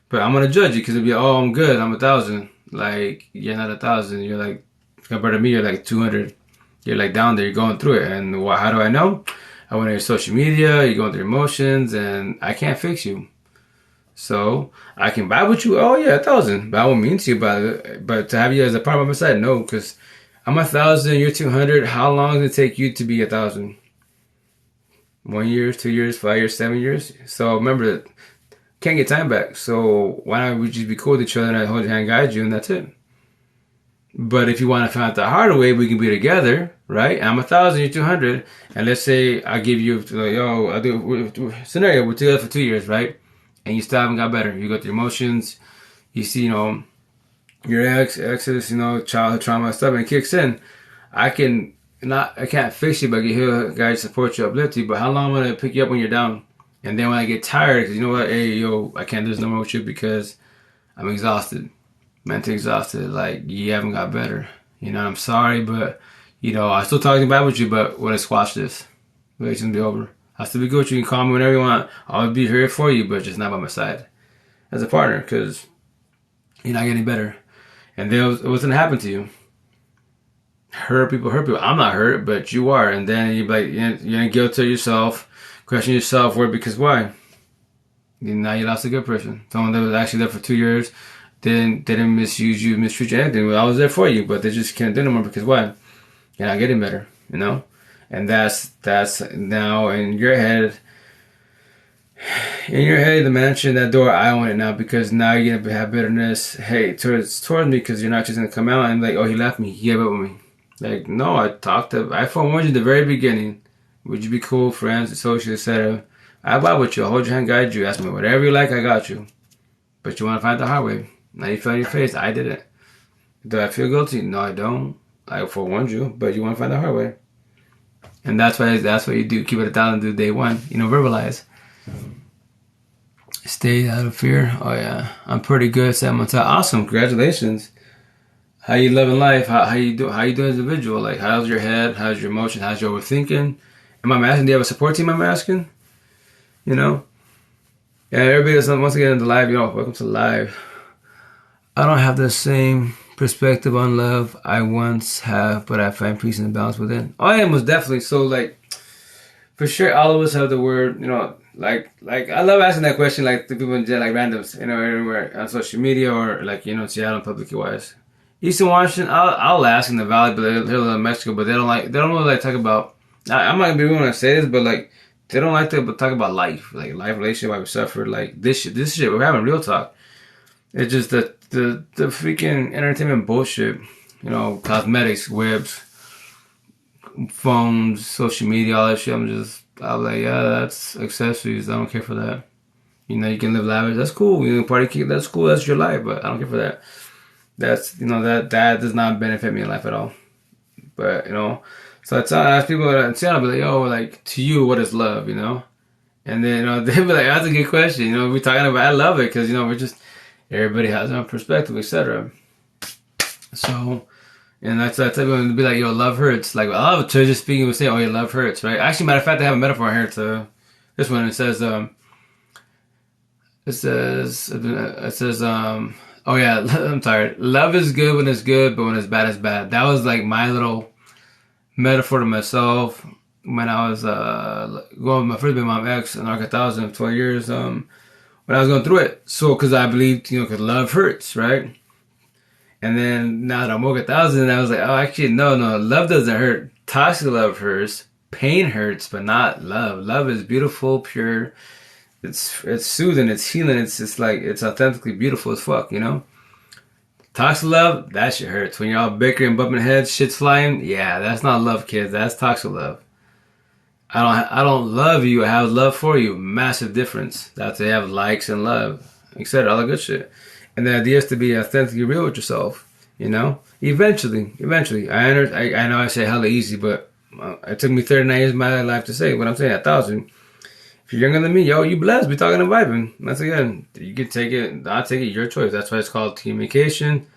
Speaker 1: But I'm gonna judge you because it'll be, oh, I'm good. I'm 1,000. Like, you're not 1,000. You're like, compared to me, you're like 200. You're like down there. You're going through it. And how do I know? I went on your social media. You're going through emotions, and I can't fix you. So I can vibe with you. Oh yeah, 1,000. But I won't mean to you about it. But to have you as a part of my side, no, because I'm 1,000. You're 200. How long does it take you to be 1,000? 1 year, 2 years, 5 years, 7 years. So remember that. Can't get time back, so why not we just be cool with each other and I hold your hand, guide you, and that's it. But if you want to find out the harder way, we can be together, right? I'm 1,000, you're 200, and let's say I give you, like, yo, I do scenario, we're together for 2 years, right? And you still haven't got better. You go through emotions, you see, your exes, childhood trauma stuff, and it kicks in. I can't fix you, but I can hear guys support you, uplift you. But how long am I gonna pick you up when you're down? And then when I get tired, because you know what, hey, yo, I can't do this no more with you because I'm exhausted, mentally exhausted. Like, you haven't got better. I'm sorry, but, I still talking bad with you, but when I squash this, relation's be over. I'll still be good with you. You can call me whenever you want. I'll be here for you, but just not by my side as a partner because you're not getting better. And then it wasn't happen to you. Hurt people. I'm not hurt, but you are. And then you're like, you're going to guilt yourself. Question your self-worth because why? Now you lost a good person. Someone that was actually there for 2 years, didn't misuse you, mistreat you, anything. Well, I was there for you, but they just can't do no more because why? You're not getting better, And that's now in your head. In your head, the mansion, that door, I own it now because now you're gonna have bitterness, hate towards me because you're not just gonna come out and like, oh, he left me, he gave up with me. Like, no, I forewarned you at the very beginning. Would you be cool, friends, associates, etc.? I vibe with you. I'll hold your hand, guide you. Ask me whatever you like, I got you. But you want to find the hard way. Now you feel in your face, I did it. Do I feel guilty? No, I don't. I forewarned you, but you want to find the hard way. And that's what you do. Keep it 1,000 do day one. Verbalize. Stay out of fear. Oh yeah, I'm pretty good. 7 months out. Awesome. Congratulations. How you living life? How you doing as an individual? Like, how's your head? How's your emotion? How's your overthinking? Am I asking? Do you have a support team? I'm asking. And everybody that's once again in the live, welcome to live. I don't have the same perspective on love I once have, but I find peace and balance within. Oh, yeah, most definitely. So, like, for sure, all of us have the word, like I love asking that question, like, the people in jail, like, randoms, everywhere on social media or, like, Seattle publicly wise. Eastern Washington, I'll ask in the Valley, but they're in Mexico, but they don't really like talk about. I'm not gonna be rude when I say this, but like they don't like to talk about life, like life, relationship, why we suffer, like this shit. We're having real talk. It's just the freaking entertainment bullshit, cosmetics, webs, phones, social media, all that shit. I'm like, yeah, that's accessories. I don't care for that. You can live lavish. That's cool. You can party, that's cool. That's your life, but I don't care for that. That's that does not benefit me in life at all. But so I ask people in Seattle, be like, yo, like, to you, what is love, And then, they'll be like, that's a good question. We're talking about, I love it because, we're just, everybody has their own perspective, etc. So, and that's everyone to be like, yo, love hurts. Like, I love to just speaking, would say, oh, yeah, love hurts, right? Actually, matter of fact, I have a metaphor here to this one. It says, oh yeah, I'm tired. Love is good when it's good, but when it's bad, it's bad. That was like my little metaphor to myself when I was going with my first baby mom ex in 1,000, 12 years, when I was going through it. So, because I believed, because love hurts, right? And then now that I'm 1,000, I was like, oh, actually, no, love doesn't hurt. Toxic love hurts. Pain hurts, but not love. Love is beautiful, pure. It's soothing, it's healing, it's just like, it's authentically beautiful as fuck, Toxic love, that shit hurts. When you're all bickering, bumping heads, shit's flying, yeah, that's not love, kids. That's toxic love. I don't love you, I have love for you. Massive difference. That's they have likes and love, etc. All the good shit. And the idea is to be authentically real with yourself, Eventually. I know I say hella easy, but it took me 39 years of my life to say what I'm saying, 1,000. If you're younger than me, yo, you blessed. We talking and vibing. Once again, you can take it. I'll take it. Your choice. That's why it's called communication.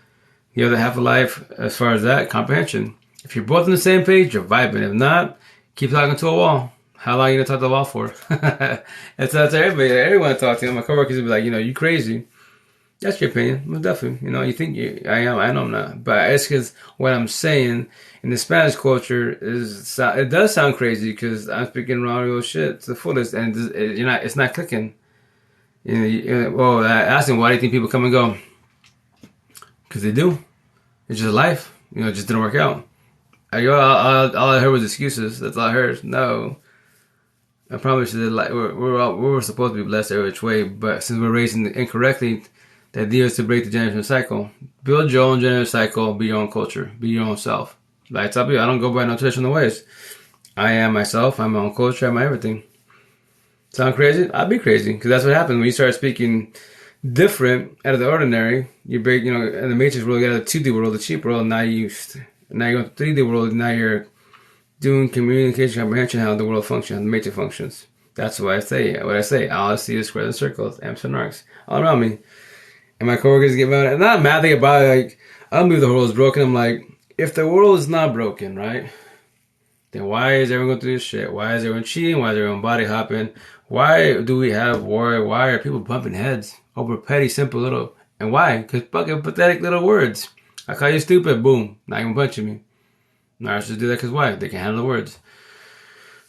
Speaker 1: The other half of life, as far as that, comprehension. If you're both on the same page, you're vibing. If not, keep talking to a wall. How long are you gonna talk to the law for? And so that's everybody. Everyone I talk to, my coworkers will be like, you crazy. That's your opinion, most definitely. You think I am. I know I'm not, but it's because what I'm saying in the Spanish culture it does sound crazy because I'm speaking raw real shit to the fullest, and it's not clicking. Well, I asked him, why do you think people come and go? Because they do. It's just life. It just didn't work out. All I heard was excuses. That's all I heard. No. I probably should like we're supposed to be blessed every which way, but since we're raised incorrectly, the idea is to break the generational cycle. Build your own generational cycle, be your own culture, be your own self. Like I tell you, I don't go by no traditional ways. I am myself, I'm my own culture, I'm my everything. Sound crazy? I'd be crazy, because that's what happens when you start speaking different out of the ordinary. You break, in the Matrix world, you got the 2D world, the cheap world, now you're going to 3D world, now you're doing communication comprehension, how the world functions, how the Matrix functions. That's what I say. All I see is squares and circles, amps and arcs, all around me. And my coworkers get mad. And I'm mad about it. Like, I don't believe the world is broken. I'm like, if the world is not broken, right? Then why is everyone going through this shit? Why is everyone cheating? Why is everyone body hopping? Why do we have war? Why are people bumping heads over petty, simple little? And why? Because fucking pathetic little words. I call you stupid, boom. Not even punching me. Narcissists do that because why? They can handle the words.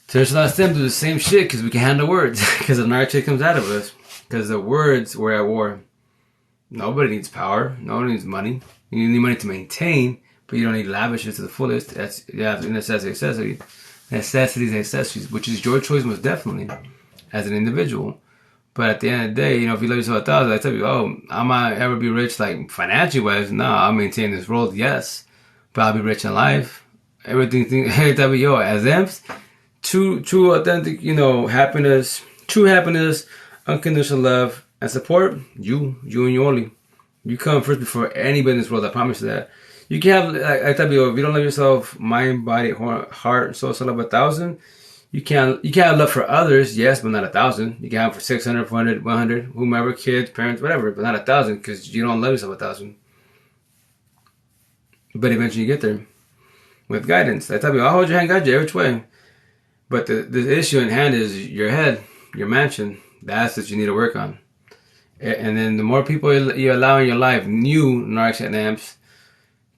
Speaker 1: Traditional STEM do the same shit because we can handle words. Because the narcissist comes out of us. Because the words were at war. Nobody needs power. Nobody needs money. You need money to maintain, but you don't need lavishness to the fullest. That's necessities, which is your choice most definitely as an individual. But at the end of the day, if you love yourself 1,000, I tell you, I might ever be rich, like financially wise. No, I'll maintain this world, yes, but I'll be rich in life. Everything, as amps, true, authentic, happiness, true happiness, unconditional love. And support, you and you only. You come first before anybody in this world, I promise you that. You can have, I tell you, if you don't love yourself, mind, body, heart, soul, love 1,000, you can't have love for others, yes, but not 1,000. You can have for 600, 400, 100, whomever, kids, parents, whatever, but not 1,000 because you don't love yourself 1,000. But eventually you get there with guidance. I tell you, I'll hold your hand, guide you every which way. But the issue in hand is your head, your mansion. That's what you need to work on. And then the more people you allow in your life, new narcs and amps,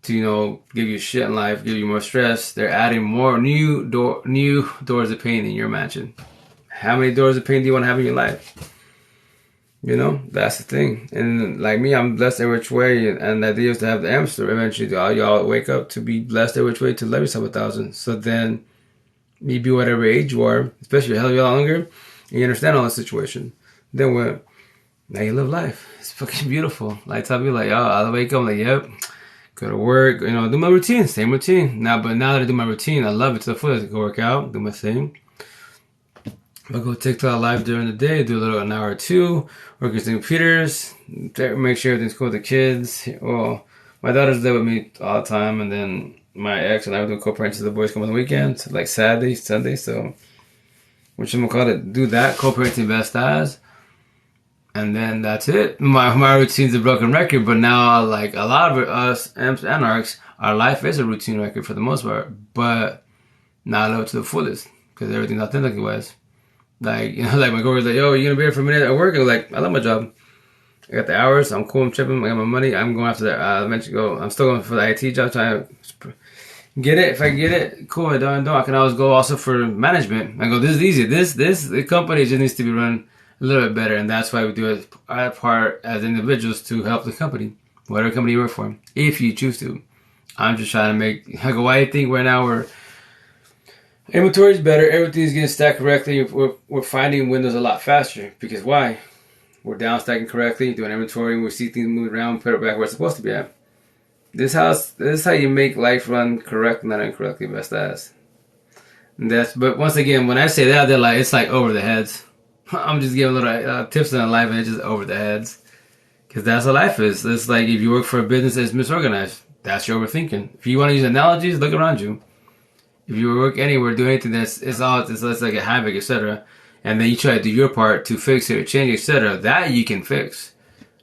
Speaker 1: to give you shit in life, give you more stress, they're adding more new doors of pain in your mansion. How many doors of pain do you want to have in your life? That's the thing. And like me, I'm blessed every which way, and the idea is to have the amps to eventually y'all wake up to be blessed every which way to love yourself 1,000. So then, maybe whatever age you are, especially a hell of a lot longer, and you understand all the situation. Then what? Now you live life. It's fucking beautiful. Like, tell me, I'll wake up, yep, go to work, do my routine, same routine. Now that I do my routine, I love it to the fullest. I go work out, do my thing. I go TikTok live during the day, do an hour or two, work with the computers, make sure everything's cool with the kids. Well, my daughter's there with me all the time, and then my ex and I would do co-parenting to the boys come on the weekends, like Saturday, Sunday, so do that, co-parenting best as. And then that's it. My routine's a broken record, but now, like a lot of us amps and arcs, our life is a routine record for the most part. But now I love it to the fullest because everything's authentic wise. Like my coworker's like, "Yo, you gonna be here for a minute at work?" I'm like, "I love my job. I got the hours. I'm cool. I'm tripping. I got my money. I'm going after that. I'll eventually go. I'm still going for the IT job, trying to get it. If I get it, cool. I don't. I can always go also for management. I go, this is easy. The company just needs to be run a little bit better, and that's why we do our part as individuals to help the company, whatever company you work for, if you choose to. I'm just trying to I go, why do you think right now inventory is better, everything's getting stacked correctly, we're finding windows a lot faster, because why? We're down stacking correctly, doing inventory, and we see things move around, put it back where it's supposed to be at. This is how you make life run correct, not incorrectly, best as. But once again, when I say that, they're like, it's like over the heads. I'm just giving little tips on life, and it's just over the heads. Because that's what life is. It's like if you work for a business that's misorganized, that's your overthinking. If you want to use analogies, look around you. If you work anywhere, do anything it's like a havoc, etc., and then you try to do your part to fix it or change it, etc., that you can fix.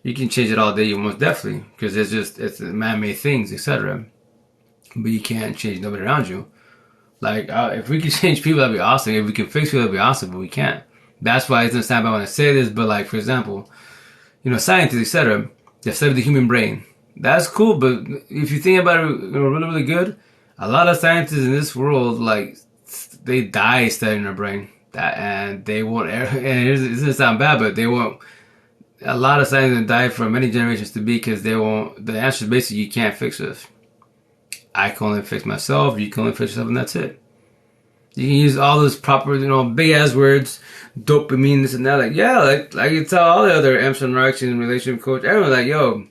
Speaker 1: You can change it all day, most definitely, because it's man-made things, etc. But you can't change nobody around you. Like, if we could change people, that'd be awesome. If we can fix people, that'd be awesome, but we can't. That's why it's not stand by when I say this, but like, for example, scientists, etc., they study the human brain. That's cool, but if you think about it, really, really good, a lot of scientists in this world, like, they die studying their brain. And they won't, and it doesn't sound bad, but they won't, a lot of scientists die for many generations to be because they won't, the answer is basically you can't fix this. I can only fix myself, you can only fix yourself, and that's it. You can use all those proper, big ass words, dopamine, this and that. Like, yeah, like you tell all the other Amsterdam Action relationship coach, everyone's like, yo,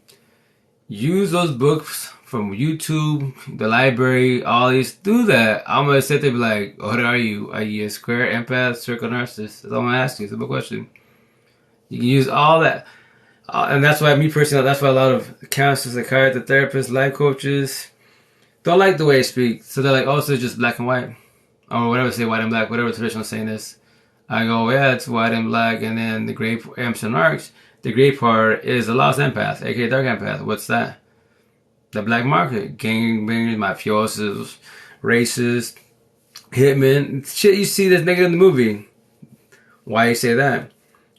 Speaker 1: use those books from YouTube, the library, all these. Do that. I'm gonna sit there and be like, what are you? Are you a square, empath, circle, narcissist? That's all I'm gonna ask you. It's a simple question. You can use all that. And that's why, me personally, that's why a lot of counselors, psychiatrists, therapists, life coaches don't like the way I speak. So they're like, oh, so it's just black and white. Or whatever, say white and black, whatever traditional saying is. I go, yeah, it's white and black. And then the gray, Amsterdam Arcs, the gray part is the lost empath, aka dark empath. What's that? The black market. Gangbangers, mafiosos, racists, hitmen. Shit you see that's negative in the movie. Why you say that?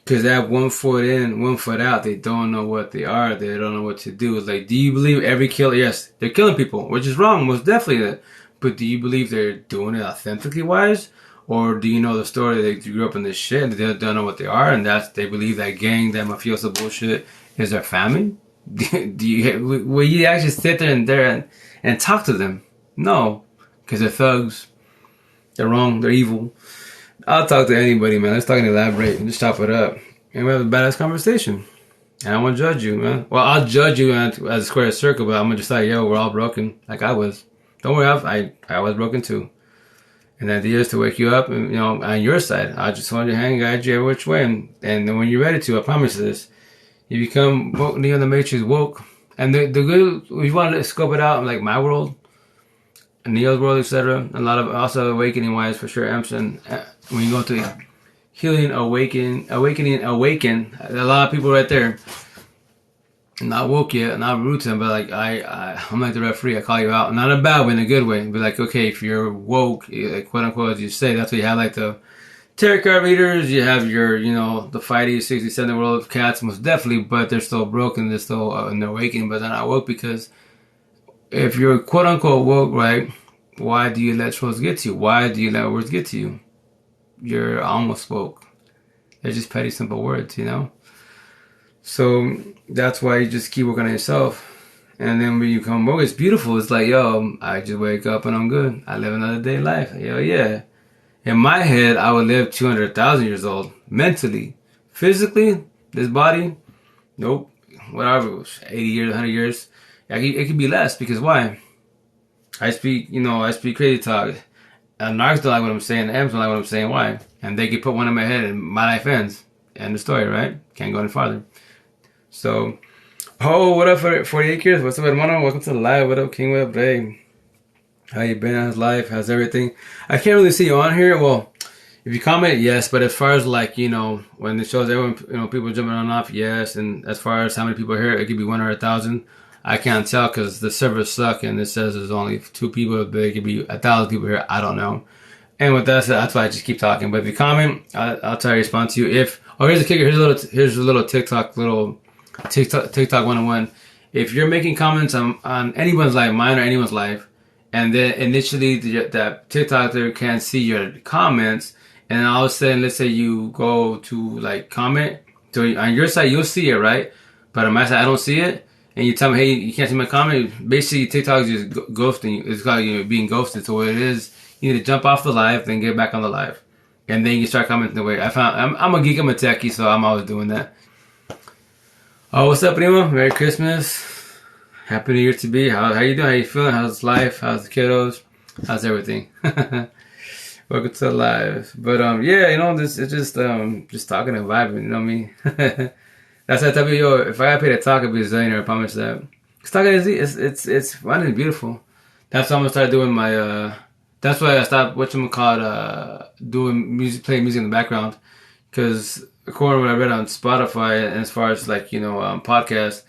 Speaker 1: Because they have 1 foot in, 1 foot out. They don't know what they are. They don't know what to do. It's like, do you believe every killer? Yes, they're killing people, which is wrong, most definitely. But do you believe they're doing it authentically wise? Or do you know the story that they grew up in this shit and they don't know what they are? And they believe that gang, that mafioso bullshit is their family? Will you actually sit there and talk to them? No, because they're thugs. They're wrong. They're evil. I'll talk to anybody, man. Let's talk and elaborate and just chop it up. And we have a badass conversation. And I won't judge you, man. Well, I'll judge you as a square circle, but I'm going to just like, yo, we're all broken. Like I was. Don't worry, I was broken too. And the idea is to wake you up and, on your side. I just want to hang and guide you every which way. And then when you're ready to, I promise you this, you become woke, Neo the Matrix woke. And the good, if you want to scope it out, like my world, Neo's world, etc. A lot of also awakening wise for sure. Amsterdam, when you go to healing, awaken. A lot of people right there, not woke yet, not rude to them, but like I'm like the referee. I call you out, not in a bad way, in a good way. Be like, okay, if you're woke, like, quote unquote, as you say, that's what you have. Like the tarot card readers, you have your, the 5D, 67 world of cats, most definitely, but they're still broken. They're still in their awakening, but they're not woke because. If you're quote unquote woke, right, why do you let trolls get to you? Why do you let words get to you? You're almost woke. They're just petty, simple words, So that's why you just keep working on yourself. And then when you come woke, it's beautiful. It's like, yo, I just wake up and I'm good. I live another day life. Yo, yeah. In my head, I would live 200,000 years old. Mentally. Physically, this body, nope. Whatever, 80 years, 100 years. It could be less because why? I speak crazy talk. Narcs don't like what I'm saying. The M's don't like what I'm saying. Why? And they could put one in my head and my life ends. End of story, right? Can't go any farther. So, what up for 48 years? What's up, hermano? Welcome to the live. What up, King? What up, babe? How you been? How's life? How's everything? I can't really see you on here. Well, if you comment, yes. But as far as like, when it shows everyone, people jumping on and off, yes. And as far as how many people are here, it could be 1 or 1,000. I can't tell because the servers suck and it says there's only 2 people, but it could be 1,000 people here. I don't know. And with that said, that's why I just keep talking. But if you comment, I'll try to respond to you. Here's a kicker. Here's a little TikTok 101. If you're making comments on anyone's life, mine or anyone's life, and then initially that TikToker can see your comments, and all of a sudden, let's say you go to like comment, so on your side you'll see it, right? But on my side I don't see it. And you tell me, hey, you can't see my comment. Basically, TikTok is just ghosting you. It's called being ghosted. So what it is, you need to jump off the live, then get back on the live, and then you start commenting the way. I'm a geek. I'm a techie, so I'm always doing that. Oh, what's up, primo? Merry Christmas. Happy New Year to be. How you doing? How you feeling? How's life? How's the kiddos? How's everything? Welcome to the live. But yeah, this it's just talking and vibing. You know what I mean? That's why I tell you, yo, if I got paid to talk, I'd be a zillionaire, I promise that. Because talking is it's fun and beautiful. That's why I'm gonna start doing my that's why I stopped doing music, playing music in the background. Because according to what I read on Spotify, and as far as like, podcasts,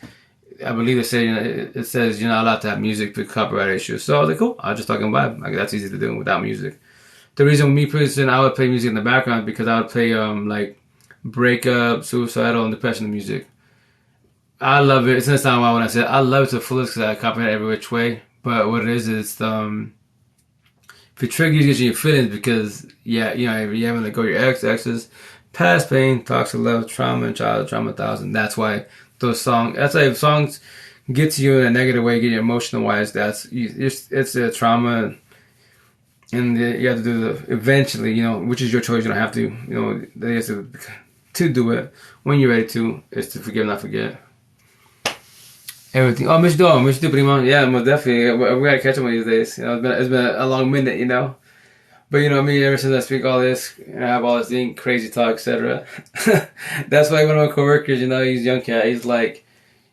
Speaker 1: I believe they say, it says you're not allowed to have music for copyright issues. So I was like, cool, I'll just talking vibe. Like, that's easy to do without music. The reason me personally, I would play music in the background because I would play like breakup, suicidal, and depression music. I love it. It's not sound wild when I say it. I love it to the fullest because I copyright every which way. But what it is, if it triggers, it gives you your feelings because, yeah, you know, if you're having to go your exes, past pain, toxic love, trauma, and childhood trauma 1000. That's why that's why if songs get to you in a negative way, get you emotional wise, it's a trauma, and you have to do eventually, you know, which is your choice. You don't have to, you know, they have to do it when you're ready to, is to forgive, not forget. Everything. Oh, Miss Do, primo. Yeah, most definitely. We gotta catch up one of these days. You know, it's been a long minute, you know. But you know me, ever since I speak all this, and I have all this crazy talk, etc. That's why one of my coworkers, you know, he's a young cat. He's like,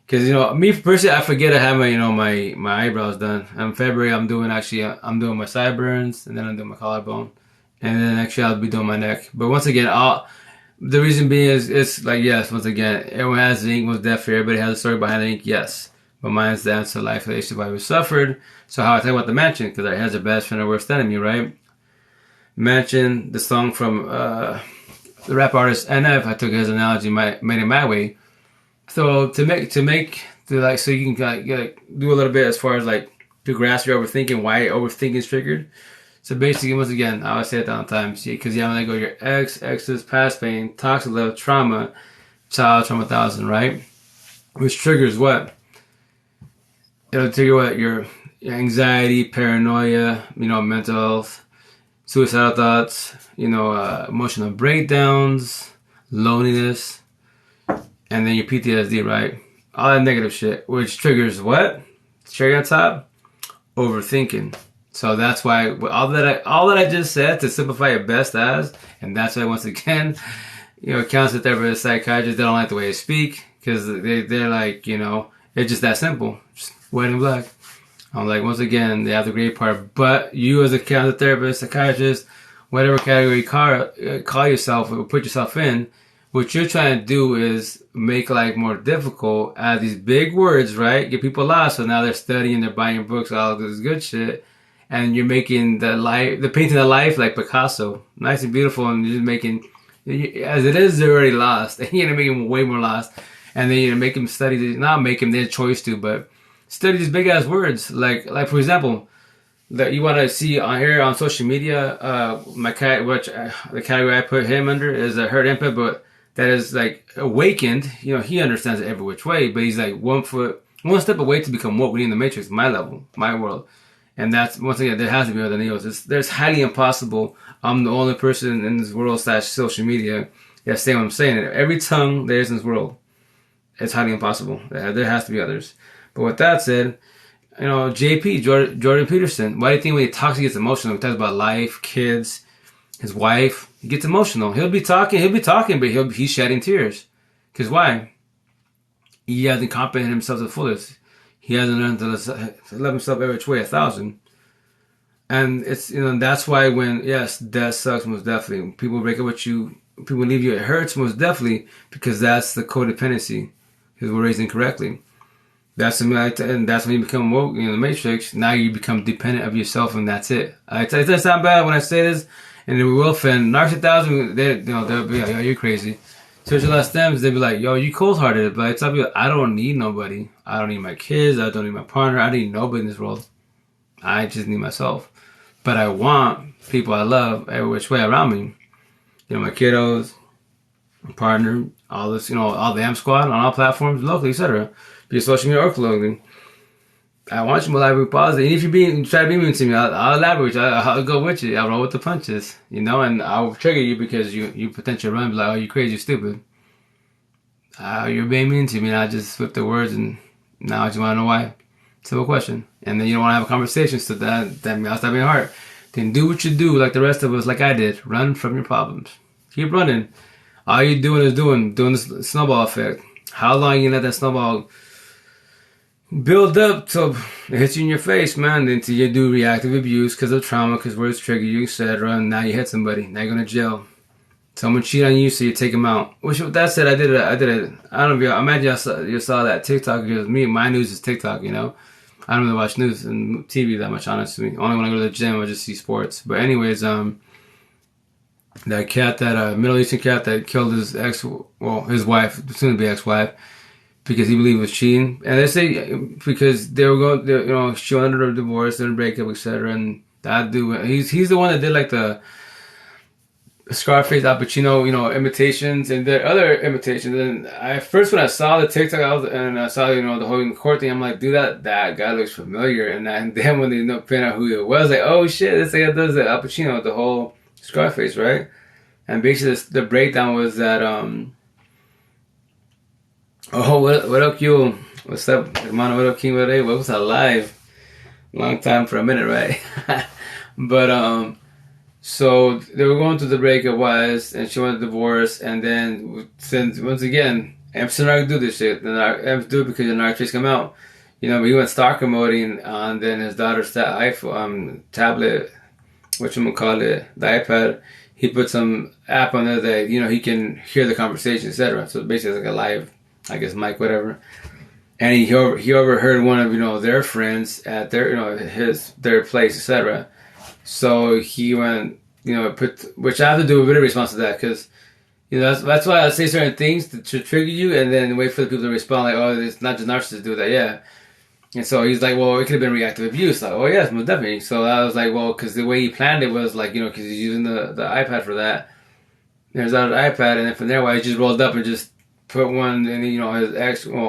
Speaker 1: because you know, me personally, I forget to have my, you know, my eyebrows done. In February, I'm doing my sideburns, and then I'm doing my collarbone, and then actually I'll be doing my neck. But once again, the reason being is, it's like, yes, once again, everyone has zinc, most definitely. Everybody has a story behind the ink, yes. But mine's the answer to life that each survivor suffered. So how I talk about the mansion, because I has a best friend or worst enemy, right? Mansion, the song from the rap artist NF, I took his analogy, made it my way. So so you can do a little bit as far as like to grasp your overthinking, why overthinking is triggered. So basically, once again, I always say it down times, because you have to go your exes, past pain, toxic love, trauma, child trauma 1000, right? Which triggers what? It'll trigger what? Your anxiety, paranoia, you know, mental health, suicidal thoughts, you know, emotional breakdowns, loneliness, and then your PTSD, right? All that negative shit, which triggers what? Cherry on top? Overthinking. So that's why all that I just said, to simplify it best as, and that's why once again, you know, counselor, therapist, psychiatrists, they don't like the way I speak because they're like, you know, it's just that simple, just white and black. I'm like, once again, they have the great part, but you as a counselor, therapist, psychiatrist, whatever category you call yourself or put yourself in, what you're trying to do is make life more difficult, add these big words, right? Get people lost. So now they're studying, they're buying books, all this good shit. And you're making the painting of life like Picasso, nice and beautiful, and you're just making, as it is, they're already lost. And you're gonna make them way more lost, and then you're gonna make them study, not make them their choice to, but study these big ass words. Like for example, that you want to see on here on social media. My cat, the category I put him under is a hurt input, but that is like awakened. You know, he understands it every which way, but he's like one step away to become woke. We in the matrix, my level, my world. And that's, once again, there has to be other Neos. There's highly impossible. I'm the only person in this world / social media that's saying what I'm saying. Every tongue there is in this world, it's highly impossible. There has to be others. But with that said, you know, Jordan Peterson, why do you think when he talks, he gets emotional? He talks about life, kids, his wife. He gets emotional. He'll be talking, but he's shedding tears. Because why? He hasn't comprehended himself to the fullest. He hasn't learned to love himself every which way 1000. And it's, you know, that's why when, yes, death sucks most definitely. When people break up with you, people leave you, it hurts most definitely, because that's the codependency. Because we're raised incorrectly. And that's when you become woke in the matrix. Now you become dependent of yourself, and that's it. It doesn't sound bad when I say this, and we will offend. Narc 1000, they'll be like, yo, you're crazy. Spiritual last stems, they'll be like, yo, you cold-hearted. But it's like, I don't need nobody. I don't need my kids. I don't need my partner. I don't need nobody in this world. I just need myself. But I want people I love every which way around me. You know, my kiddos, my partner, all this, you know, all the AMP squad on all platforms, locally, etc. Be it social media or clothing. I want you to elaborate positive. And if you try to be mean to me, I'll elaborate. I'll go with you. I'll roll with the punches, you know, and I'll trigger you because you potentially run, be like, oh, you crazy, you stupid. You're being mean to me, and I just flip the words, and now I just want to know why. Simple question. And then you don't want to have a conversation, so that means I'll stop being hard. Then do what you do, like the rest of us, like I did. Run from your problems. Keep running. All you're doing is doing this snowball effect. How long you let that snowball build up till it hits you in your face, man, until you do reactive abuse because of trauma, because words trigger you, etc. And now you hit somebody. Now you're going to jail. someone cheat on you, so you take them out. Which, with that said, I did it. I don't know if you, I imagine you saw that TikTok, because my news is TikTok, you know. I don't really watch news and TV that much, honestly. Only when I go to the gym, I just see sports. But anyways, that cat, that Middle Eastern cat that killed his his wife, soon to be ex-wife, because he believed it was cheating. And they say because they were going, you know, she wanted a divorce, then a breakup, etc. And that dude, he's the one that did like the Scarface, Al Pacino, you know, imitations, and the other imitations. And when I saw the TikTok, I saw, you know, the whole court thing, I'm like, dude, that guy looks familiar. And then when they found out who it was, like, oh shit, this guy does the Al Pacino, the whole Scarface, right? And basically, the breakdown was that, what up, you? What's up, hermano? What up, King? What was that live? Long time for a minute, right? But so they were going through the breakup wise, and she wanted a divorce, and then since once again, MC Narc do this shit. Then MC do it because the Narc tricks come out, you know. But he went stalker moding on then his daughter's iPhone tablet, whatchamacallit, the iPad. He put some app on there that, you know, he can hear the conversation, etc. So basically, it's like a live, I guess, mic, whatever. And he overheard one of, you know, their friends at their, you know, their place, etc. So he went, you know, which I have to do a bit of response to that, because, you know, that's why I say certain things to trigger you, and then wait for the people to respond like, oh, it's not just narcissists do that, yeah. And so he's like, well, it could have been reactive abuse. Like, oh yes, most definitely. So I was like, well, because the way he planned it was like, you know, because he's using the iPad for that. There's that iPad, and then from there, he just rolled up and just put one, and you know,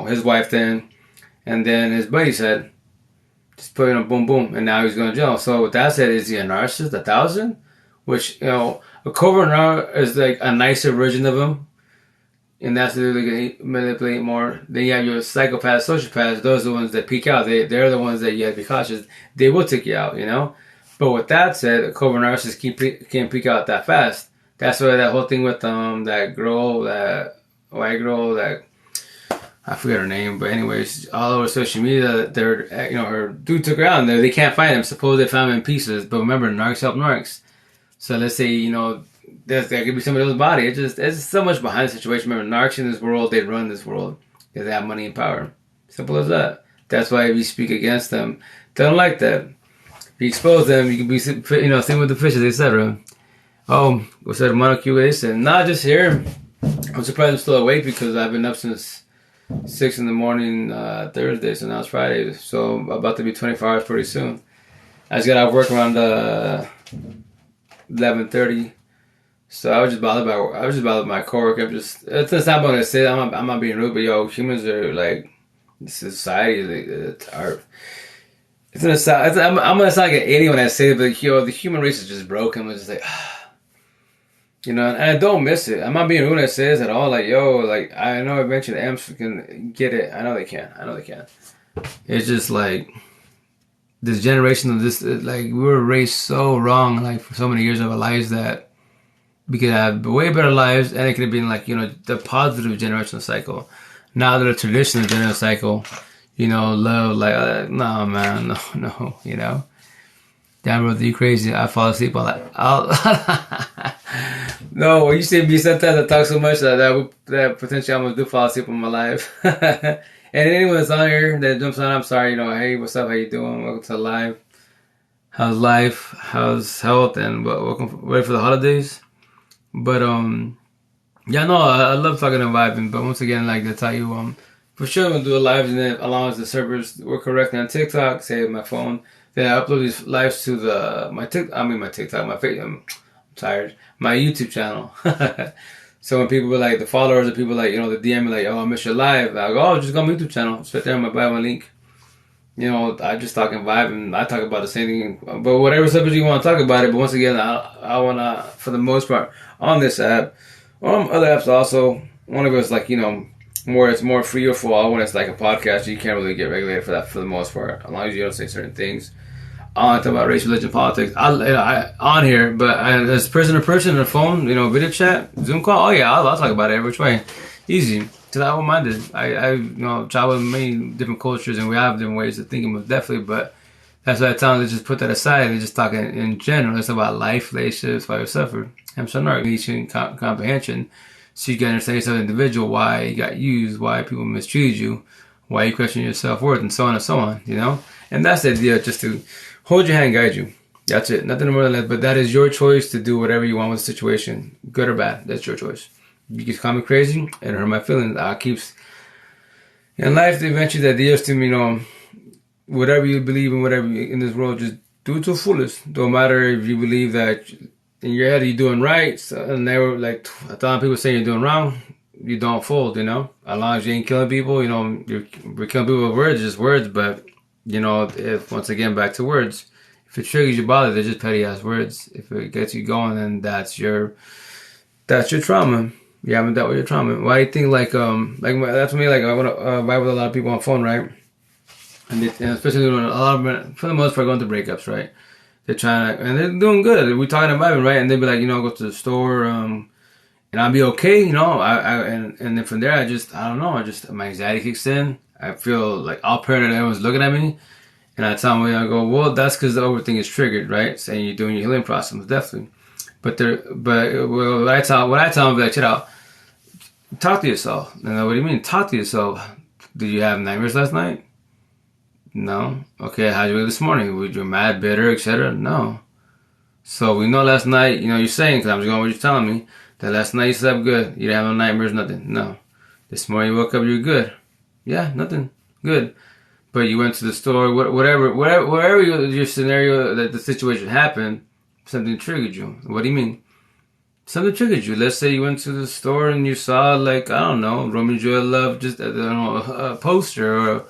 Speaker 1: his wife then, and then his buddy said, just put it on boom boom, and now he's going to jail. So with that said, is he a narcissist, 1,000? Which, you know, a covert narc is like a nicer version of him, and that's the they can manipulate more. Then you have your psychopaths, sociopaths. Those are the ones that peek out. They're the ones that you have to be cautious. They will take you out, you know. But with that said, a covert narcissist can't peek out that fast. That's why that whole thing with that girl, that white girl, that I forget her name, but anyways, all over social media, they're, you know, her dude took her out, and they can't find him. Suppose they found him in pieces, but remember, narcs help narcs. So let's say, you know, there could be somebody else's body. It's just so much behind the situation. Remember, narcs in this world, they run this world because they have money and power. Simple as that. That's why if you speak against them, they don't like that. If you expose them, you can be, you know, same with the fishes, etc. Oh, what's that, hermano QA? And not just here. I'm surprised I'm still awake because I've been up since 6 in the morning Thursday, so now it's Friday. So I'm about to be 24 hours pretty soon. I just got out of work around 11:30. So I was just bothered by my coworker. It's not what I say. I'm not being rude, but yo, humans are like, this society is it's gonna sound. I'm gonna sound like an idiot when I say it, but yo, the human race is just broken. I'm just like, you know, and I don't miss it. I'm not being rude when I say this at all. Like, yo, like, I know eventually the Amps can get it. I know they can. It's just like this generation of this, like, we were raised so wrong, like, for so many years of our lives that we could have way better lives, and it could have been like, you know, the positive generational cycle. Now the traditional generational cycle, you know, love, like, no, man, no, you know. Damn, brother, you crazy. I fall asleep on that. No, when you say me, sometimes I talk so much that potentially I'm going to do fall asleep on my live. And anyone that's on here that jumps on, I'm sorry, you know, hey, what's up, how you doing? Welcome to live. How's life? How's health? And ready for the holidays? But, yeah, no, I love talking and vibing. But once again, like, that's how you, for sure I'm going to do a live, and then as long as the servers work correctly on TikTok, say my phone, then I upload these lives to my YouTube channel. So when people were like, the followers or people like, you know, the DM me like, oh, I miss your live. I go, oh, just go on my YouTube channel. It's right there on my bio link. You know, I just talk and vibe, and I talk about the same thing. But whatever subject you want to talk about it. But once again, I want to, for the most part, on this app, or other apps also, one of us like, you know, it's more free or for all. When it's like a podcast, you can't really get regulated for that for the most part, as long as you don't say certain things. I don't talk about race, religion, politics. I on here, but as person to person on the phone, you know, video chat, Zoom call. Oh yeah, I'll talk about it every which way, easy. Cause I don't mind it. I you know, travel with many different cultures, and we have different ways of thinking, most definitely. But that's why I tell them to just put that aside and just talk in general. It's about life, relationships, why we suffer. comprehension, so you can understand yourself as an individual, why you got used, why people mistreated you, why you question your self-worth, and so on and so on, you know? And that's the idea, just to hold your hand and guide you. That's it. Nothing more than that. But that is your choice to do whatever you want with the situation, good or bad. That's your choice. You can call me crazy and hurt my feelings. I keeps in life. Eventually, the idea is to whatever you believe in, whatever in this world, just do it to the fullest. Don't matter if you believe that in your head you're doing right, and they were like a thousand people saying you're doing wrong. You don't fold, you know. As long as you ain't killing people, you know, we're killing people with words, just words. But you know, if once again back to words. If it triggers your body, they're just petty ass words. If it gets you going, then that's your trauma. You haven't dealt with your trauma. Why do you think that's me? Like I want to vibe with a lot of people on the phone, right? And especially when a lot of them, for the most part, going through breakups, right? They're trying to, and they're doing good. We're talking about vibing, right? And they'd be like, you know, go to the store, and I'll be okay, you know. And then from there, I don't know. My anxiety kicks in. I feel like all paranoid. Everyone's looking at me. And I tell them, I go, well, that's because the overthink is triggered, right? Saying you're doing your healing process, definitely. What I tell them, like, check out, talk to yourself. And what do you mean, talk to yourself? Did you have nightmares last night? No. Okay, how'd you wake this morning? Were you mad, bitter, etc.? No. So we know last night, you know, you're saying, because I'm just going with what you're telling me, that last night you slept good. You didn't have no nightmares, nothing. No. This morning you woke up, you're good. Yeah, nothing. Good. But you went to the store, wherever your scenario, that the situation happened, something triggered you. What do you mean? Something triggered you. Let's say you went to the store and you saw, like, I don't know, Romeo and Juliet love, just, I don't know, a poster or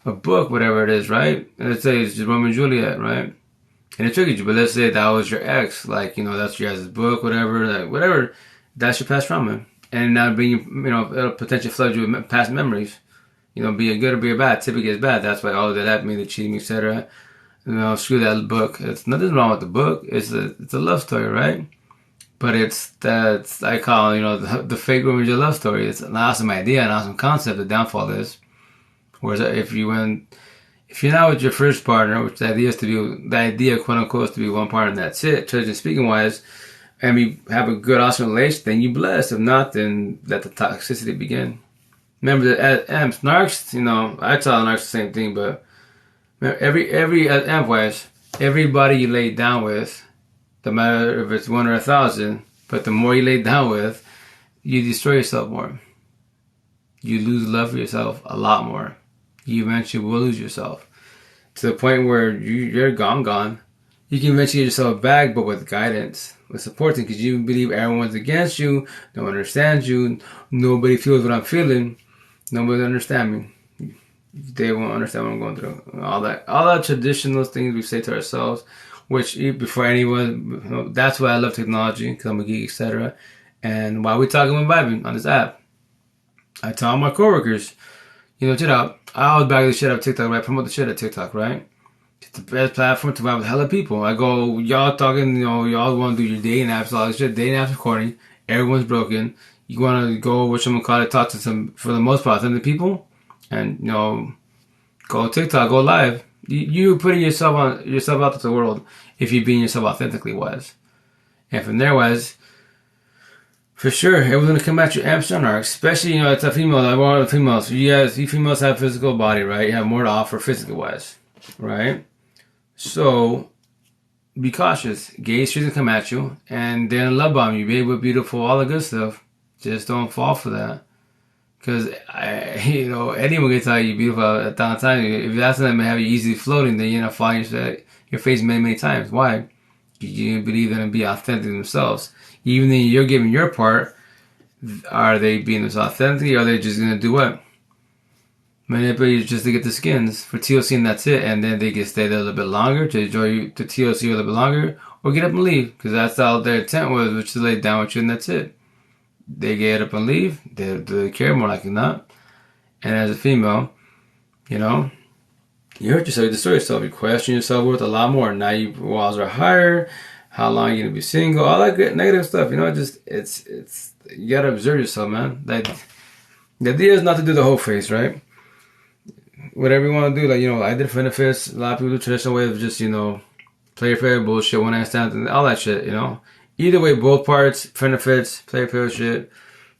Speaker 1: a book, whatever it is, right? And let's say it's just Romeo and Juliet, right? And it triggered you. But let's say that was your ex, like, you know, that's your guys' book, whatever, like, whatever. That's your past trauma. And now being, you know, it'll potentially flood you with past memories. You know, be a good or be a bad. Typically it's bad. That's why all that happened to me, the cheating, etc. You know, screw that book. It's nothing wrong with the book. It's a love story, right? But that's I call, you know, the fake Romeo and Juliet love story. It's an awesome idea, an awesome concept. The downfall is, whereas if you're not with your first partner, which the idea quote unquote is to be one partner and that's it, traditionally speaking wise, and we have a good awesome relation, then you bless. If not, then let the toxicity begin. Remember that at amps, narcs, you know, I tell narcs the same thing, but every amp wise, everybody you lay down with, no matter if it's 1 or 1,000, but the more you lay down with, you destroy yourself more. You lose love for yourself a lot more. You eventually will lose yourself to the point where you're gone. You can eventually get yourself back, but with guidance, with supporting, because you believe everyone's against you, don't understand you, nobody feels what I'm feeling. Nobody understand me. They won't understand what I'm going through. All that traditional things we say to ourselves, which before anyone, you know, that's why I love technology, because I'm a geek, etc. And why we talking about vibing on this app. I tell my coworkers, you know, check out. I always bag the shit out of TikTok, right? Promote the shit at TikTok, right? It's the best platform to vibe with hella people. I go, y'all talking, you know, y'all want to do your dating apps, all this shit. Dating apps are corny. Everyone's broken. You want to go, talk to some, for the most part, authentic people, and, you know, go TikTok, go live. You're putting yourself out to the world if you're being yourself authentically wise. And from there wise, for sure, everyone's going to come at you, amps and arcs, especially, you know, it's a female, like one of the females. You females have physical body, right? You have more to offer physically wise, right? So, be cautious. Gay streets can come at you, and then love bomb you, baby, beautiful, all the good stuff. Just don't fall for that. Because, you know, anyone can tell you beautiful at that time. If that's them have you easily floating, then you're not falling your face many, many times. Why? You believe them to be authentic themselves. Even though you're giving your part, are they being themselves authentic, or are they just going to do what? Manipulate you just to get the skins for TLC, and that's it. And then they can stay there a little bit longer to enjoy the TLC a little bit longer, or get up and leave. Because that's all their intent was, which is to lay down with you, and that's it. They get up and leave. They care more likely not. And as a female, you know, you hurt yourself, you destroy yourself, you question yourself worth a lot more. Now your walls are higher. How long are you gonna be single? All that good negative stuff. You know, it's you gotta observe yourself, man. Like the idea is not to do the whole face, right? Whatever you want to do, like, you know, I did benefits. A lot of people do traditional way of just, you know, play fair bullshit, one night stand, all that shit, you know. Either way, both parts, benefits, player shit,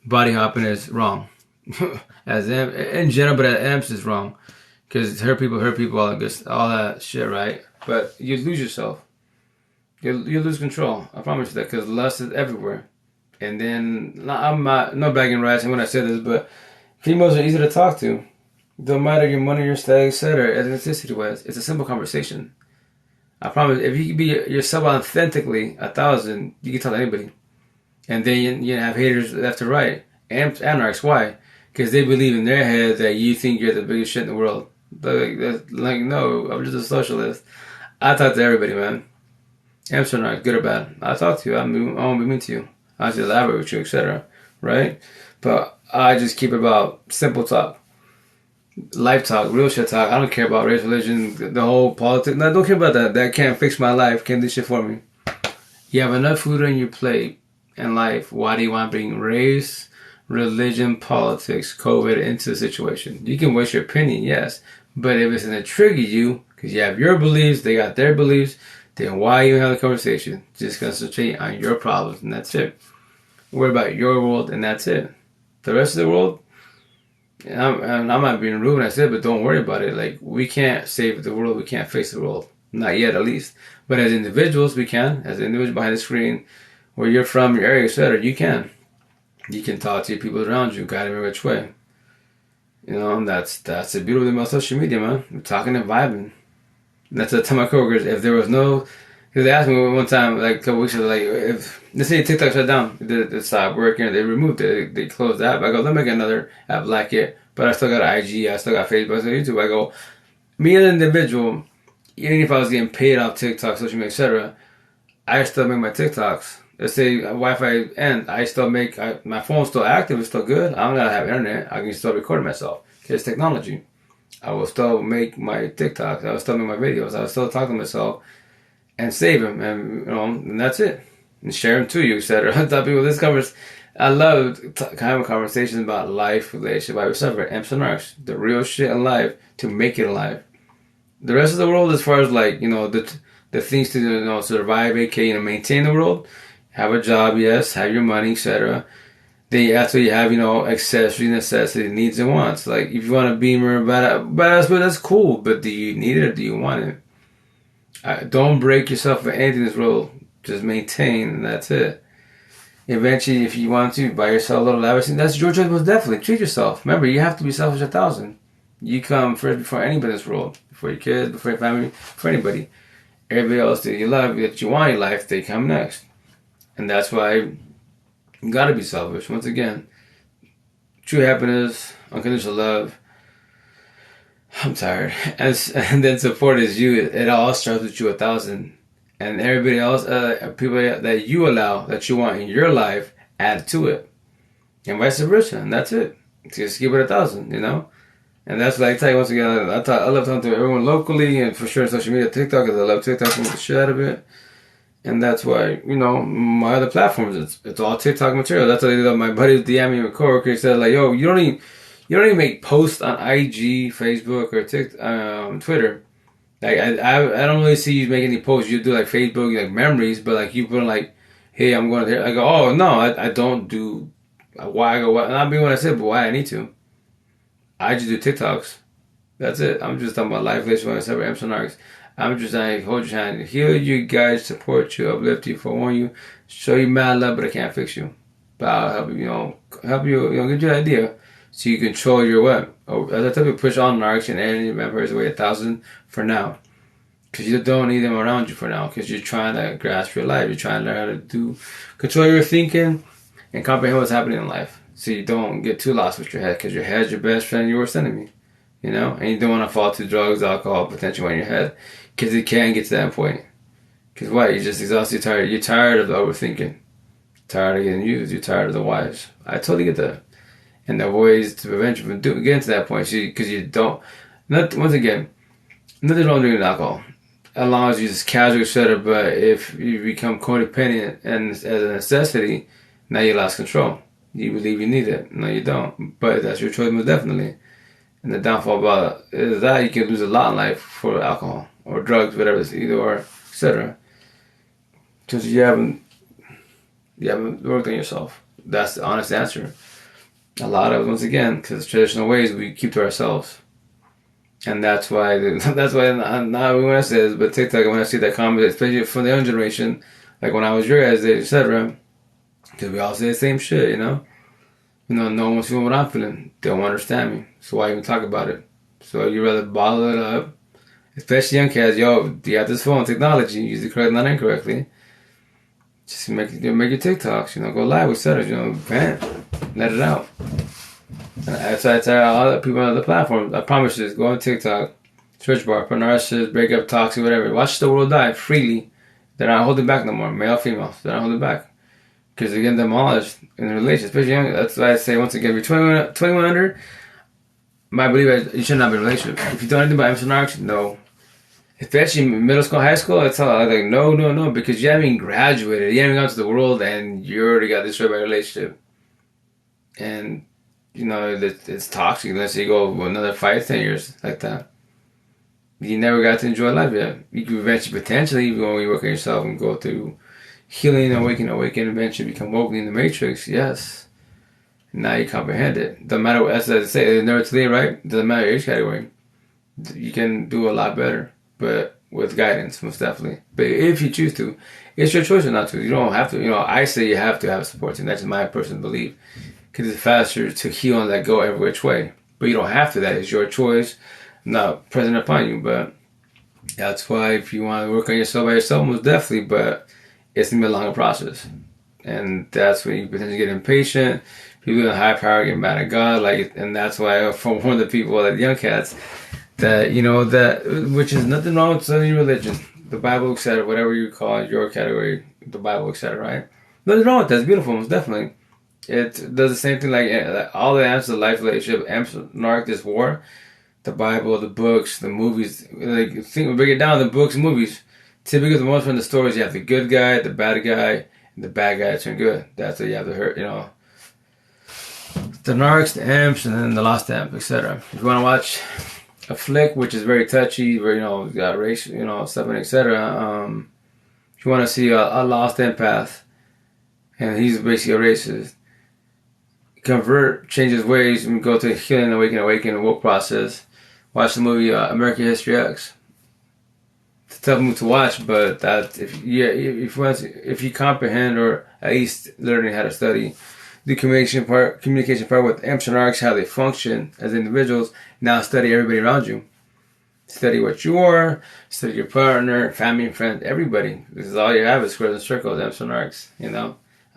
Speaker 1: body hopping is wrong. As in general, but at amps is wrong. Because hurt people, all that shit, right? But you lose yourself. You lose control. I promise you that. Because lust is everywhere. And then, I'm not, no bagging rights when I say this, but females are easy to talk to. Don't matter your money, your status, etc. Ethnicity wise, it's a simple conversation. I promise, if you can be yourself authentically, 1,000, you can tell anybody. And then you have haters left to right. Anarchs, why? Because they believe in their head that you think you're the biggest shit in the world. Like no, I'm just a socialist. I talk to everybody, man. Amps are not good or bad. I talk to you. I won't be mean to you. I just elaborate with you, etc. Right? But I just keep it about simple talk. Life talk, real shit talk. I don't care about race, religion, the whole politics. No, I don't care about that. That can't fix my life. Can't do shit for me. You have enough food on your plate in life. Why do you want to bring race, religion, politics, COVID into the situation? You can voice your opinion, yes. But if it's going to trigger you, because you have your beliefs, they got their beliefs, then why you have the conversation? Just concentrate on your problems, and that's it. Worry about your world, and that's it. The rest of the world, I'm not being rude when I say it, but don't worry about it. Like, we can't save the world. We can't fix the world. Not yet, at least. But as individuals, we can. As individuals behind the screen, where you're from, your area, etc., you can. You can talk to your people around you, guide them in which way. You know, and that's the beautiful thing about social media, man. We're talking and vibing. And that's what I tell my coworkers. If there was no... Because they asked me one time, like a couple weeks ago, like, if... Let's say TikTok shut down. They stopped working. They removed it. They closed the app. I go, let me get another app like it. But I still got IG. I still got Facebook. I still got YouTube. I go, me as an individual, even if I was getting paid off TikTok, social media, etc., I still make my TikToks. Let's say Wi-Fi ends. I still make... my phone's still active. It's still good. I don't gotta have internet. I can still record myself. It's technology. I will still make my TikToks. I will still make my videos. I will still talk to myself and save them, and and that's it. And share them to you, etc. I tell people I love having conversations about life, relationship, whatever. Amps and Arcs, the real shit in life to make it alive. The rest of the world, as far as like the things to survive, aka maintain the world, have a job, yes, have your money, etc. Then after you have accessory necessity, needs and wants. Like if you want a Beamer, but that's cool. But do you need it or do you want it? Don't break yourself for anything in this world. Just maintain, and that's it. Eventually, if you want to buy yourself a little lavish, that's your choice. Most definitely treat yourself. Remember, you have to be selfish 1,000. You come first before anybody in this world, before your kids, before your family, for anybody. Everybody else that you love, that you want in your life, they come next, and that's why. You gotta be selfish. Once again, true happiness, unconditional love. I'm tired. And then support is you. It all starts with you 1,000. And everybody else, people that you allow, that you want in your life, add to it. And vice versa. And that's it. Just keep it 1,000, And that's what I tell you once again. I love talking to everyone locally and for sure on social media, TikTok, because I love TikTok and the shit out of it. And that's why, my other platforms, it's all TikTok material. That's why my buddy DM me, my coworker, said like, yo, you don't even make posts on IG, Facebook, or Twitter. Like I don't really see you make any posts. You do like Facebook, like memories, but like you put like, hey, I'm going there. I go, oh no, I don't do. Why I go? Why? Not being what I said, but why I need to. I just do TikToks. That's it. I'm just talking about life, relationship, whatever. Amps and Arcs. I'm just trying to hold your hand, heal you guys, support you, uplift you, forewarn you, show you mad love, but I can't fix you. But I'll help you, give you an idea so you control your what. As I tell you, push on narcs and any members away 1,000 for now. Because you don't need them around you for now, because you're trying to grasp your life. You're trying to learn how to control your thinking and comprehend what's happening in life. So you don't get too lost with your head, because your head's your best friend and your worst enemy. And you don't want to fall to drugs, alcohol, potential in your head. Because it can get to that point. Because what? You're just exhausted, you're tired. You're tired of the overthinking. Tired of getting used. You're tired of the whys. I totally get that. And the ways to prevent you from getting to that point. Because you don't... Once again, nothing wrong with drinking alcohol. As long as you just casual shut but if you become codependent and as a necessity, now you lost control. You believe you need it. No, you don't. But that's your choice most definitely. And the downfall about it is that you can lose a lot in life for alcohol. Or drugs, whatever it's either or, etc. Because you haven't You haven't worked on yourself. That's the honest answer. A lot of, once again, because traditional ways we keep to ourselves. And that's why, that's why, not everyone else says, but TikTok, when I see that comment, especially from the young generation, like when I was your guys' age, etc., because we all say the same shit, you know? No one's feeling what I'm feeling. They don't understand me. So why even talk about it? So you rather bottle it up, especially young kids. Yo, do you have this phone technology? Use it correctly, not incorrectly. Just make your TikToks. Go live, etc. Vent, let it out. And that's why I tell all the people on the platform. I promise you, go on TikTok, search bar, put narcissists, breakup, toxic, whatever. Watch the world die freely. They're not holding back no more. Male, female, they're not holding back. Because they're getting demolished in a relationship, especially young. That's why I say, once again, if you're 21 under, my belief is you should not be in a relationship. If you don't know anything about Emerson Narcs, no. Especially middle school, high school, it's all like, no, because you haven't even graduated. You haven't gone to the world and you already got destroyed by a relationship. And, it's toxic unless you go another 5-10 years like that. You never got to enjoy life yet. You could eventually, potentially, when you work on yourself and go through healing, awaken, eventually become woken in the matrix, yes. Now you comprehend it. Doesn't matter what, as I say, never too late, right? Doesn't matter your age category. You can do a lot better, but with guidance, most definitely. But if you choose to, it's your choice or not to. You don't have to. I say you have to have a support team. That's my personal belief. Because it's faster to heal and let go every which way. But you don't have to. That is your choice. I'm not present upon you, but that's why if you want to work on yourself by yourself, most definitely, but it's going to be a longer process. And that's when you potentially get impatient. People in high power get mad at God. And that's why from one of the people, like the young cats, that, which is nothing wrong with studying religion. The Bible, etc., whatever you call it, your category, the Bible, etc., right? Nothing wrong with that. It's beautiful, most definitely. It does the same thing like all the answers to life, relationship, narc, this war, the Bible, the books, the movies. Break it down, the books, movies. Typically, the most from the stories, you have the good guy, the bad guy, and the bad guy turn good. That's what you have to hurt, The narcs, the amps, and then the lost amp, etc. If you want to watch a flick, which is very touchy, very, got race, stuff, etc. If you want to see a lost empath, and he's basically a racist, convert, change his ways, and go to healing, awaken, woke process. Watch the movie American History X. It's a tough movie to watch, but that if you comprehend or at least learning how to study the communication part with amps and arcs, how they function as individuals. Now study everybody around you. Study what you are. Study your partner, family, and friends, everybody. This is all you have is squares and circles, amps and arcs.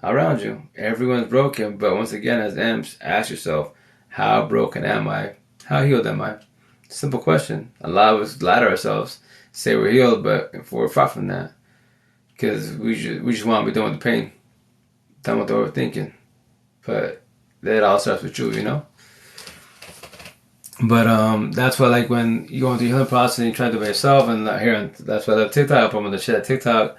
Speaker 1: Around you. Everyone's broken, but once again, as amps, ask yourself, how broken am I? How healed am I? Simple question. A lot of us lie to ourselves, say we're healed, but if we're far from that, because we just want to be done with the pain, done with the overthinking. But that all starts with you, But that's why, when you go into your healing process and you try to do it by yourself, and that's why I love TikTok. I put on the shit at TikTok.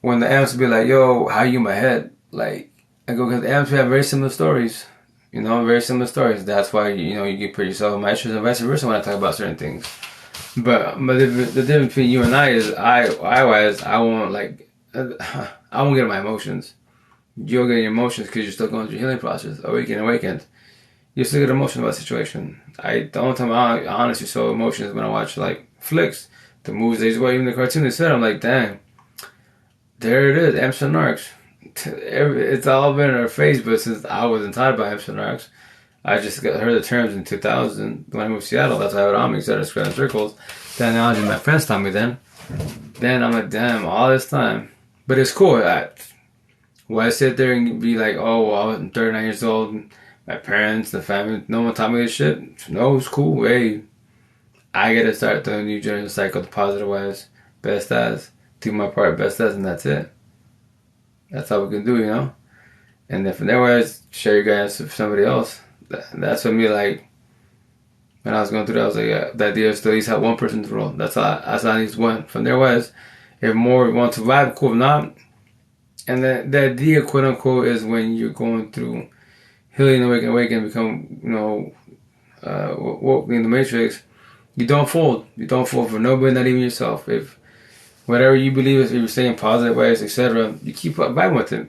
Speaker 1: When the amps be like, yo, how you in my head? I go, because the amps have very similar stories. Very similar stories. That's why, you get put yourself in my issues and vice versa when I talk about certain things. But the difference between you and I is I won't, I won't get in my emotions. You'll get your emotions because you're still going through your healing process. Awakened. You still get emotions about the situation. The only time I honestly show emotions when I watch, flicks. The movies, even the cartoon they said, I'm like, dang. There it is, amps and narcs. It's all been in our face, but since I wasn't taught about amps and narcs, I just heard the terms in 2000 when I moved to Seattle. That's why I would on me, started squaring circles. The analogy my friends taught me then. Then I'm like, damn, all this time. But it's cool. Why sit there and be like, oh, well, I was 39 years old, my parents, the family, no one taught me this shit? No, it's cool. Hey, I gotta start the new generation cycle the positive ways, best as. Do my part, best as, and that's it. That's all we can do, And then from there, share your guidance with somebody else. That's what me, when I was going through that, I was like, yeah, the idea is to at least have one person to roll. That's all I need one. From there, if more want to vibe, cool, if not. And the idea, quote unquote, is when you're going through healing, awaken, become, woke in the matrix, you don't fold. You don't fold for nobody, not even yourself. If whatever you believe is, if you're saying positive ways, etc., you keep vibing with it.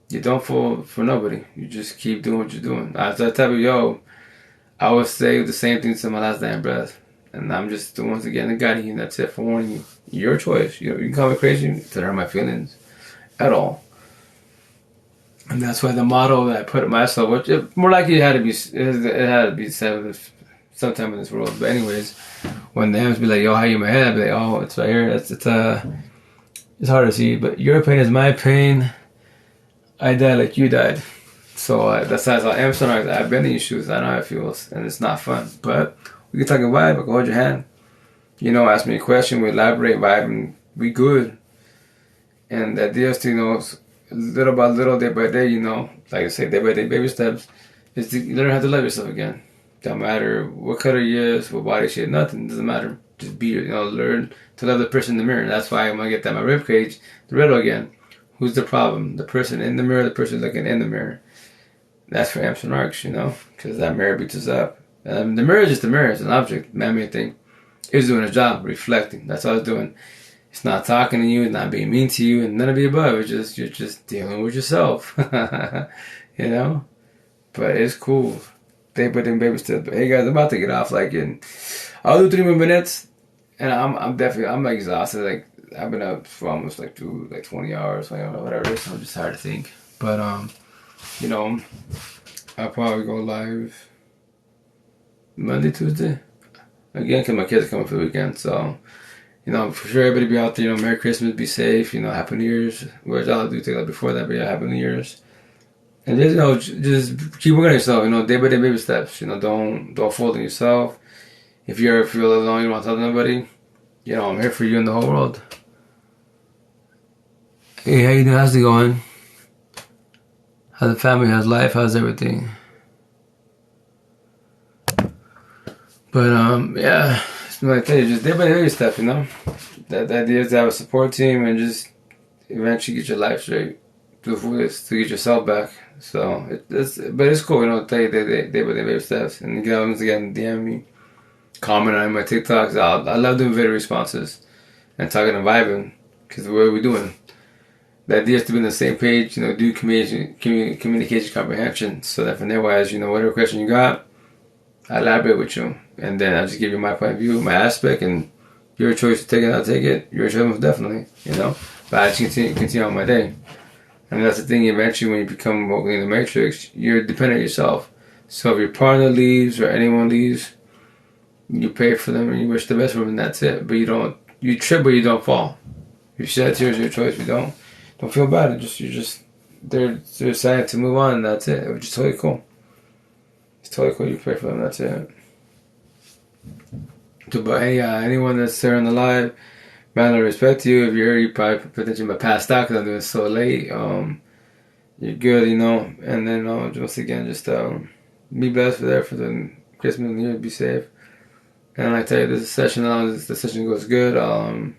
Speaker 1: You don't fall for nobody. You just keep doing what you're doing. I tell you, yo, I would say the same thing to my last dying breath. And I'm just, once again, a guiding you, and that's it for warning you. Your choice. You can call me crazy. It doesn't hurt my feelings at all. And that's why the motto that I put it myself, which more likely it had to be said sometime in this world. But anyways, when the M's be like, yo, how you in my head? I'd be like, oh, it's right here. It's hard to see. But your pain is my pain. I died like you died. So that's how I am. Sometimes I've been in your shoes. I know how it feels. And it's not fun. But we can talk and vibe. I can hold your hand. Ask me a question. We elaborate, vibe, and we good. And the idea is to, little by little, day by day, like I say, day by day, baby steps, is to learn how to love yourself again. Don't matter what color you is, what body shape, nothing, doesn't matter. Just be, learn to love the person in the mirror. That's why I'm going to get that my ribcage, the riddle again. Who's the problem? The person in the mirror, the person looking in the mirror. That's for Amps and Arcs, because that mirror beats us up. The mirror is just a mirror, it's an object, man-made thing. It's doing a job, reflecting. That's all it's doing. It's not talking to you, it's not being mean to you, and none of the above. It's just, you're just dealing with yourself. But it's cool. Day by day, baby steps. But hey guys, I'm about to get off. I'll do 3 more minutes, and I'm exhausted. Like I've been up for almost 20 hours, whatever it is. I'm just tired to think. But I'll probably go live Monday, Tuesday again, because my kids are coming for the weekend. So for sure, everybody be out there. Merry Christmas, be safe. Happy New Year's. Which I'll do take that before that, but yeah, Happy New Year's. And just keep working on yourself. Day by day, baby steps. Don't fold on yourself. If you ever feel alone, you don't want to tell nobody. I'm here for you and the whole world. Hey, how you doing? How's it going? How's the family? How's life? How's everything? But yeah, it's like I tell you, just day by day baby steps. The idea is to have a support team and just eventually get your life straight to the fullest, to get yourself back. So it's cool, tell you day by day baby steps, and once again DM me, comment on my TikToks. I love doing video responses and talking and vibing, because what are we doing? The idea is to be on the same page, do communication comprehension, so that from there wise, whatever question you got, I elaborate with you, and then I just give you my point of view, my aspect, and your choice to take it, I'll take it. Your choice, most definitely, But I just continue on my day. And that's the thing, eventually when you become in the matrix, you're dependent on yourself. So if your partner leaves or anyone leaves, you pray for them and you wish the best for them, and that's it. But you trip but you don't fall. If you shed tears, your choice. If you don't feel bad. They're deciding to move on, and that's it. Which is totally cool. It's totally cool. You pray for them, that's it. But hey, anyone that's there on the live, man, I respect you. If you're here, you probably potentially passed out because I'm doing it so late. You're good, And then once again, just be blessed for the Christmas and New Year. Be safe. And I tell you, this session the session goes good. I'll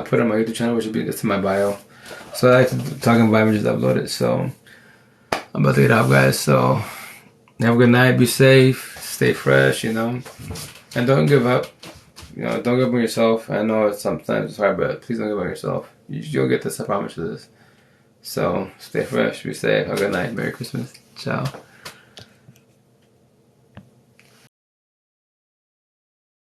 Speaker 1: put it on my YouTube channel, which will be in my bio. So I like to talk about it and just upload it. So I'm about to get out, guys. So have a good night. Be safe. Stay fresh. And don't give up. Don't give up on yourself. I know sometimes it's hard, but please don't give up on yourself. You'll get this. I promise you this. So stay fresh. Be safe. Have a good night. Merry Christmas. Ciao.